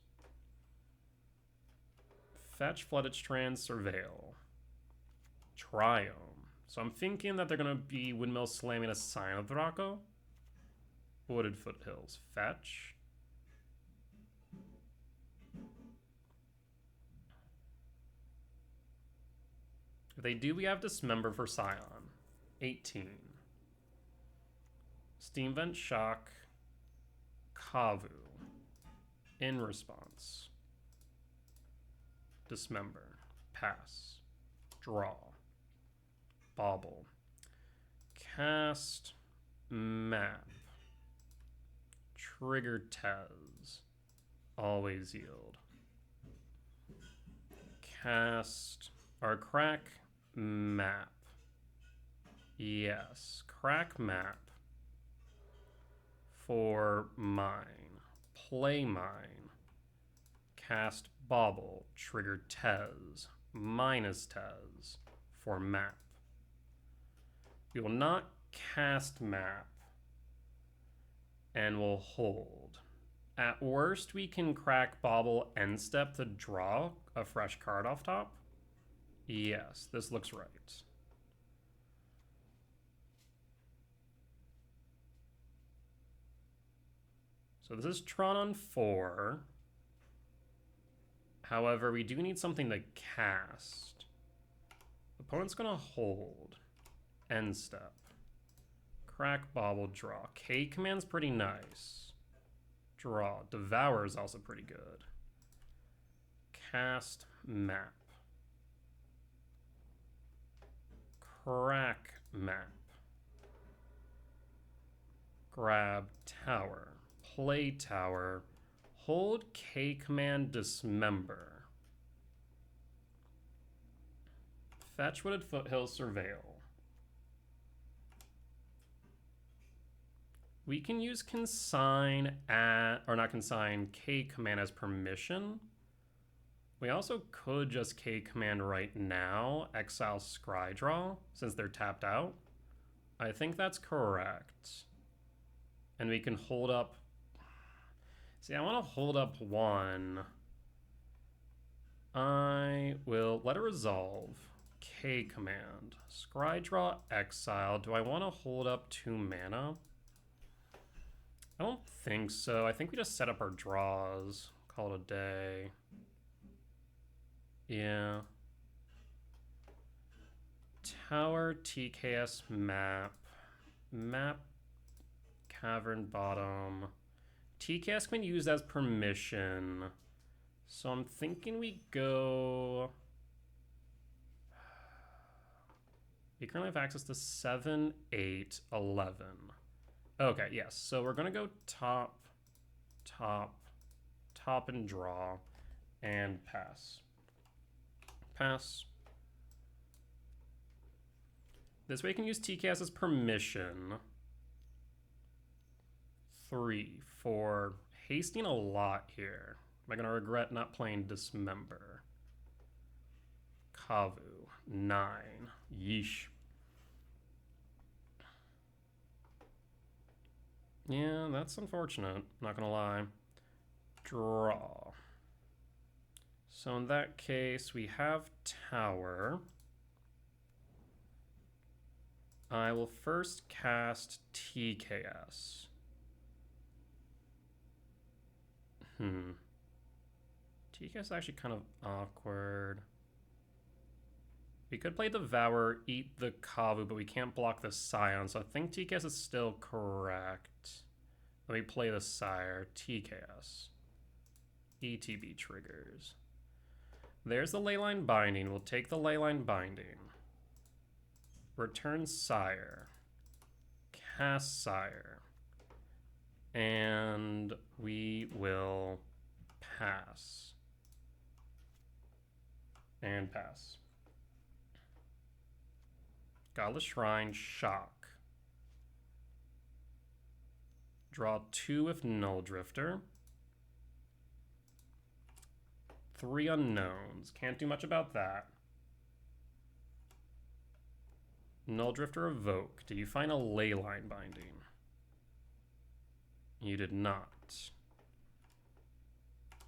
Fetch, Flooded Strand, Surveil. Triome. So I'm thinking that they're going to be Windmill slamming a Sign of Draco. Wooded Foothills. Fetch. If they do, we have Dismember for Scion. 18. Steam Vent Shock. Kavu. In response. Dismember. Pass. Draw. Bauble. Cast. Map. Trigger Tez. Always yield. Cast. Or crack. Map. Yes. Crack map. For mine. Play mine. Cast Bauble. Trigger Tez. Minus Tez. for map. We will not cast map, and we'll hold. At worst, we can crack Bauble end step to draw a fresh card off top. Yes, this looks right. So this is Tron on 4. However, we do need something to cast. Opponent's gonna hold. End step. Crack, Bauble, draw. K command's pretty nice. Draw. Devour is also pretty good. Cast, map. Crack, map. Grab, tower. Play tower. Hold K command, dismember. Fetch Wooded Foothills, surveil. We can use consign at, or not consign, K command as permission. We also could just K command right now, exile Scrydraw, since they're tapped out. I think that's correct. And we can hold up. See, I want to hold up one. I will let it resolve. K command. Scrydraw, exile. Do I want to hold up 2 mana? I don't think so. I think we just set up our draws. Call it a day. Yeah. Tower, TKS, map. Map, cavern, bottom. TKS can be used as permission. So I'm thinking we go... We currently have access to 7, 8, 11. Okay, yes. So we're going to go top, top, top, and draw, and pass. Pass. This way you can use TKS as permission. 3, 4. Hasting a lot here. Am I going to regret not playing Dismember? Kavu. 9. Yeesh. Yeah, that's unfortunate. Not gonna lie. Draw. So in that case, we have tower. I will first cast TKS. TKS is actually kind of awkward. We could play Devour, eat the Kavu, but we can't block the Scion, so I think TKS is still correct. Let me play the Sire, TKS. ETB triggers. There's the Leyline Binding. We'll take the Leyline Binding. Return Sire. Cast Sire. And we will pass. And pass. Godless Shrine, shock. Draw 2 with Null Drifter. 3 unknowns. Can't do much about that. Null Drifter, evoke. Did you find a Leyline Binding? You did not.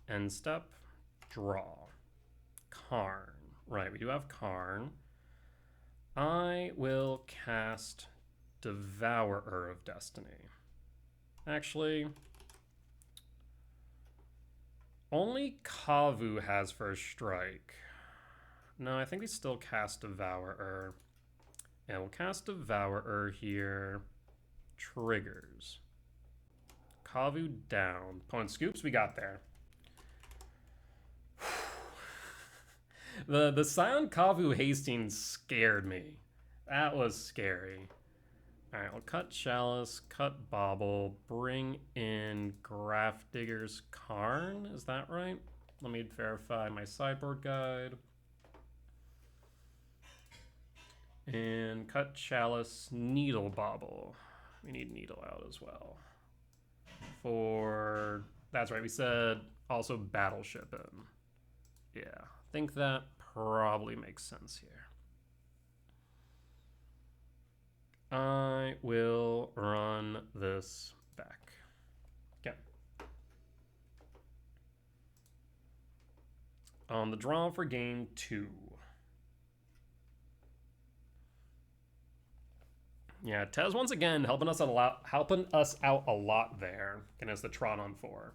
End step, draw. Karn. Right, we do have Karn. I will cast Devourer of Destiny. Actually, only Kavu has first strike. No, I think we still cast Devourer. Yeah, we'll cast Devourer here. Triggers. Kavu down. Opponent scoops, we got there. The Scion Kavu Hastings scared me. That was scary. Alright, we'll cut Chalice, cut Bauble, bring in Grafdigger's Karn. Is that right? Let me verify my sideboard guide. And cut Chalice, Needle Bauble. We need Needle out as well. For... That's right, we said also Battleship in. Yeah, I think that probably makes sense here. I will run this back. Okay. On the draw for game 2. Yeah, Tez once again helping us out a lot there against the Tron on 4.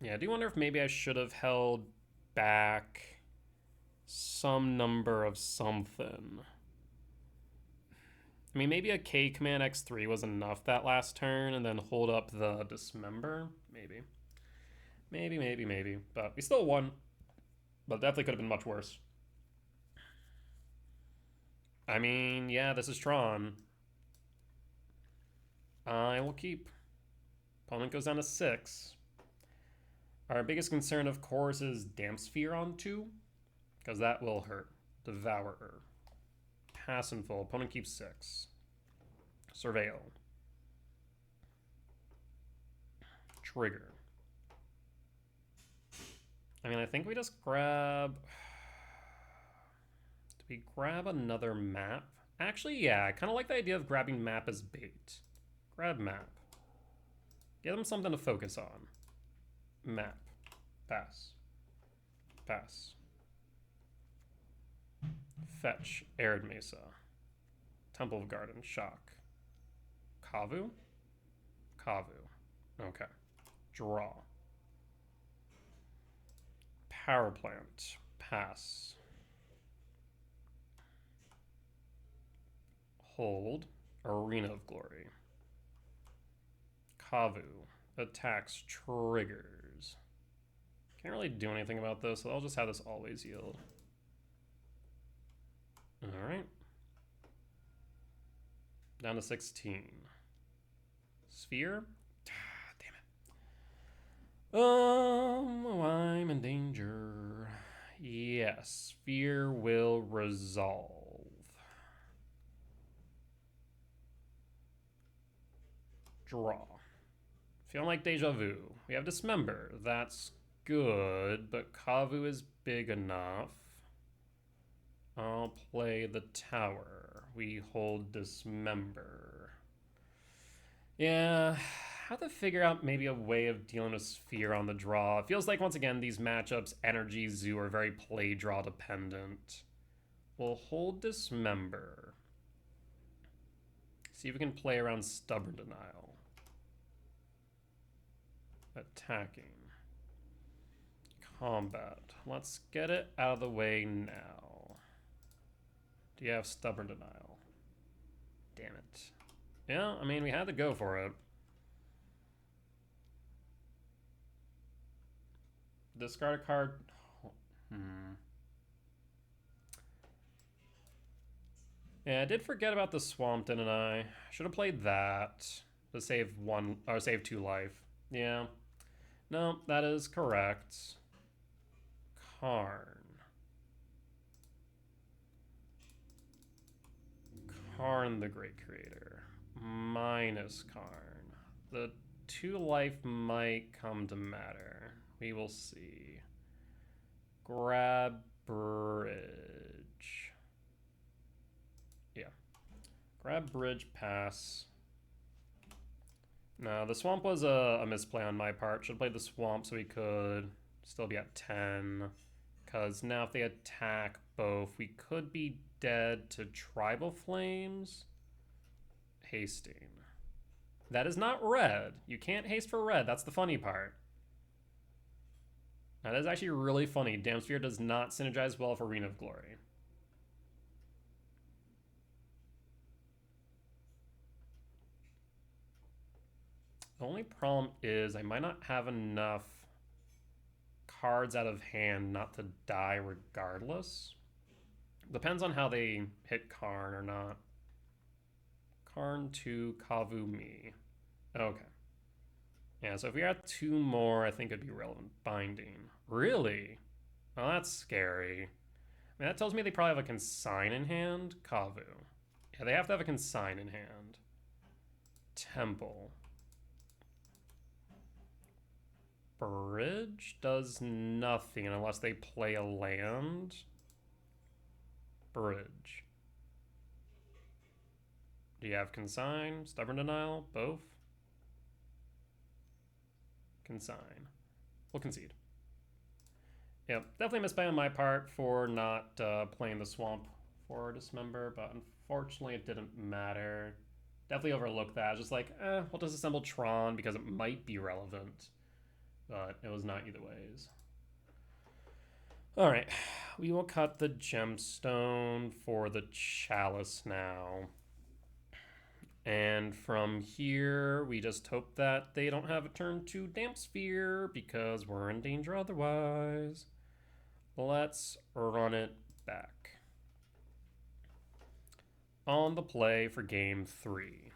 Yeah, I do wonder if maybe I should have held back some number of something. I mean, maybe a K command X3 was enough that last turn and then hold up the Dismember. Maybe. Maybe. But we still won. But definitely could have been much worse. I mean, yeah, this is Tron. I will keep. Opponent goes down to 6. Our biggest concern, of course, is Damp Sphere on 2. Because that will hurt. Devourer. Pass and full. Opponent keeps 6. Surveil. Trigger. I mean, I think we just grab... Do we grab another map? Actually, yeah. I kind of like the idea of grabbing map as bait. Grab map. Get them something to focus on. Map. Pass. Pass. Fetch. Arid Mesa. Temple of Garden. Shock. Kavu? Kavu. Okay. Draw. Power Plant. Pass. Hold. Arena of Glory. Kavu. Attacks. Triggers. Can't really do anything about this, so I'll just have this always yield. Alright. Down to 16. Sphere? Damn it. I'm in danger. Yes, Sphere will resolve. Draw. Feeling like deja vu. We have Dismember. That's good, but Kavu is big enough. I'll play the tower. We hold Dismember. Yeah, have to figure out maybe a way of dealing with Sphere on the draw. It feels like, once again, these matchups, Energy, Zoo, are very play-draw dependent. We'll hold Dismember. See if we can play around Stubborn Denial. Attacking. Combat. Let's get it out of the way now. Do you have Stubborn Denial? Damn it. Yeah, I mean, we had to go for it. Discard a card. Yeah, I did forget about the Swamp, didn't I? Should have played that to save 1 or save 2 life. Yeah. No, that is correct. Karn. Karn the Great Creator. Minus Karn. The 2 life might come to matter. We will see. Grab Bridge. Yeah. Grab Bridge, pass. No, the Swamp was a misplay on my part. Should have played the Swamp so we could still be at 10. Because now if they attack both, we could be dead to Tribal Flames. Hasting. That is not red. You can't haste for red. That's the funny part. That is actually really funny. Damp Sphere does not synergize well with Arena of Glory. The only problem is I might not have enough cards out of hand not to die regardless. Depends on how they hit Karn or not. Karn 2, Kavu me. Okay. Yeah, so if we had 2 more, I think it'd be relevant. Binding. Really? Oh, that's scary. I mean, that tells me they probably have a Consign in hand. Kavu. Yeah, they have to have a Consign in hand. Temple. Bridge does nothing unless they play a land. Bridge. Do you have Consign? Stubborn Denial? Both? Consign. We'll concede. Yep, definitely misplay on my part for not playing the Swamp for Dismember, but unfortunately it didn't matter. Definitely overlooked that. Just like, we'll disassemble Tron because it might be relevant. But it was not either ways. Alright, we will cut the Gemstone for the Chalice now. And from here, we just hope that they don't have a turn 2 Damp Sphere because we're in danger otherwise. Let's run it back. On the play for game 3.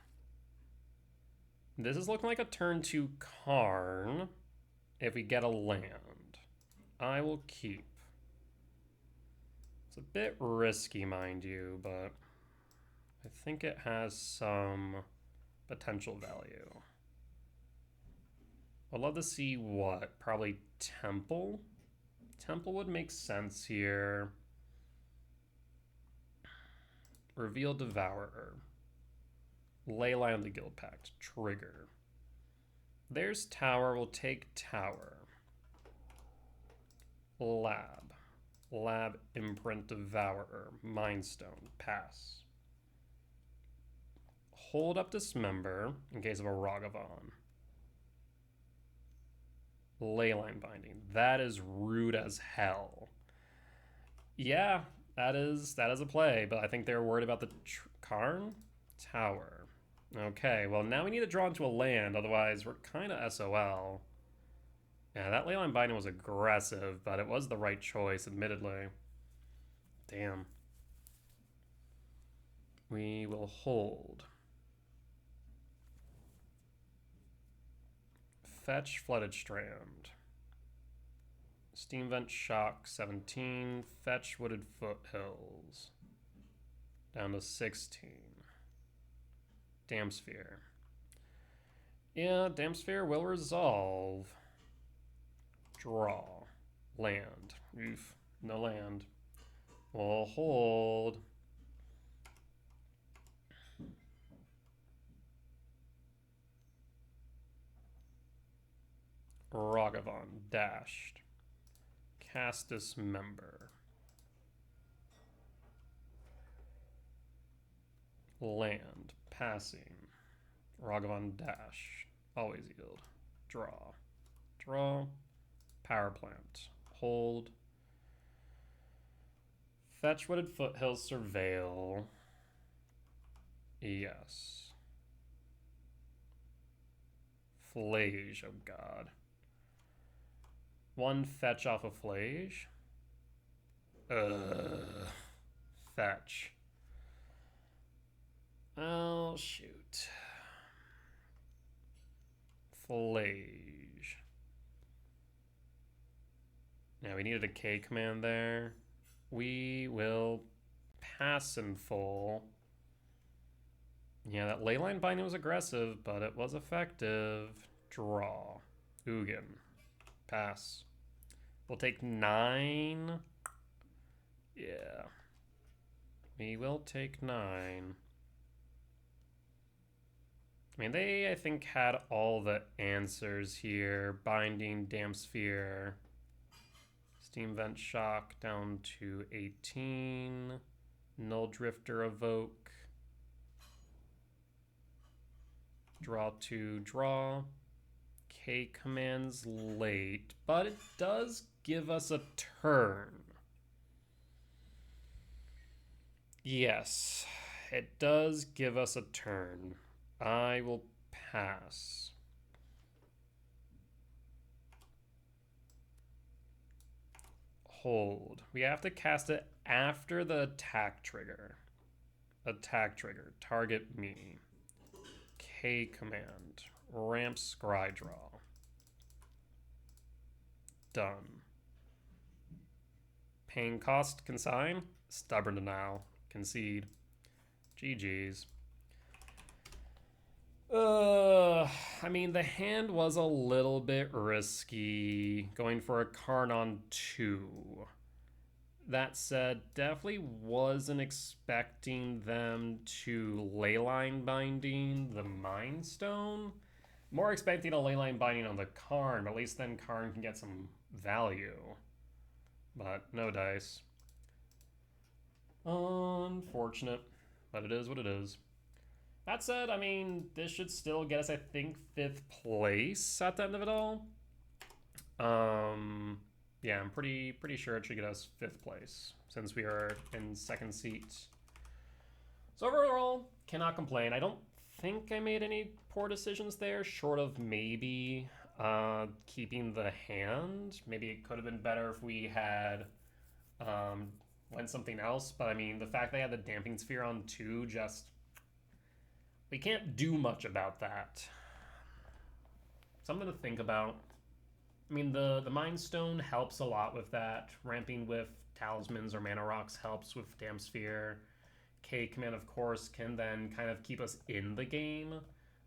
This is looking like a turn 2 Karn if we get a land. I will keep. It's a bit risky, mind you, but I think it has some potential value. I'd love to see what? Probably Temple? Temple would make sense here. Reveal Devourer. Leyline of the Guild Pact. Trigger. There's Tower. We'll take Tower. Lab. Lab Imprint Devourer. Mindstone. Pass. Hold up Dismember in case of a Ragavan. Leyline Binding. That is rude as hell. Yeah, that is a play, but I think they're worried about the Karn? Tower. Okay, well now we need to draw into a land, otherwise we're kind of SOL. Yeah, that Leyline Binding was aggressive, but it was the right choice, admittedly. Damn. We will hold. Fetch Flooded Strand. Steam Vent Shock 17. Fetch Wooded Foothills. Down to 16. Damp Sphere. Yeah, Damp Sphere will resolve. Draw. Land. Oof. No land. We'll hold. Ragavan. Dashed. Cast Dismember. Land. Passing. Ragavan dash. Always yield. Draw. Draw. Power Plant. Hold. Fetch Wooded Foothills. Surveil. Yes. Flage. Oh god. One fetch off of Flage. Fetch. Oh, shoot. Flage. Now we needed a K command there. We will pass in full. Yeah, that Leyline Binding was aggressive, but it was effective. Draw. Ugin. Pass. We'll take 9. Yeah. We will take 9. I mean, they, I think, had all the answers here. Binding, Damp Sphere. Steam Vent Shock down to 18. Null Drifter Evoke. Draw 2, draw. K commands late, but it does give us a turn. Yes, it does give us a turn. I will pass. Hold. We have to cast it after the attack trigger. Attack trigger. Target me. K command. Ramp Scry Draw. Done. Paying cost. Consign. Stubborn Denial. Concede. GG's. I mean, the hand was a little bit risky, going for a card on 2. That said, definitely wasn't expecting them to leyline binding the Mind Stone. More expecting a leyline binding on the Karn, but at least then Karn can get some value. But no dice. Unfortunate, but it is what it is. That said, I mean, this should still get us, I think, 5th place at the end of it all. Yeah, I'm pretty sure it should get us 5th place since we are in 2nd seat. So overall, cannot complain. I don't think I made any poor decisions there, short of maybe keeping the hand. Maybe it could have been better if we had went something else, but I mean, the fact they had the Damping Sphere on 2 just... we can't do much about that. Something to think about. I mean, the Mind Stone helps a lot with that. Ramping with Talismans or Mana Rocks helps with Damp Sphere. K Command, of course, can then kind of keep us in the game,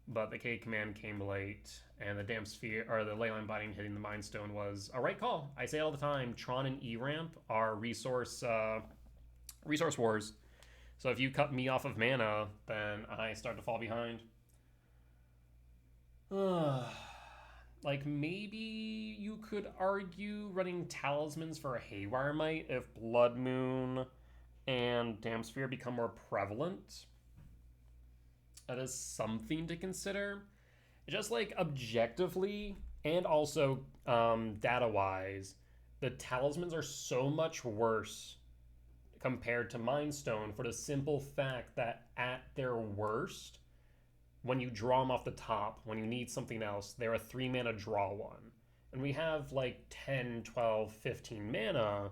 but the K Command came late, and the Damp Sphere, or the Leyline Binding hitting the Mind Stone was a right call. I say it all the time, Tron and E-Ramp are resource wars. So if you cut me off of mana, then I start to fall behind. Like, maybe you could argue running Talismans for a Haywire Might if Blood Moon and Damp Sphere become more prevalent. That is something to consider. Just like objectively and also data-wise, the Talismans are so much worse compared to Mind Stone for the simple fact that at their worst, when you draw them off the top, when you need something else, they're a 3 mana draw 1. And we have like 10, 12, 15 mana.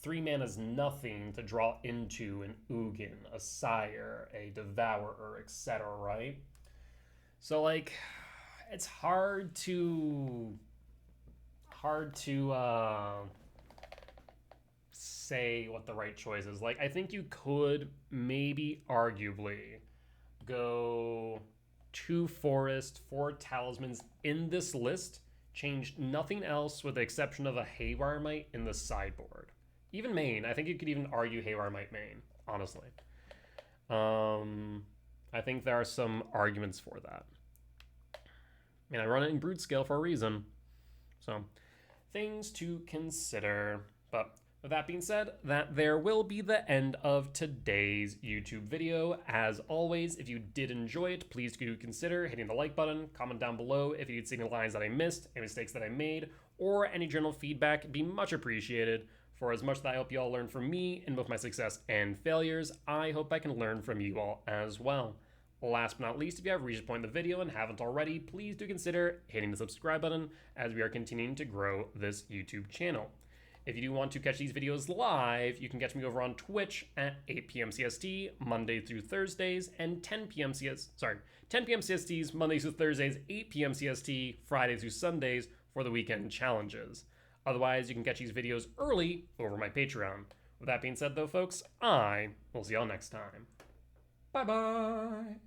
3 mana is nothing to draw into an Ugin, a Sire, a Devourer, etc., right? So like, it's hard to say what the right choice is. Like, I think you could maybe arguably go 2 Forest, 4 Talismans in this list, change nothing else with the exception of a Haywire Might in the sideboard. Even main, I think you could even argue Haywire Might main, honestly. I think there are some arguments for that. I mean, I run it in Brute Scale for a reason. So, things to consider. But with that being said, that there will be the end of today's YouTube video. As always, if you did enjoy it, please do consider hitting the like button, comment down below if you'd seen any lines that I missed, any mistakes that I made, or any general feedback. It'd be much appreciated. For as much that I hope you all learn from me in both my success and failures, I hope I can learn from you all as well. Last but not least, if you have reached a point in the video and haven't already, please do consider hitting the subscribe button as we are continuing to grow this YouTube channel. If you do want to catch these videos live, you can catch me over on Twitch at 8 p.m. CST, Monday through Thursdays, and 10 p.m. CSTs, Mondays through Thursdays, 8 p.m. CST, Fridays through Sundays for the weekend challenges. Otherwise, you can catch these videos early over my Patreon. With that being said, though, folks, I will see y'all next time. Bye-bye!